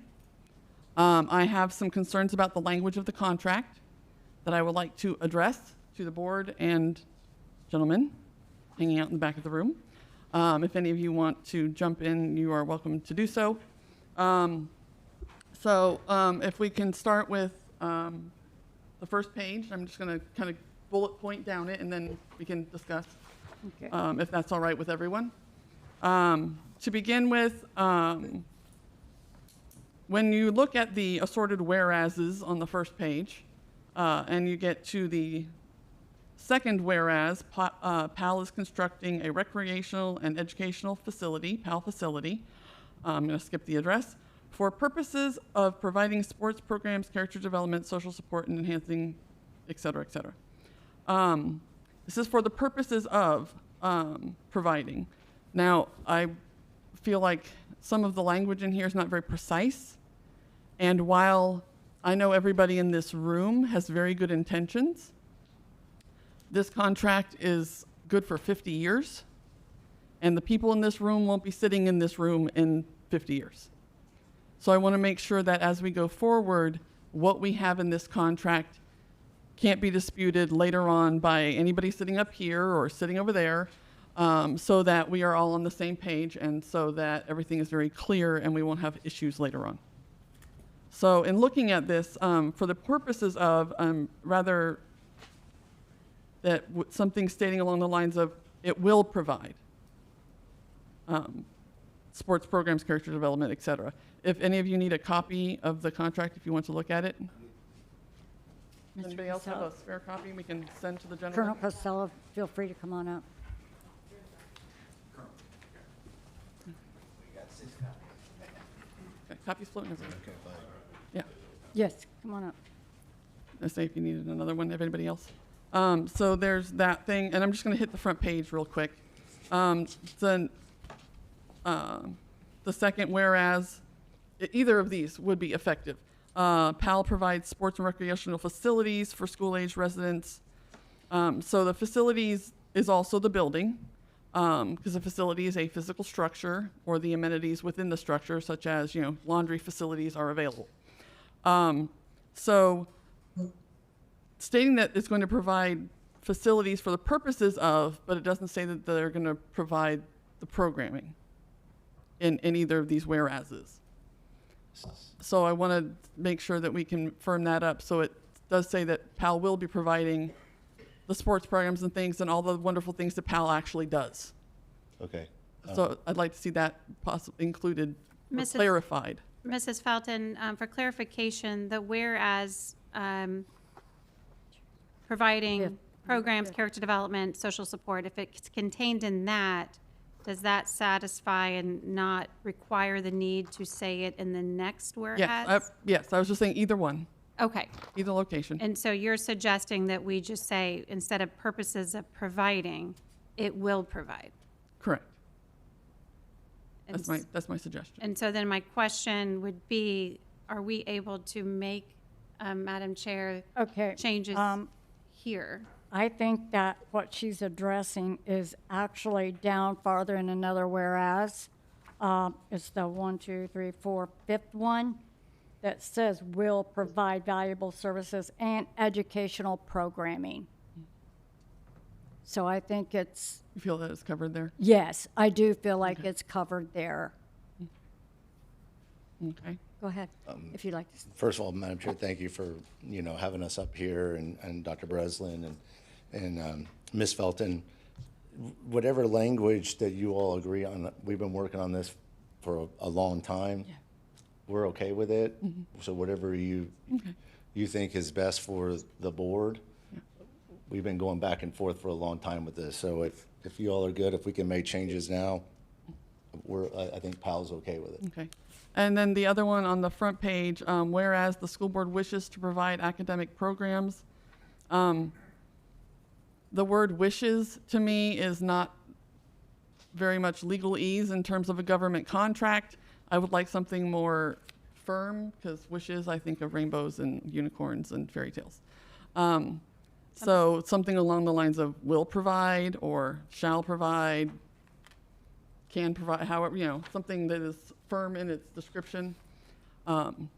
I have some concerns about the language of the contract that I would like to address to the board and gentlemen hanging out in the back of the room. If any of you want to jump in, you are welcome to do so. If we can start with the first page, I'm just going to kind of bullet point down it, and then we can discuss, Okay. if that's all right with everyone. To begin with, when you look at the assorted whereases on the first page, and you get to the second whereas, PAL is constructing a recreational and educational facility, PAL facility. I'm going to skip the address. For purposes of providing sports programs, character development, social support, and enhancing, et cetera, et cetera. This is for the purposes of providing. Now, I feel like some of the language in here is not very precise. And while I know everybody in this room has very good intentions, this contract is good for 50 years. And the people in this room won't be sitting in this room in 50 years. So I want to make sure that as we go forward, what we have in this contract can't be disputed later on by anybody sitting up here or sitting over there, so that we are all on the same page and so that everything is very clear and we won't have issues later on. So in looking at this, for the purposes of rather that something stating along the lines of it will provide sports programs, character development, et cetera. If any of you need a copy of the contract, if you want to look at it. Does anybody else have a spare copy we can send to the gentleman? Colonel Costello, feel free to come on up. Okay, copies floating everywhere. Yeah. Yes, come on up. I say if you needed another one, if anybody else. So there's that thing, and I'm just going to hit the front page real quick. The second whereas, either of these would be effective. PAL provides sports and recreational facilities for school-age residents. So the facilities is also the building, because the facility is a physical structure, or the amenities within the structure, such as laundry facilities, are available. So stating that it's going to provide facilities for the purposes of, but it doesn't say that they're going to provide the programming in either of these whereases. So I want to make sure that we can firm that up. So it does say that PAL will be providing the sports programs and things and all the wonderful things that PAL actually does. Okay. So I'd like to see that possibly included or Mrs. clarified. Mrs. Felton, for clarification, the whereas providing programs, character development, social support, if it's contained in that, does that satisfy and not require the need to say it in the next whereas? Yes, I was just saying either one. Okay. Either location. And so you're suggesting that we just say, instead of purposes of providing, it will provide? Correct. And That's my suggestion. And so then my question would be, are we able to make, Madam Chair, changes here? I think that what she's addressing is actually down farther in another whereas. It's the 1, 2, 3, 4, fifth one that says will provide valuable services and educational programming. So I think it's. You feel that it's covered there? Yes, I do feel like it's covered there. Okay. Go ahead, if you'd like to. First of all, Madam Chair, thank you for having us up here, and Dr. Breslin and Ms. Felton. Whatever language that you all agree on, we've been working on this for a long time. Yeah. We're okay with it. So whatever you think is best for the board. We've been going back and forth for a long time with this. So if you all are good, if we can make changes now, I think PAL's okay with it. Okay. And then the other one on the front page, whereas the school board wishes to provide academic programs. The word wishes to me is not very much legalese in terms of a government contract. I would like something more firm, because wishes, I think of rainbows and unicorns and fairy tales. So something along the lines of will provide or shall provide, can provide, however, something that is firm in its description. In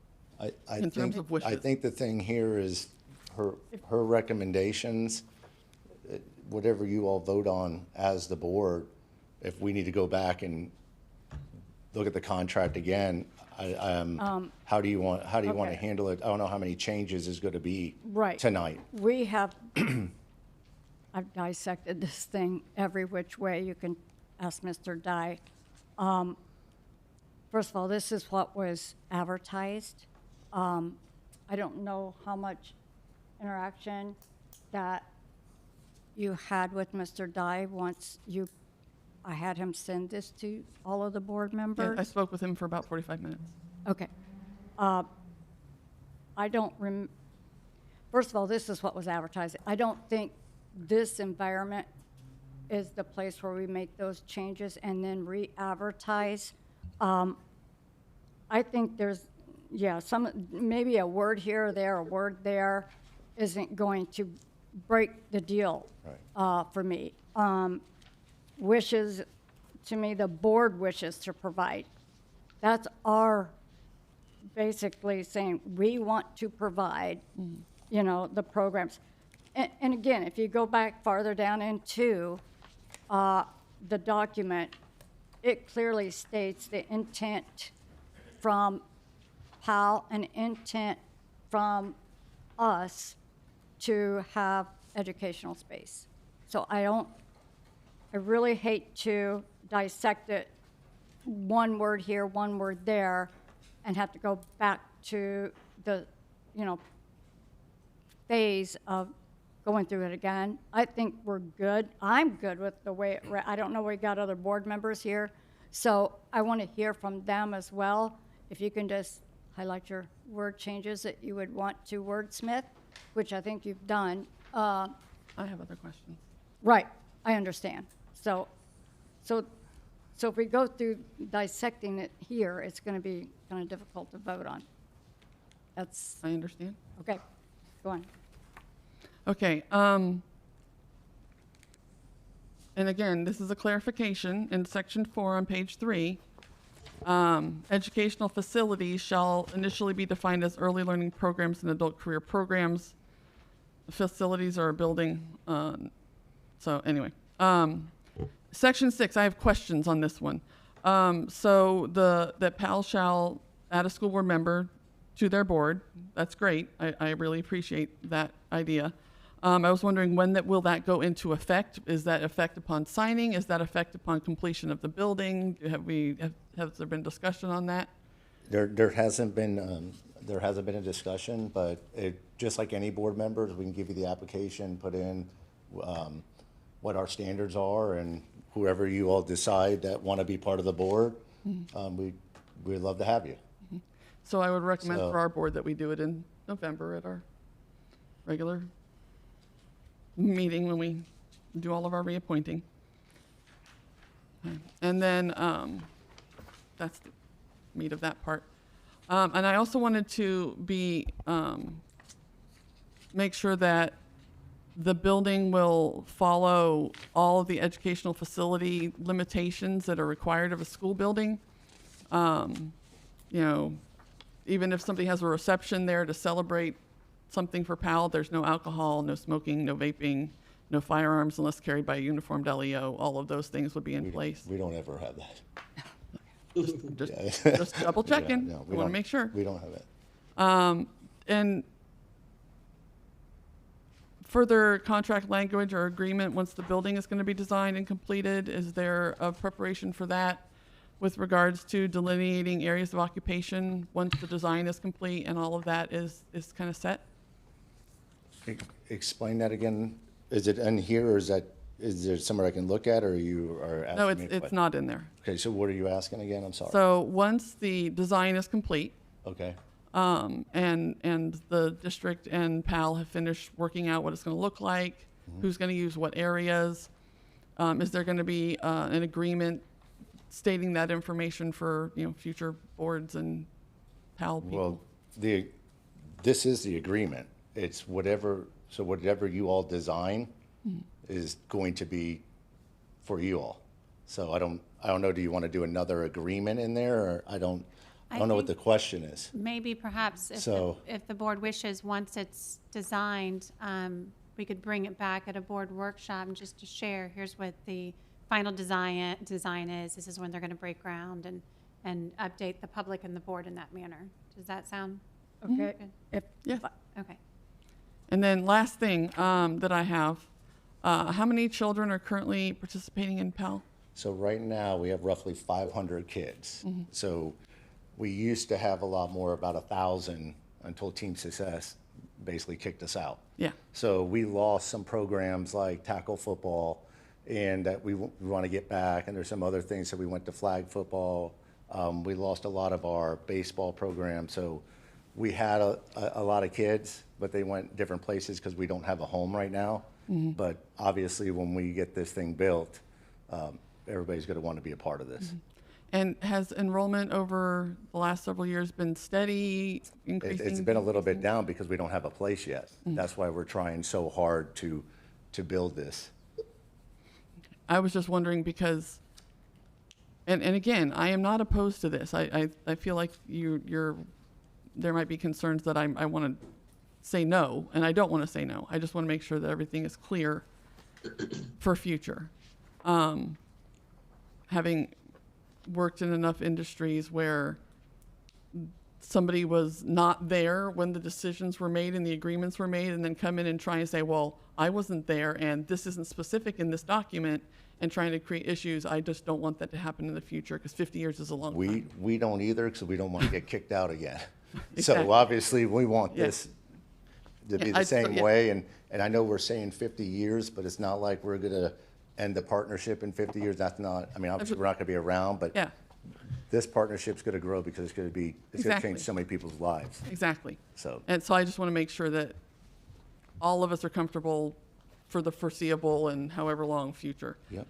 terms of wishes. I think the thing here is her recommendations, whatever you all vote on as the board, if we need to go back and look at the contract again, how do you want to handle it? I don't know how many changes is going to be tonight. We have, I've dissected this thing every which way. You can ask Mr. Dye. First of all, this is what was advertised. I don't know how much interaction that you had with Mr. Dye once I had him send this to all of the board members. Yeah, I spoke with him for about 45 minutes. Okay. I don't first of all, this is what was advertised. I don't think this environment is the place where we make those changes and then re-advertise. I think there's, maybe a word here or there, a word there isn't going to break the deal for me. Wishes, to me, the board wishes to provide. That's our basically saying we want to provide, the programs. And again, if you go back farther down into the document, it clearly states the intent from PAL and intent from us to have educational space. So I really hate to dissect it one word here, one word there, and have to go back to the, phase of going through it again. I think we're good. I'm good with the way it I don't know, we got other board members here, so I want to hear from them as well. If you can just highlight your word changes that you would want to wordsmith, which I think you've done. I have other questions. Right, I understand. So if we go through dissecting it here, it's going to be kind of difficult to vote on. I understand. Okay, go on. Okay. And again, this is a clarification in section 4 on page 3. Educational facilities shall initially be defined as early learning programs and adult career programs. The facilities are a building. So anyway, section 6, I have questions on this one. So that PAL shall add a school board member to their board. That's great. I really appreciate that idea. I was wondering when will that go into effect? Is that effect upon signing? Is that effect upon completion of the building? Has there been discussion on that? There hasn't been a discussion, but just like any board members, we can give you the application, put in what our standards are, and whoever you all decide that want to be part of the board, we'd love to have you. So I would recommend for our board that we do it in November at our regular meeting when we do all of our reappointing. And then that's the meat of that part. And I also wanted to make sure that the building will follow all of the educational facility limitations that are required of a school building. Even if somebody has a reception there to celebrate something for PAL, there's no alcohol, no smoking, no vaping, no firearms unless carried by a uniformed LEO. All of those things would be in place. We don't ever have that. Just double checking. Yeah, no, I want to make sure. We don't have it. And further contract language or agreement once the building is going to be designed and completed, is there a preparation for that with regards to delineating areas of occupation once the design is complete and all of that is kind of set? Explain that again. Is it in here, or is there somewhere I can look at, or you are asking No, me? it's not in there. Okay, so what are you asking again? I'm sorry. So once the design is complete, okay, and the district and PAL have finished working out what it's going to look like, who's going to use what areas, is there going to be an agreement stating that information for future boards and Pell people? Well, this is the agreement. It's whatever you all design is going to be for you all. So I don't know, do you want to do another agreement in there, or I don't know what the question is. Maybe perhaps if the board wishes, once it's designed, we could bring it back at a board workshop and just to share, here's what the final design is. This is when they're going to break ground and update the public and the board in that manner. Does that sound Okay. good? Yeah. Okay. And then last thing that I have, how many children are currently participating in Pell? So right now, we have roughly 500 kids. So we used to have a lot more, about 1,000, until Team Success basically kicked us out. Yeah. So we lost some programs like tackle football, and that we want to get back. And there's some other things. So we went to flag football. We lost a lot of our baseball program. So we had a lot of kids, but they went different places because we don't have a home right now. But obviously, when we get this thing built, everybody's going to want to be a part of this. And has enrollment over the last several years been steady, increasing? It's been a little bit down because we don't have a place yet. That's why we're trying so hard to build this. I was just wondering because, and again, I am not opposed to this. I feel like there might be concerns that I want to say no, and I don't want to say no. I just want to make sure that everything is clear for future. Having worked in enough industries where somebody was not there when the decisions were made and the agreements were made, and then come in and try and say, well, I wasn't there and this isn't specific in this document, and trying to create issues, I just don't want that to happen in the future, because 50 years is a long time. We don't either, because we don't want to get kicked out again. Exactly. So obviously, we want this to be the same yeah. way. And I know we're saying 50 years, but it's not like we're going to end the partnership in 50 years. That's not, I mean, obviously, we're not going to be around, but Yeah. this partnership's going to grow because it's going to Exactly. change so many people's lives. Exactly. So. And so I just want to make sure that all of us are comfortable for the foreseeable and however long future. Yep.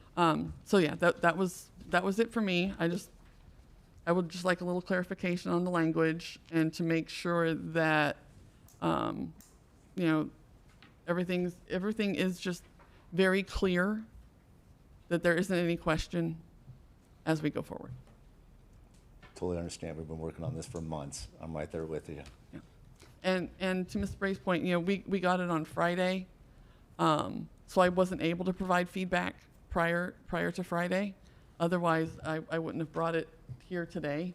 So yeah, that was it for me. I would just like a little clarification on the language, and to make sure that everything is just very clear, that there isn't any question as we go forward. Totally understand. We've been working on this for months. I'm right there with you. Yeah. And to Ms. Bray's point, we got it on Friday, so I wasn't able to provide feedback prior to Friday. Otherwise, I wouldn't have brought it here today.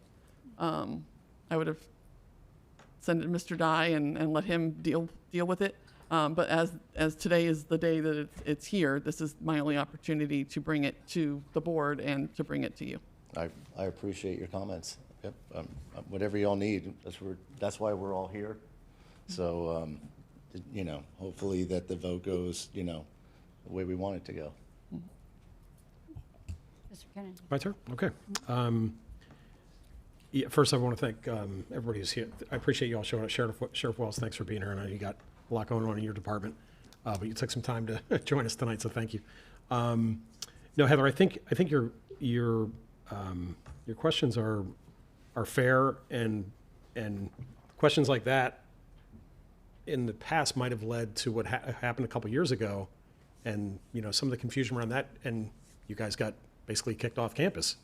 I would have sent it to Mr. Dye and let him deal with it. But as today is the day that it's here, this is my only opportunity to bring it to the board and to bring it to you. I appreciate your comments. Yep. Whatever y'all need, that's why we're all here. So, hopefully that the vote goes, the way we want it to go. Mr. Kennedy. My turn? Okay. Yeah, first, I want to thank everybody who's here. I appreciate you all showing up. Sheriff Wells, thanks for being here. I know you got a lot going on in your department, but you took some time to join us tonight, so thank you. No, Heather, I think your questions are fair, and questions like that in the past might have led to what happened a couple years ago, and some of the confusion around that, and you guys got basically kicked off campus.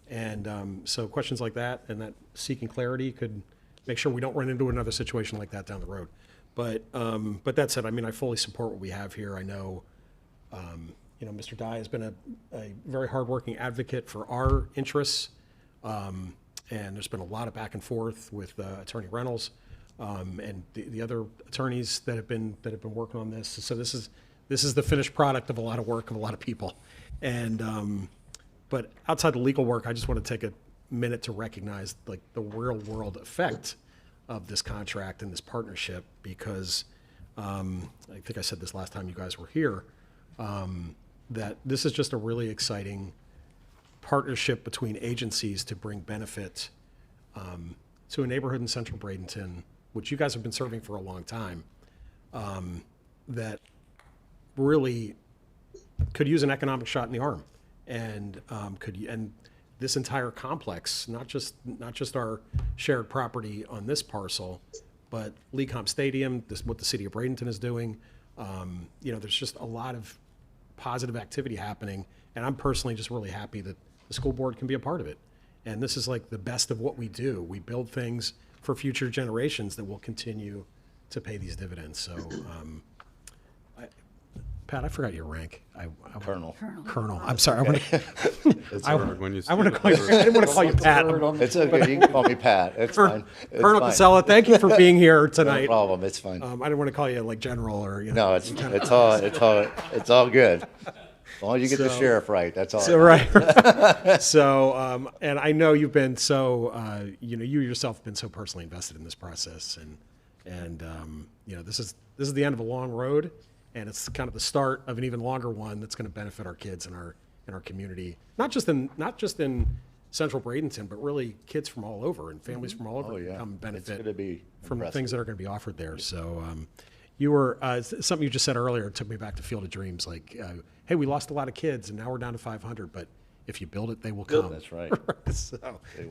And so questions like that and that seeking clarity could make sure we don't run into another situation like that down the road. But that said, I mean, I fully support what we have here. I know, Mr. Dye has been a very hardworking advocate for our interests, and there's been a lot of back and forth with Attorney Reynolds and the other attorneys that have been working on this. So this is the finished product of a lot of work of a lot of people, and. But outside the legal work, I just want to take a minute to recognize like the real world effect of this contract and this partnership, because I think I said this last time you guys were here, that this is just a really exciting partnership between agencies to bring benefit to a neighborhood in central Bradenton, which you guys have been serving for a long time, that really could use an economic shot in the arm. And this entire complex, not just our shared property on this parcel, but Lecom Stadium, what the city of Bradenton is doing. There's just a lot of positive activity happening, and I'm personally just really happy that the school board can be a part of it. And this is like the best of what we do. We build things for future generations that will continue to pay these dividends. So, Pat, I forgot your rank. Colonel. Colonel. I'm sorry. I want when you to call you. I didn't want to call you Pat. It's okay. You can call me Pat. It's fine. It's Colonel fine. Casella, thank you for being here tonight. No problem. It's fine. I didn't want to call you like general or No, it's all good. As long as you get the sheriff right, that's all. So right. So, and I know you've been so, you yourself have been so personally invested in this process, and this is the end of a long road, and it's kind of the start of an even longer one that's going to benefit our kids and our community, not just in Central Bradenton, but really kids from all over and families from all over come benefit from the things that are going to be offered there. So, you were something you just said earlier took me back to Field of Dreams, like. Hey, we lost a lot of kids, and now we're down to 500. But if you build it, they will come. That's right.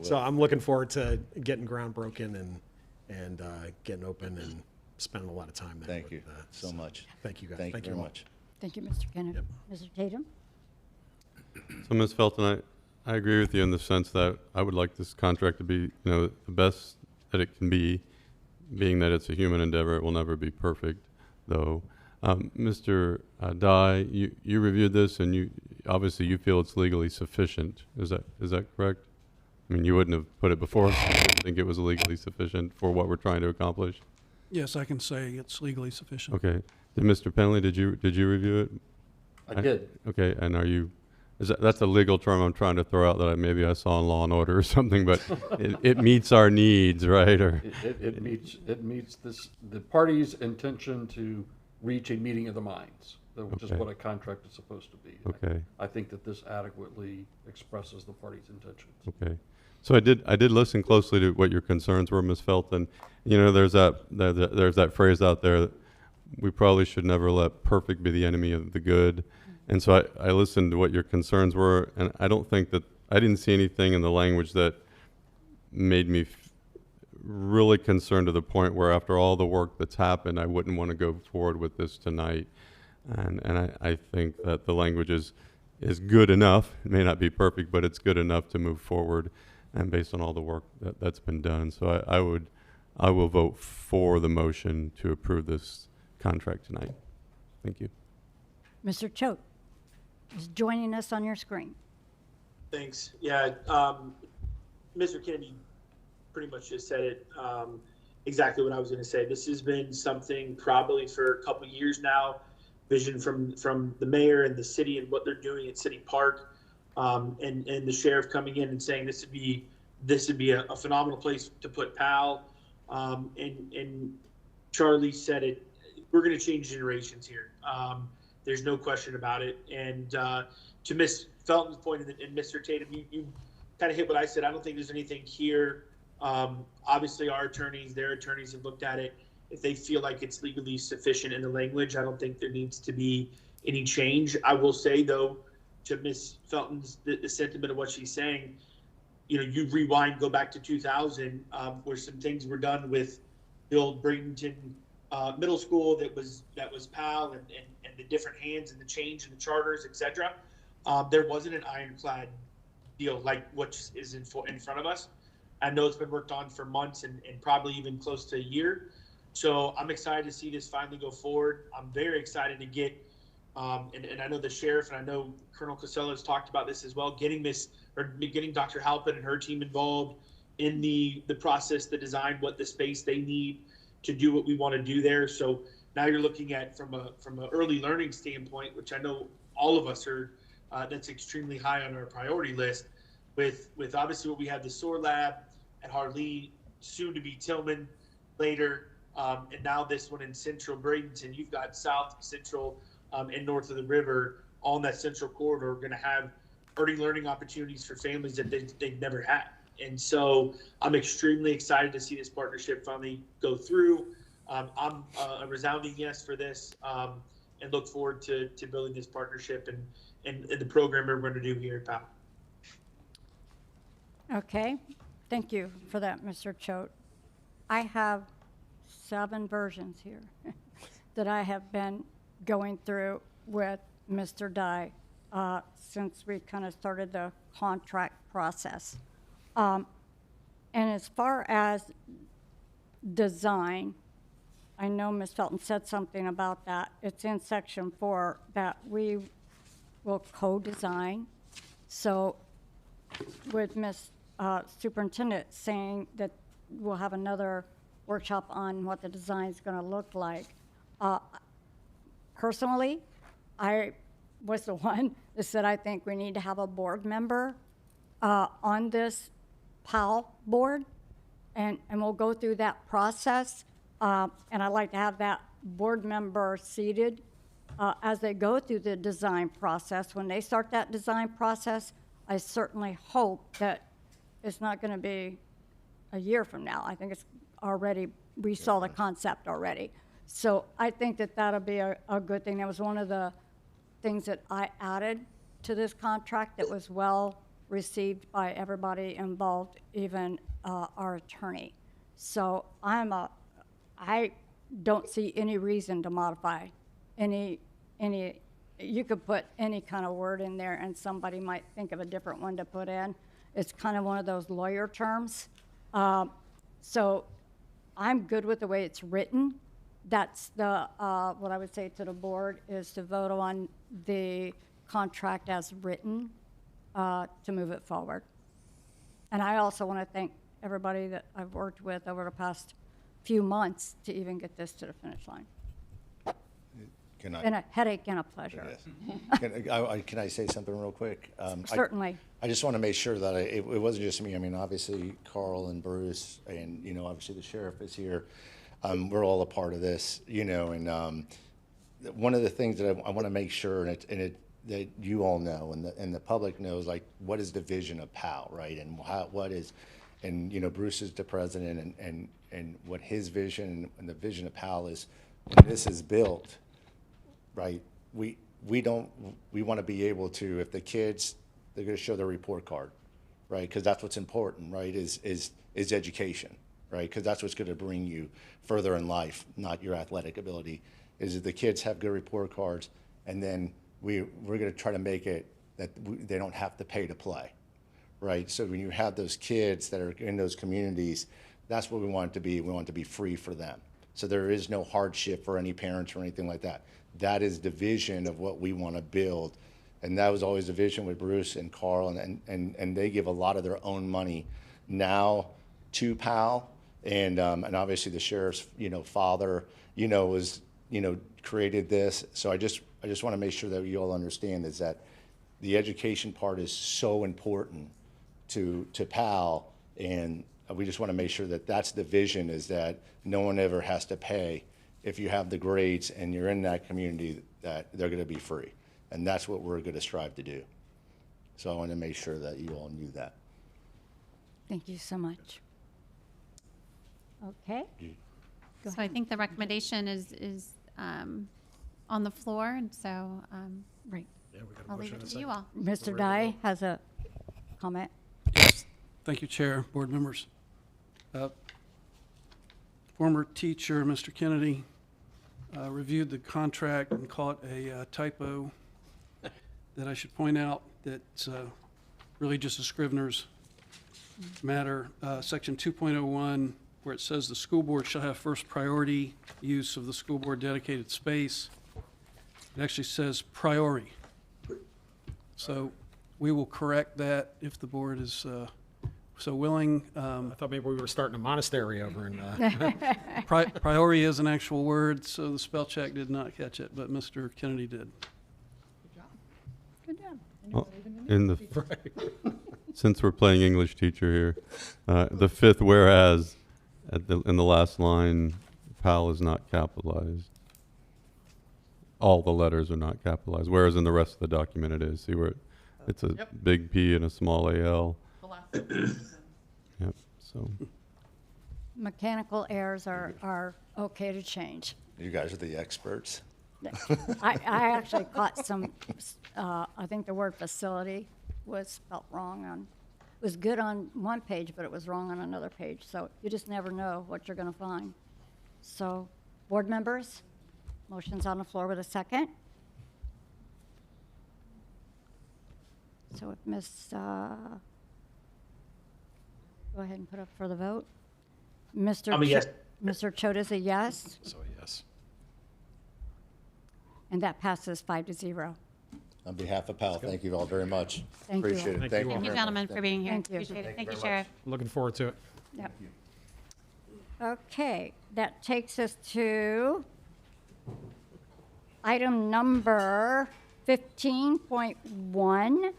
So I'm looking forward to getting ground broken and getting open and spending a lot of time there. Thank you so much. Thank you guys. Thank you very much. Thank you, Mr. Kennedy. Mr. Tatum? So, Ms. Felton, I agree with you in the sense that I would like this contract to be, the best that it can be, being that it's a human endeavor. It will never be perfect, though. Mr. Dye, you reviewed this, and you feel it's legally sufficient. Is that correct? I mean, you wouldn't have put it before. You didn't think it was legally sufficient for what we're trying to accomplish. Yes, I can say it's legally sufficient. Okay. Mr. Penley, did you review it? I did. Okay. And that's a legal term I'm trying to throw out that maybe I saw in Law and Order or something, but it meets our needs, right? Or it meets the party's intention to reach a meeting of the minds, which is what a contract is supposed to be. Okay. I think that this adequately expresses the party's intentions. Okay. So I did listen closely to what your concerns were, Ms. Felton. There's that phrase out there that we probably should never let perfect be the enemy of the good. And so I listened to what your concerns were, and I didn't see anything in the language that made me really concerned to the point where after all the work that's happened, I wouldn't want to go forward with this tonight. And I think that the language is good enough. It may not be perfect, but it's good enough to move forward, and based on all the work that's been done. So I will vote for the motion to approve this contract tonight. Thank you. Mr. Choate is joining us on your screen. Thanks. Yeah, Mr. Kennedy pretty much just said it exactly what I was going to say. This has been something probably for a couple years now, vision from the mayor and the city and what they're doing at City Park, and the sheriff coming in and saying this would be a phenomenal place to put PAL, and Charlie said it. We're going to change generations here. There's no question about it. And to Ms. Felton's point and Mr. Tatum, you kind of hit what I said. I don't think there's anything here. Obviously, our attorneys, their attorneys have looked at it. If they feel like it's legally sufficient in the language, I don't think there needs to be any change. I will say, though, to Ms. Felton's the sentiment of what she's saying, you rewind, go back to 2000, where some things were done with the old Bradenton middle school that was PAL and the different hands and the change in the charters, etc. There wasn't an ironclad deal like what is in front of us. I know it's been worked on for months and probably even close to a year. So I'm excited to see this finally go forward. I'm very excited to get, and I know the sheriff and I know Colonel Casella has talked about this as well, getting Dr. Halpin and her team involved in the process, the design, what the space they need to do what we want to do there. So now you're looking at from an early learning standpoint, which I know all of us are, that's extremely high on our priority list. With obviously what we have, the SOAR lab at Harlee, soon to be Tillman later, and now this one in Central Bradenton. You've got South, Central, and north of the river, all in that central corridor, going to have early learning opportunities for families that they've never had. And so I'm extremely excited to see this partnership finally go through. I'm a resounding yes for this, and look forward to building this partnership and the program we're going to do here at PAL. Okay, thank you for that, Mr. Choate. I have 7 versions here that I have been going through with Mr. Dye since we kind of started the contract process. And as far as design, I know Ms. Felton said something about that. It's in section 4 that we will co-design. So with Ms. Superintendent saying that we'll have another workshop on what the design is going to look like. Personally, I was the one that said I think we need to have a board member on this PAL board, and we'll go through that process. And I'd like to have that board member seated as they go through the design process. When they start that design process, I certainly hope that it's not going to be a year from now. I think it's already, we saw the concept already. So I think that that'll be a good thing. That was one of the things that I added to this contract that was well received by everybody involved, even our attorney. So I don't see any reason to modify any, you could put any kind of word in there and somebody might think of a different one to put in. It's kind of one of those lawyer terms. So I'm good with the way it's written. That's the, what I would say to the board is to vote on the contract as written to move it forward. And I also want to thank everybody that I've worked with over the past few months to even get this to the finish line. Can I? Been a headache and a pleasure. Can I say something real quick? Certainly. I just want to make sure that it wasn't just me. I mean, obviously Carl and Bruce and, obviously the sheriff is here. We're all a part of this, and one of the things that I want to make sure, that you all know and the public knows, like, what is the vision of PAL, right? And Bruce is the president, and what his vision and the vision of PAL is, when this is built, right? We want to be able to, if the kids, they're going to show their report card, right? Because that's what's important, right? Is education, right? Because that's what's going to bring you further in life, not your athletic ability. Is that the kids have good report cards, and then we're going to try to make it that they don't have to pay to play, right? So when you have those kids that are in those communities, that's what we want it to be. We want it to be free for them. So there is no hardship for any parents or anything like that. That is the vision of what we want to build. And that was always the vision with Bruce and Carl, and they give a lot of their own money now to PAL. And obviously the sheriff's, father, was, created this. So I just want to make sure that you all understand is that the education part is so important to PAL, and we just want to make sure that that's the vision, is that no one ever has to pay if you have the grades and you're in that community, that they're going to be free. And that's what we're going to strive to do. So I want to make sure that you all knew that. Thank you so much. Okay. Go So I ahead. think the recommendation is on the floor, and so Right. Yeah, we got a I'll leave motion it and to a you all. Mr. Dye has a comment. Thank you, Chair, board members. Former teacher, Mr. Kennedy, reviewed the contract and caught a typo that I should point out that's really just a Scrivener's matter. Section 2.01, where it says the school board shall have first priority use of the school board dedicated space. It actually says priority. So we will correct that if the board is so willing. I thought maybe we were starting a monastery over in. Priority is an actual word, so the spell check did not catch it, but Mr. Kennedy did. Good job. Well, since we're playing English teacher here, the fifth whereas in the last line, PAL is not capitalized. All the letters are not capitalized, whereas in the rest of the document it is. See where it's a big P and a small AL. Yep. So. Mechanical errors are okay to change. You guys are the experts. I actually caught some, I think the word facility was spelt wrong on was good on one page, but it was wrong on another page. So you just never know what you're going to find. So, board members, motion's on the floor with a second. So if go ahead and put up for the vote. Mr. I'm a yes. Mr. Choate is a yes, So yes. and that passes 5-0. On behalf of PAL, thank you all very much. Thank you Appreciate all. it. Thank you you all. Thank you, very gentlemen, much. for being here. Thank you. Appreciate it. Thank you, very Sheriff. Looking forward to it. Yep. Okay, that takes us to item number 15.1.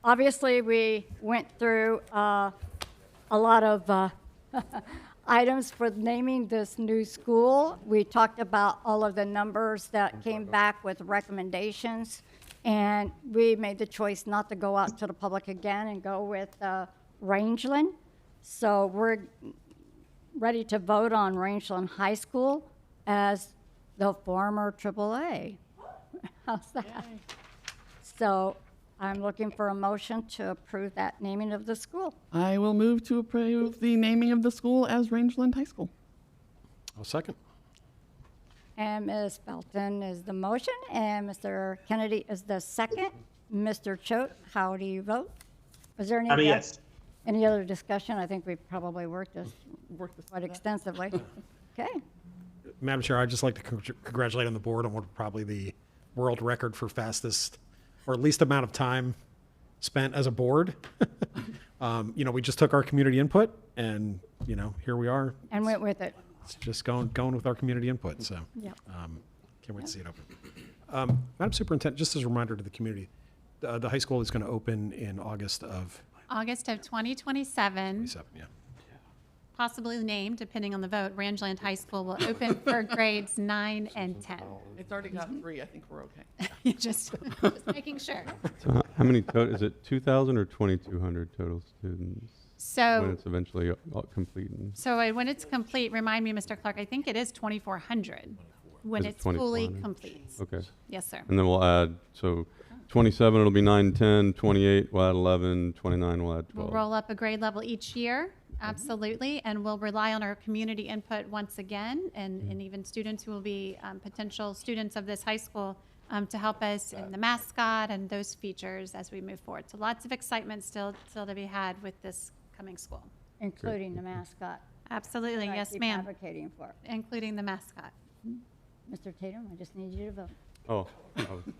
Obviously, we went through a lot of items for naming this new school. We talked about all of the numbers that came back with recommendations, and we made the choice not to go out to the public again and go with Rangeland. So we're ready to vote on Rangeland High School as the former AAA. How's that? So I'm looking for a motion to approve that naming of the school. I will move to approve the naming of the school as Rangeland High School. I'll second. And Ms. Belton is the motion, and Mr. Kennedy is the second. Mr. Choate, how do you vote? Is there any? I'm a yes. Any other discussion? I think we've probably worked this quite extensively. Okay. Madam Chair, I'd just like to congratulate on the board on what probably the world record for fastest or least amount of time spent as a board. We just took our community input and, here we are. And went with it. It's just going with our community input. So Yep. can't wait to see it open. Madam Superintendent, just as a reminder to the community, the high school is going to open in August of August of 2027, 27. Yeah. possibly named, depending on the vote, Rangeland High School will open for grades 9 and 10. It's already got 3. I think we're okay. Just making sure. So how many total, is it 2,000 or 2,200 total students? So- When it's eventually complete? So when it's complete, remind me, Mr. Clark, I think it is 2,400 when Is it it's fully 2,400? complete. Okay. Yes, sir. And then we'll add, so 27, it'll be 9, 10, 28, we'll add 11, 29, we'll add We'll 12. roll up a grade level each year, absolutely, and we'll rely on our community input once again, and even students who will be potential students of this high school to help us in the mascot and those features as we move forward. So lots of excitement still to be had with this coming school. Including the mascot. Absolutely, that I yes, keep ma'am. advocating for. Including the mascot. Mr. Tatum, I just need you to vote. Oh,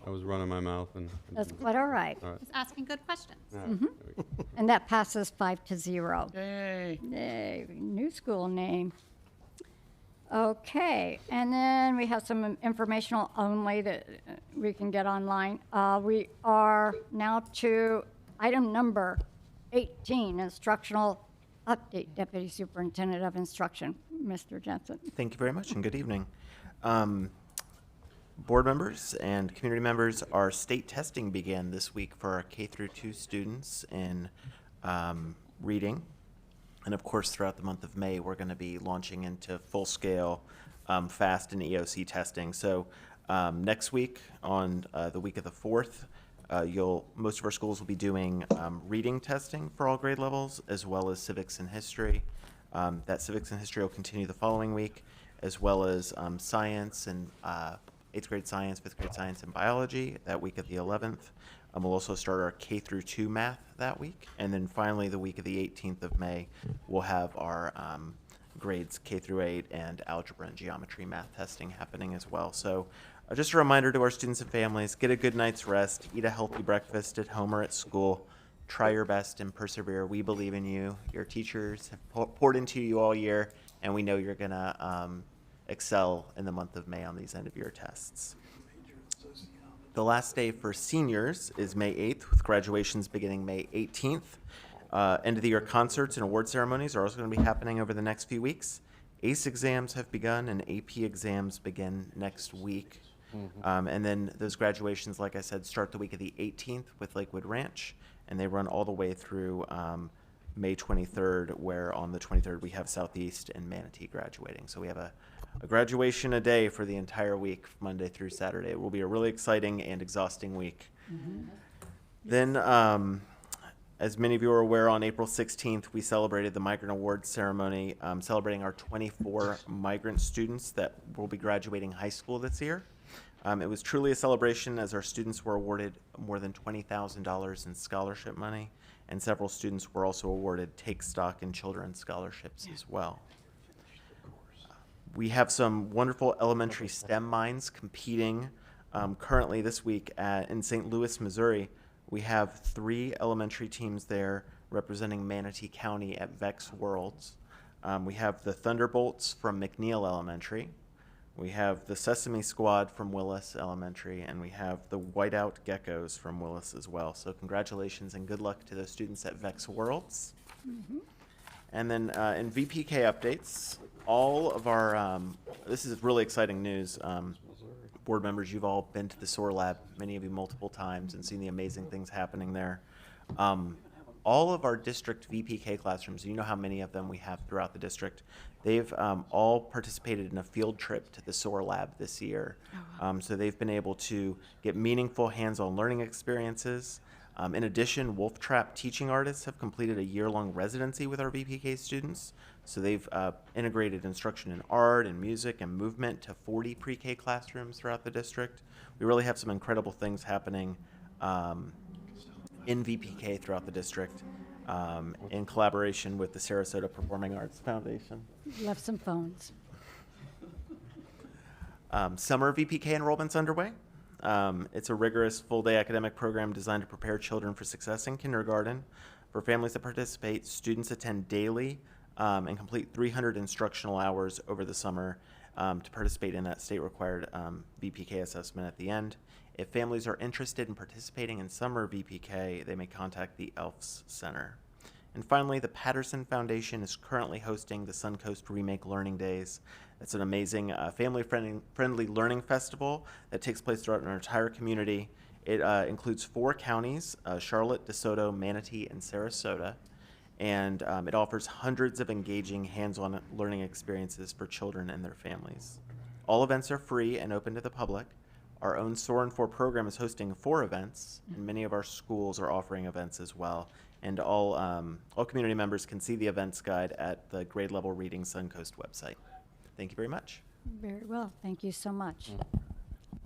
I was running my mouth and. That's quite all right. All right. Just asking good questions. All right. Mhm. And that passes 5-0. Yay. Yay, new school name. Okay, and then we have some informational only that we can get online. We are now to item number 18, instructional update, Deputy Superintendent of Instruction, Mr. Jensen. Thank you very much and good evening. Board members and community members, our state testing began this week for our K-2 students in reading. And of course, throughout the month of May, we're going to be launching into full-scale FAST and EOC testing. So next week, on the week of the 4th, most of our schools will be doing reading testing for all grade levels, as well as civics and history. That civics and history will continue the following week, as well as science and 8th grade science, 5th grade science, and biology that week of the 11th. We'll also start our K-2 math that week. And then finally, the week of the 18th of May, we'll have our grades K-8 and algebra and geometry math testing happening as well. So just a reminder to our students and families, get a good night's rest, eat a healthy breakfast at home or at school, try your best and persevere. We believe in you. Your teachers have poured into you all year, and we know you're going to excel in the month of May on these end-of-year tests. The last day for seniors is May 8th, with graduations beginning May 18th. End-of-the-year concerts and award ceremonies are also going to be happening over the next few weeks. ACE exams have begun, and AP exams begin next week. And then those graduations, like I said, start the week of the 18th with Lakewood Ranch, and they run all the way through May 23rd, where on the 23rd we have Southeast and Manatee graduating. So we have a graduation a day for the entire week, Monday through Saturday. It will be a really exciting and exhausting week. Then As many of you are aware, on April 16th, we celebrated the Migrant Awards ceremony, celebrating our 24 migrant students that will be graduating high school this year. It was truly a celebration as our students were awarded more than $20,000 in scholarship money, and several students were also awarded Take Stock in Children scholarships as well. We have some wonderful elementary STEM minds competing currently this week in St. Louis, Missouri. We have 3 elementary teams there representing Manatee County at Vex Worlds. We have the Thunderbolts from McNeil Elementary. We have the Sesame Squad from Willis Elementary, and we have the Whiteout Geckos from Willis as well. So congratulations and good luck to those students at Vex Worlds. And then in VPK updates, all of our, this is really exciting news. Board members, you've all been to the SOAR Lab, many of you multiple times, and seen the amazing things happening there. All of our district VPK classrooms, you know how many of them we have throughout the district, they've all participated in a field trip to the SOAR Lab this year. So they've been able to get meaningful hands-on learning experiences. In addition, Wolf Trap teaching artists have completed a year-long residency with our VPK students. So they've integrated instruction in art and music and movement to 40 pre-K classrooms throughout the district. We really have some incredible things happening in VPK throughout the district in collaboration with the Sarasota Performing Arts Foundation. Left some phones. Summer VPK enrollment's underway. It's a rigorous full-day academic program designed to prepare children for success in kindergarten. For families that participate, students attend daily and complete 300 instructional hours over the summer to participate in that state-required VPK assessment at the end. If families are interested in participating in summer VPK, they may contact the ELFS Center. And finally, the Patterson Foundation is currently hosting the Suncoast Remake Learning Days. It's an amazing family-friendly learning festival that takes place throughout our entire community. It includes 4 counties, Charlotte, DeSoto, Manatee, and Sarasota. And it offers hundreds of engaging hands-on learning experiences for children and their families. All events are free and open to the public. Our own SOAR and 4 program is hosting 4 events, and many of our schools are offering events as well. And all community members can see the events guide at the grade level reading Suncoast website. Thank you very much. Very well. Thank you so much.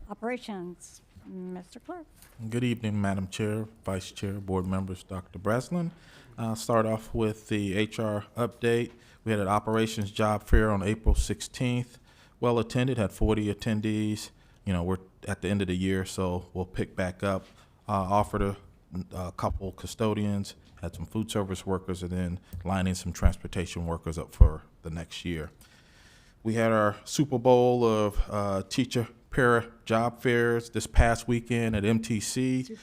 Operations, Mr. Clerk. Good evening, Madam Chair, Vice Chair, Board members, Dr. Breslin. I'll start off with the HR update. We had an operations job fair on April 16th. Well attended, had 40 attendees. You know, we're at the end of the year, so we'll pick back up. Offered a couple custodians, had some food service workers, and then lining some transportation workers up for the next year. We had our Super Bowl of teacher para job fairs this past weekend at MTC.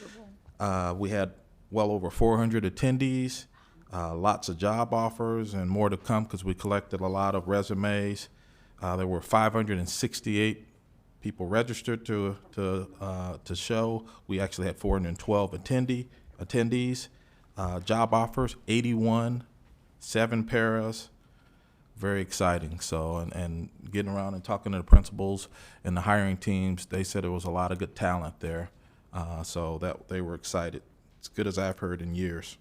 We had well over 400 attendees, lots of job offers, and more to come because we collected a lot of resumes. There were 568 people registered to show. We actually had 412 attendees. Job offers, 81, 7 paras. Very exciting. So, and getting around and talking to the principals and the hiring teams, they said there was a lot of good talent there. So that they were excited. As good as I've heard in years.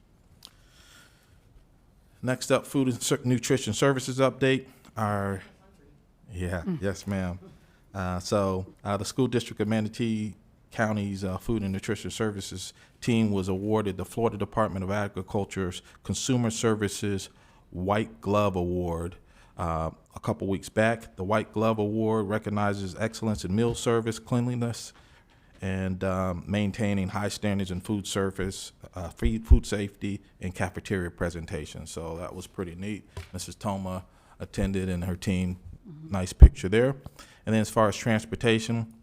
Next up, food and nutrition services update. Yes, ma'am. The school district of Manatee County's Food and Nutrition Services team was awarded the Florida Department of Agriculture's Consumer Services White Glove Award a couple weeks back. The White Glove Award recognizes excellence in meal service, cleanliness, and maintaining high standards in food service, food safety, and cafeteria presentation. So that was pretty neat. Mrs. Toma attended and her team. Nice picture there. And then as far as transportation,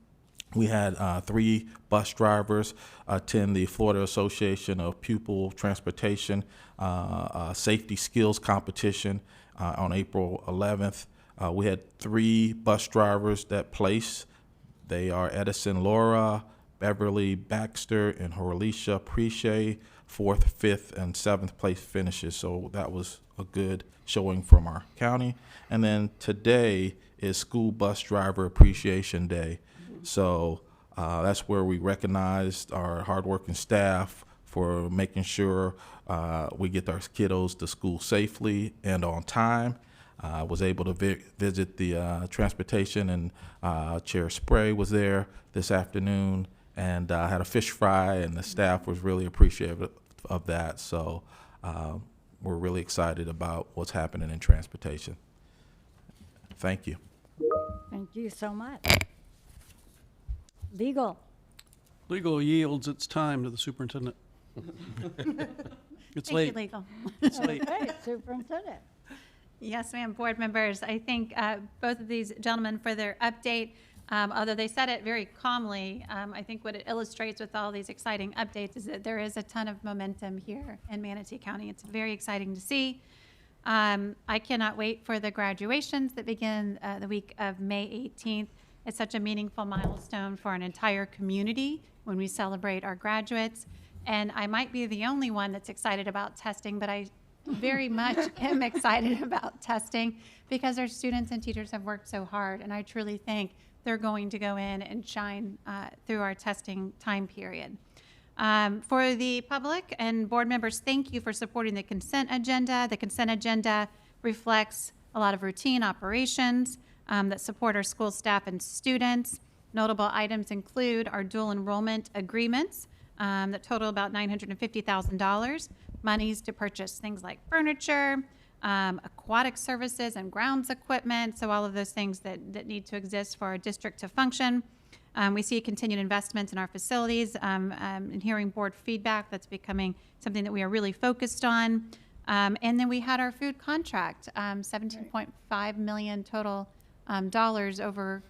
we had 3 bus drivers attend the Florida Association of Pupil Transportation Safety Skills Competition on April 11th. We had 3 bus drivers that placed. They are Edison Laura, Beverly Baxter, and Horalicia Preche, 4th, 5th, and 7th place finishes. So that was a good showing from our county. And then today is School Bus Driver Appreciation Day. So that's where we recognized our hardworking staff for making sure we get our kiddos to school safely and on time. I was able to visit the transportation, and Chair Spray was there this afternoon, and had a fish fry, and the staff was really appreciative of that. So we're really excited about what's happening in transportation. Thank you. Thank you so much. Legal. Legal yields its time to the superintendent. It's Thank late. you, legal. It's late. Okay, Superintendent. Yes, ma'am. Board members, I thank both of these gentlemen for their update. Although they said it very calmly, I think what it illustrates with all these exciting updates is that there is a ton of momentum here in Manatee County. It's very exciting to see. I cannot wait for the graduations that begin the week of May 18th. It's such a meaningful milestone for an entire community when we celebrate our graduates. And I might be the only one that's excited about testing, but I very much am excited about testing because our students and teachers have worked so hard, and I truly think they're going to go in and shine through our testing time period. For the public and board members, thank you for supporting the consent agenda. The consent agenda reflects a lot of routine operations that support our school staff and students. Notable items include our dual enrollment agreements that total about $950,000, monies to purchase things like furniture, aquatic services and grounds equipment, so all of those things that need to exist for our district to function. We see continued investments in our facilities and hearing board feedback. That's becoming something that we are really focused on. And then we had our food contract, $17.5 million total dollars over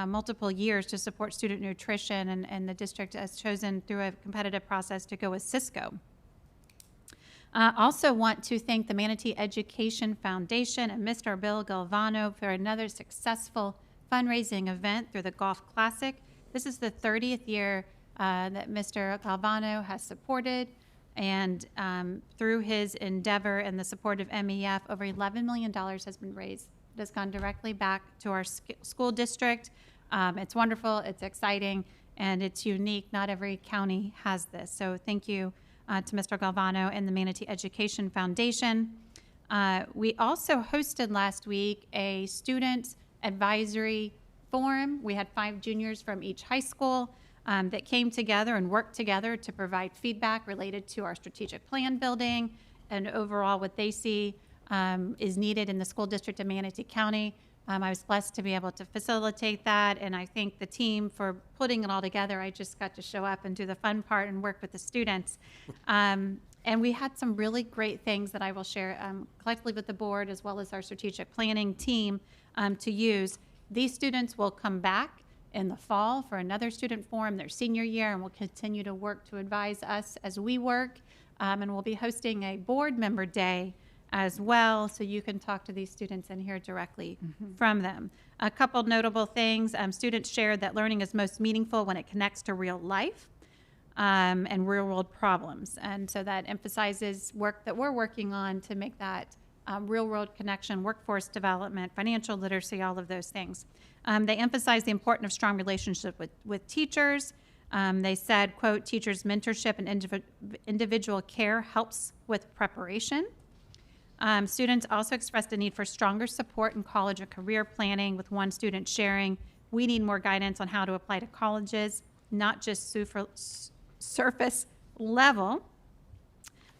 multiple years to support student nutrition, and the district has chosen through a competitive process to go with Cisco. Also want to thank the Manatee Education Foundation and Mr. Bill Galvano for another successful fundraising event through the Golf Classic. This is the 30th year that Mr. Galvano has supported, and through his endeavor and the support of MEF, over $11 million has been raised. It has gone directly back to our school district. It's wonderful, it's exciting, and it's unique. Not every county has this. So thank you to Mr. Galvano and the Manatee Education Foundation. We also hosted last week a student advisory forum. We had 5 juniors from each high school that came together and worked together to provide feedback related to our strategic plan building and overall what they see is needed in the school district of Manatee County. I was blessed to be able to facilitate that, and I thank the team for putting it all together. I just got to show up and do the fun part and work with the students. And we had some really great things that I will share collectively with the board as well as our strategic planning team to use. These students will come back in the fall for another student forum their senior year, and will continue to work to advise us as we work. And we'll be hosting a board member day as well, so you can talk to these students and hear directly from them. A couple notable things. Students shared that learning is most meaningful when it connects to real life and real world problems. And so that emphasizes work that we're working on to make that real world connection, workforce development, financial literacy, all of those things. They emphasize the importance of strong relationship with teachers. They said, quote, teachers' mentorship and individual care helps with preparation. Students also expressed a need for stronger support in college and career planning, with one student sharing, we need more guidance on how to apply to colleges, not just surface level.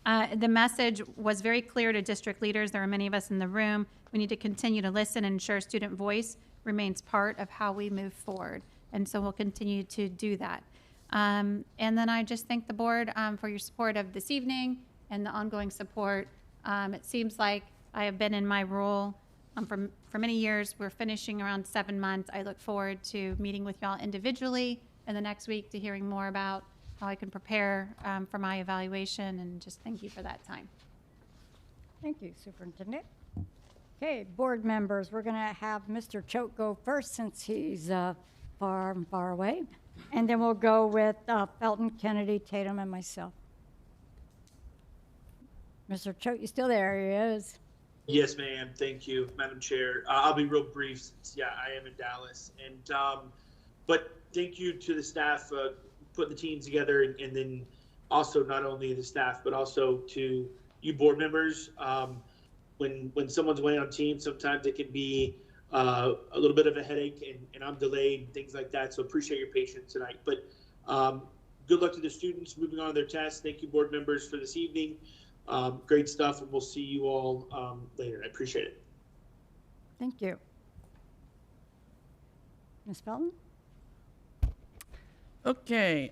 The message was very clear to district leaders. There are many of us in the room. We need to continue to listen and ensure student voice remains part of how we move forward. And so we'll continue to do that. And then I just thank the board for your support of this evening and the ongoing support. It seems like I have been in my role for many years. We're finishing around 7 months. I look forward to meeting with y'all individually in the next week to hearing more about how I can prepare for my evaluation, and just thank you for that time. Thank you, Superintendent. Okay, board members, we're going to have Mr. Choate go first since he's far away. And then we'll go with Felton, Kennedy, Tatum, and myself. Mr. Choate, you still there? He is. Yes, ma'am. Thank you, Madam Chair. I'll be real brief since, yeah, I am in Dallas. And but thank you to the staff putting the teams together and then also not only the staff, but also to you board members. When someone's away on team, sometimes it can be a little bit of a headache, and I'm delayed, things like that. So appreciate your patience tonight. But good luck to the students moving on to their tests. Thank you, board members, for this evening. Great stuff, and we'll see you all later. I appreciate it. Thank you. Ms. Felton? Okay.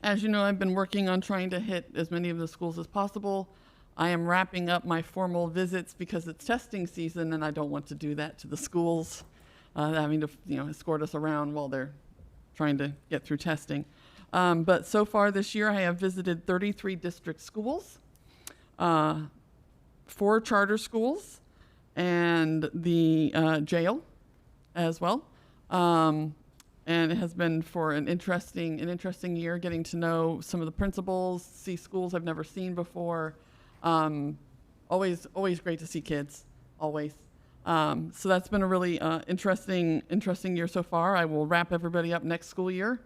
As you know, I've been working on trying to hit as many of the schools as possible. I am wrapping up my formal visits because it's testing season, and I don't want to do that to the schools, having to escort us around while they're trying to get through testing. But so far this year, I have visited 33 district schools, 4 charter schools, and the jail as well. And it has been for an interesting year, getting to know some of the principals, see schools I've never seen before. Always great to see kids, always. So that's been a really interesting year so far. I will wrap everybody up next school year.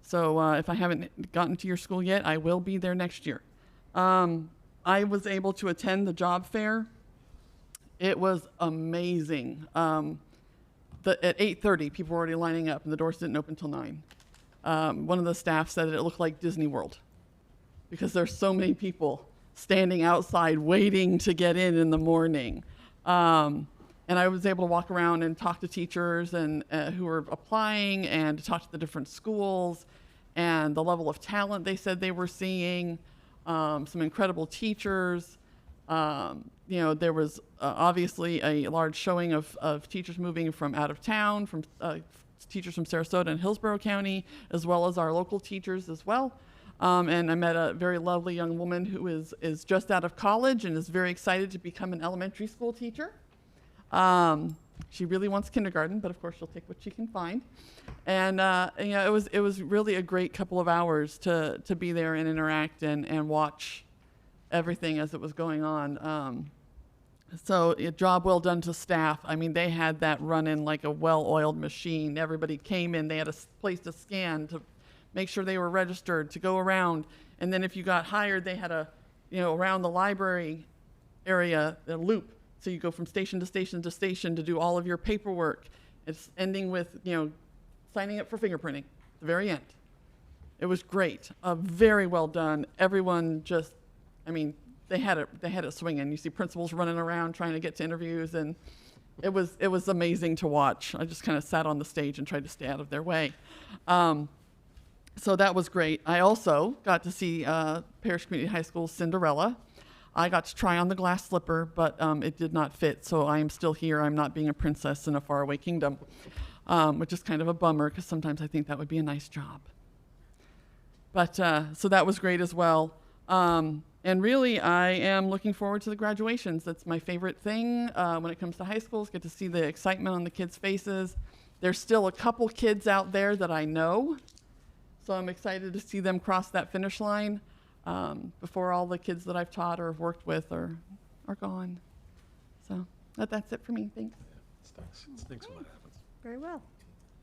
So if I haven't gotten to your school yet, I will be there next year. I was able to attend the job fair. It was amazing. At 8:30, people were already lining up, and the doors didn't open until 9. One of the staff said that it looked like Disney World because there's so many people standing outside waiting to get in the morning. And I was able to walk around and talk to teachers and who were applying, and to talk to the different schools and the level of talent they said they were seeing. Some incredible teachers. There was obviously a large showing of teachers moving from out of town, from teachers from Sarasota and Hillsborough County, as well as our local teachers as well. And I met a very lovely young woman who is just out of college and is very excited to become an elementary school teacher. She really wants kindergarten, but of course she'll take what she can find. And it was really a great couple of hours to be there and interact and watch everything as it was going on. So a job well done to staff. I mean, they had that running like a well-oiled machine. Everybody came in, they had a place to scan to make sure they were registered, to go around. And then if you got hired, they had around the library area, a loop. So you go from station to station to station to do all of your paperwork. It's ending with, signing up for fingerprinting at the very end. It was great. Very well done. Everyone they had it swinging. You see principals running around trying to get to interviews, and it was amazing to watch. I just kind of sat on the stage and tried to stay out of their way. So that was great. I also got to see Parish Community High School's Cinderella. I got to try on the glass slipper, but it did not fit, so I am still here. I'm not being a princess in a faraway kingdom, which is kind of a bummer because sometimes I think that would be a nice job. But so that was great as well. And really, I am looking forward to the graduations. That's my favorite thing when it comes to high schools, get to see the excitement on the kids' faces. There's still a couple kids out there that I know, so I'm excited to see them cross that finish line before all the kids that I've taught or have worked with are gone. So that's it for me. Thanks. It stinks when that happens. Very well.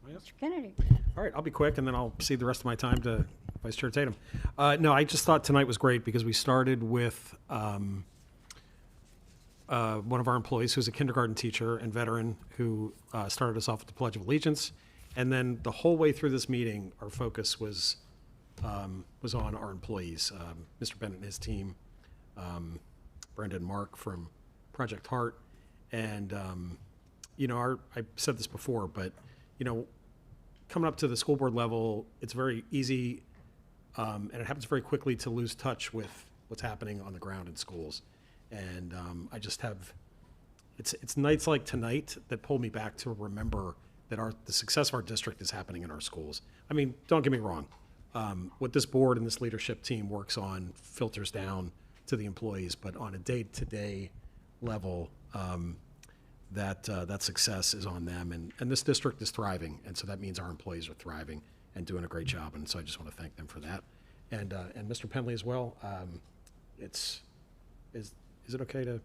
Yep. Mr. Kennedy. All right, I'll be quick, and then I'll cede the rest of my time to Vice Chair Tatum. No, I just thought tonight was great because we started with one of our employees who's a kindergarten teacher and veteran who started us off with the Pledge of Allegiance. And then the whole way through this meeting, our focus was on our employees, Mr. Bennett and his team, Brenda and Mark from Project Heart. And, I said this before, but, coming up to the school board level, it's very easy, and it happens very quickly to lose touch with what's happening on the ground in schools. And I just have, it's nights like tonight that pull me back to remember that the success of our district is happening in our schools. I mean, don't get me wrong. What this board and this leadership team works on filters down to the employees, but on a day-to-day level, that success is on them, and this district is thriving, and so that means our employees are thriving and doing a great job, and so I just want to thank them for that, and Mr. Penley as well. Is it okay to?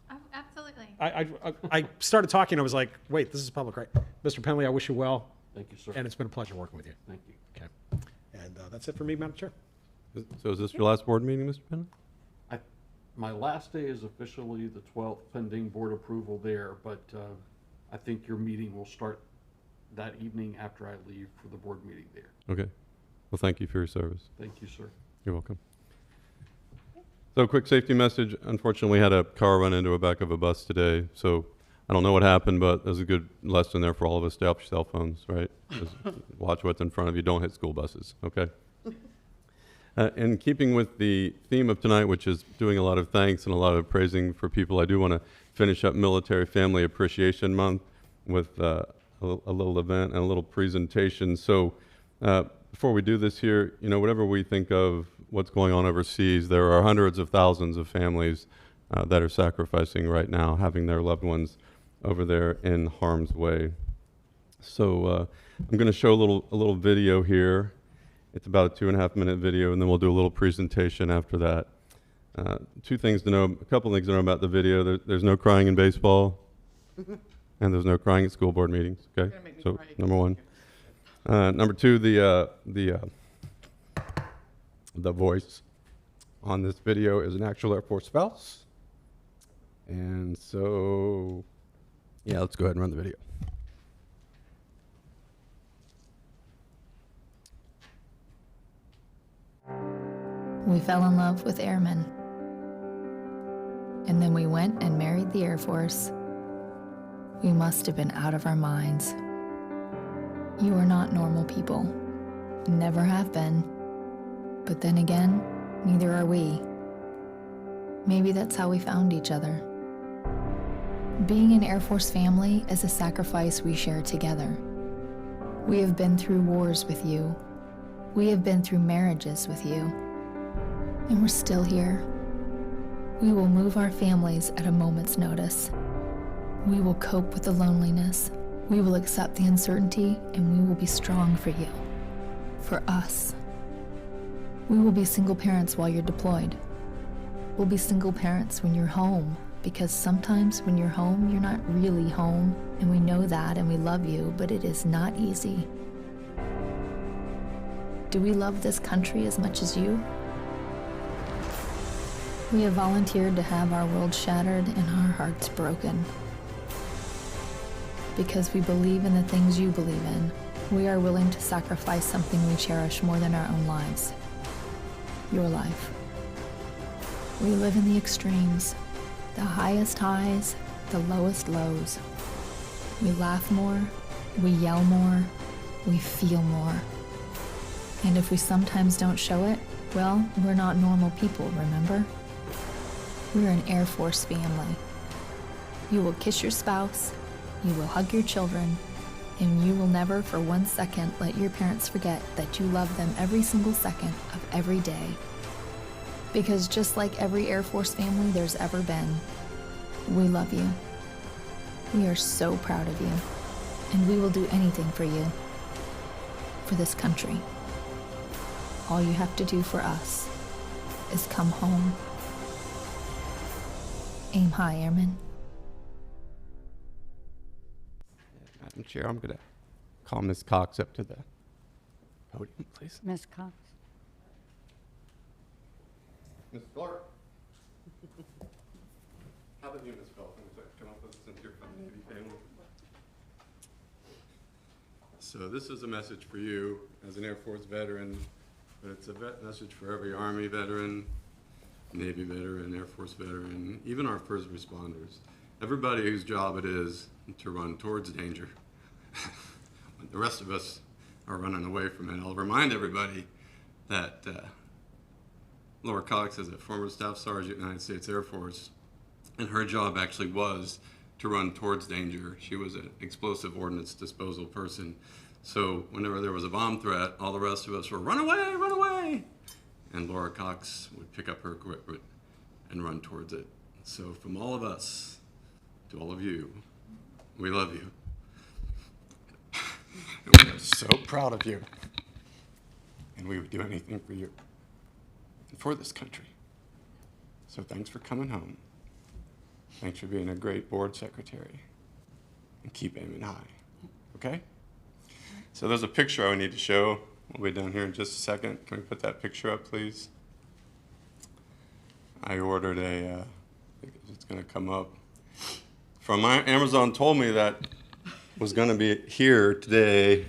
Oh, absolutely. I started talking. I was like, wait, this is public, right? Mr. Penley, I wish you well. Thank you, sir. And it's been a pleasure working with you. Thank you. Okay, and that's it for me, Madam Chair. So is this your last board meeting, Mr. Bennett? My last day is officially the 12th, pending board approval there, but I think your meeting will start that evening after I leave for the board meeting there. Okay. Well, thank you for your service. Thank you, sir. You're welcome. So, quick safety message. Unfortunately, we had a car run into a back of a bus today. So, I don't know what happened, but there's a good lesson there for all of us. Stay off your cell phones, right? Just watch what's in front of you. Don't hit school buses, okay? In keeping with the theme of tonight, which is doing a lot of thanks and a lot of praising for people, I do want to finish up Military Family Appreciation Month with a little event and a little presentation. So before we do this here, you know, whatever we think of what's going on overseas, there are hundreds of thousands of families that are sacrificing right now, having their loved ones over there in harm's way. So I'm going to show a little video here. It's about a 2.5-minute video, and then we'll do a little presentation after that. Two things to know, a couple things to know about the video. There's no crying in baseball, and there's no crying at school board meetings, okay? So, number one. Number two, the voice on this video is an actual Air Force spouse. And so, yeah, let's go ahead and run the video. We fell in love with airmen. And then we went and married the Air Force. We must have been out of our minds. You are not normal people. Never have been. But then again, neither are we. Maybe that's how we found each other. Being an Air Force family is a sacrifice we share together. We have been through wars with you. We have been through marriages with you. And we're still here. We will move our families at a moment's notice. We will cope with the loneliness. We will accept the uncertainty, and we will be strong for you, for us. We will be single parents while you're deployed. We'll be single parents when you're home, because sometimes when you're home, you're not really home, and we know that and we love you, but it is not easy. Do we love this country as much as you? We have volunteered to have our world shattered and our hearts broken. Because we believe in the things you believe in, we are willing to sacrifice something we cherish more than our own lives. Your life. We live in the extremes, the highest highs, the lowest lows. We laugh more, we yell more, we feel more. And if we sometimes don't show it, well, we're not normal people, remember? We're an Air Force family. You will kiss your spouse, you will hug your children, and you will never for 1 second let your parents forget that you love them every single second of every day. Because just like every Air Force family there's ever been, we love you. We are so proud of you, and we will do anything for you, for this country. All you have to do for us is come home. Aim high, Airman. Madam Chair, I'm going to call Ms. Cox up to the podium, please. Ms. Cox. Ms. Clark. How about you, Ms. Clark? Come up with us since you're from the Navy family. So this is a message for you as an Air Force veteran, but it's a message for every Army veteran, Navy veteran, Air Force veteran, even our first responders. Everybody whose job it is to run towards danger. When the rest of us are running away from it. I'll remind everybody that Laura Cox is a former Staff Sergeant, United States Air Force, and her job actually was to run towards danger. She was an explosive ordnance disposal person. So whenever there was a bomb threat, all the rest of us were, run away, run away! And Laura Cox would pick up her equipment and run towards it. So from all of us to all of you, we love you. And we are so proud of you. And we would do anything for you and for this country. So thanks for coming home. Thanks for being a great board secretary. And keep aiming high, okay? So there's a picture I need to show. We'll be down here in just a second. Can we put that picture up, please? I ordered I think it's going to come up. From Amazon told me that was going to be here today.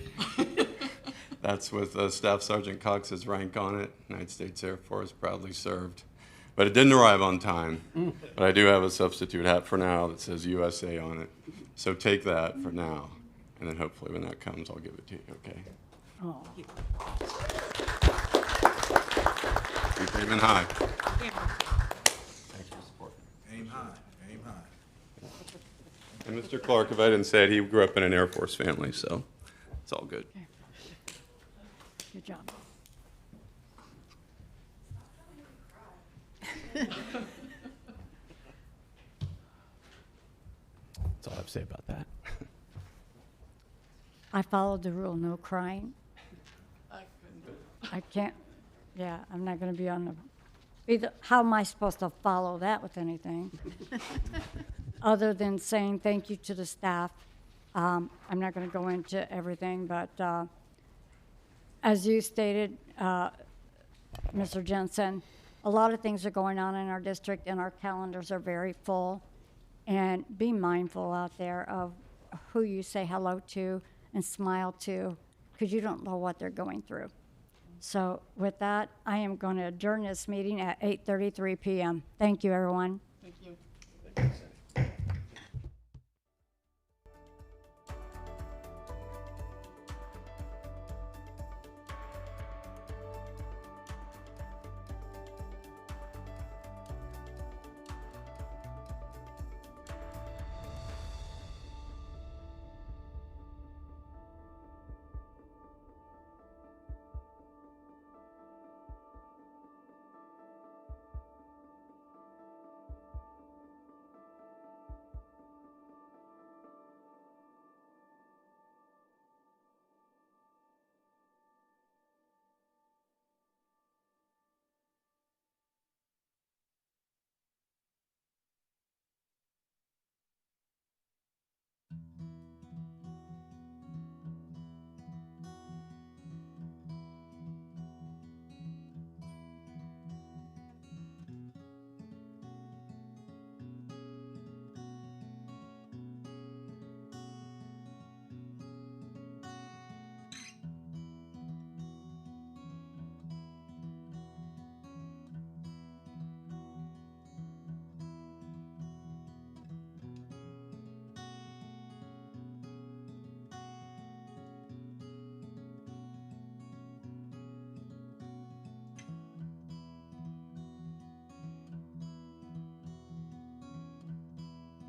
That's with Staff Sergeant Cox's rank on it. United States Air Force, proudly served. But it didn't arrive on time. But I do have a substitute hat for now that says USA on it. So take that for now. And then hopefully when that comes, I'll give it to you, okay? Oh. Keep aiming high. Thanks for support. Aim high, aim high. And Mr. Clark, if I didn't say it, he grew up in an Air Force family, so it's all good. Good job. That's all I have to say about that. I followed the rule, no crying. I can't, yeah, I'm not going to be on the, how am I supposed to follow that with anything? Other than saying thank you to the staff. I'm not going to go into everything, but as you stated, Mr. Jensen, a lot of things are going on in our district and our calendars are very full. And be mindful out there of who you say hello to and smile to, because you don't know what they're going through. So with that, I am going to adjourn this meeting at 8:33 p.m. Thank you, everyone. Thank you.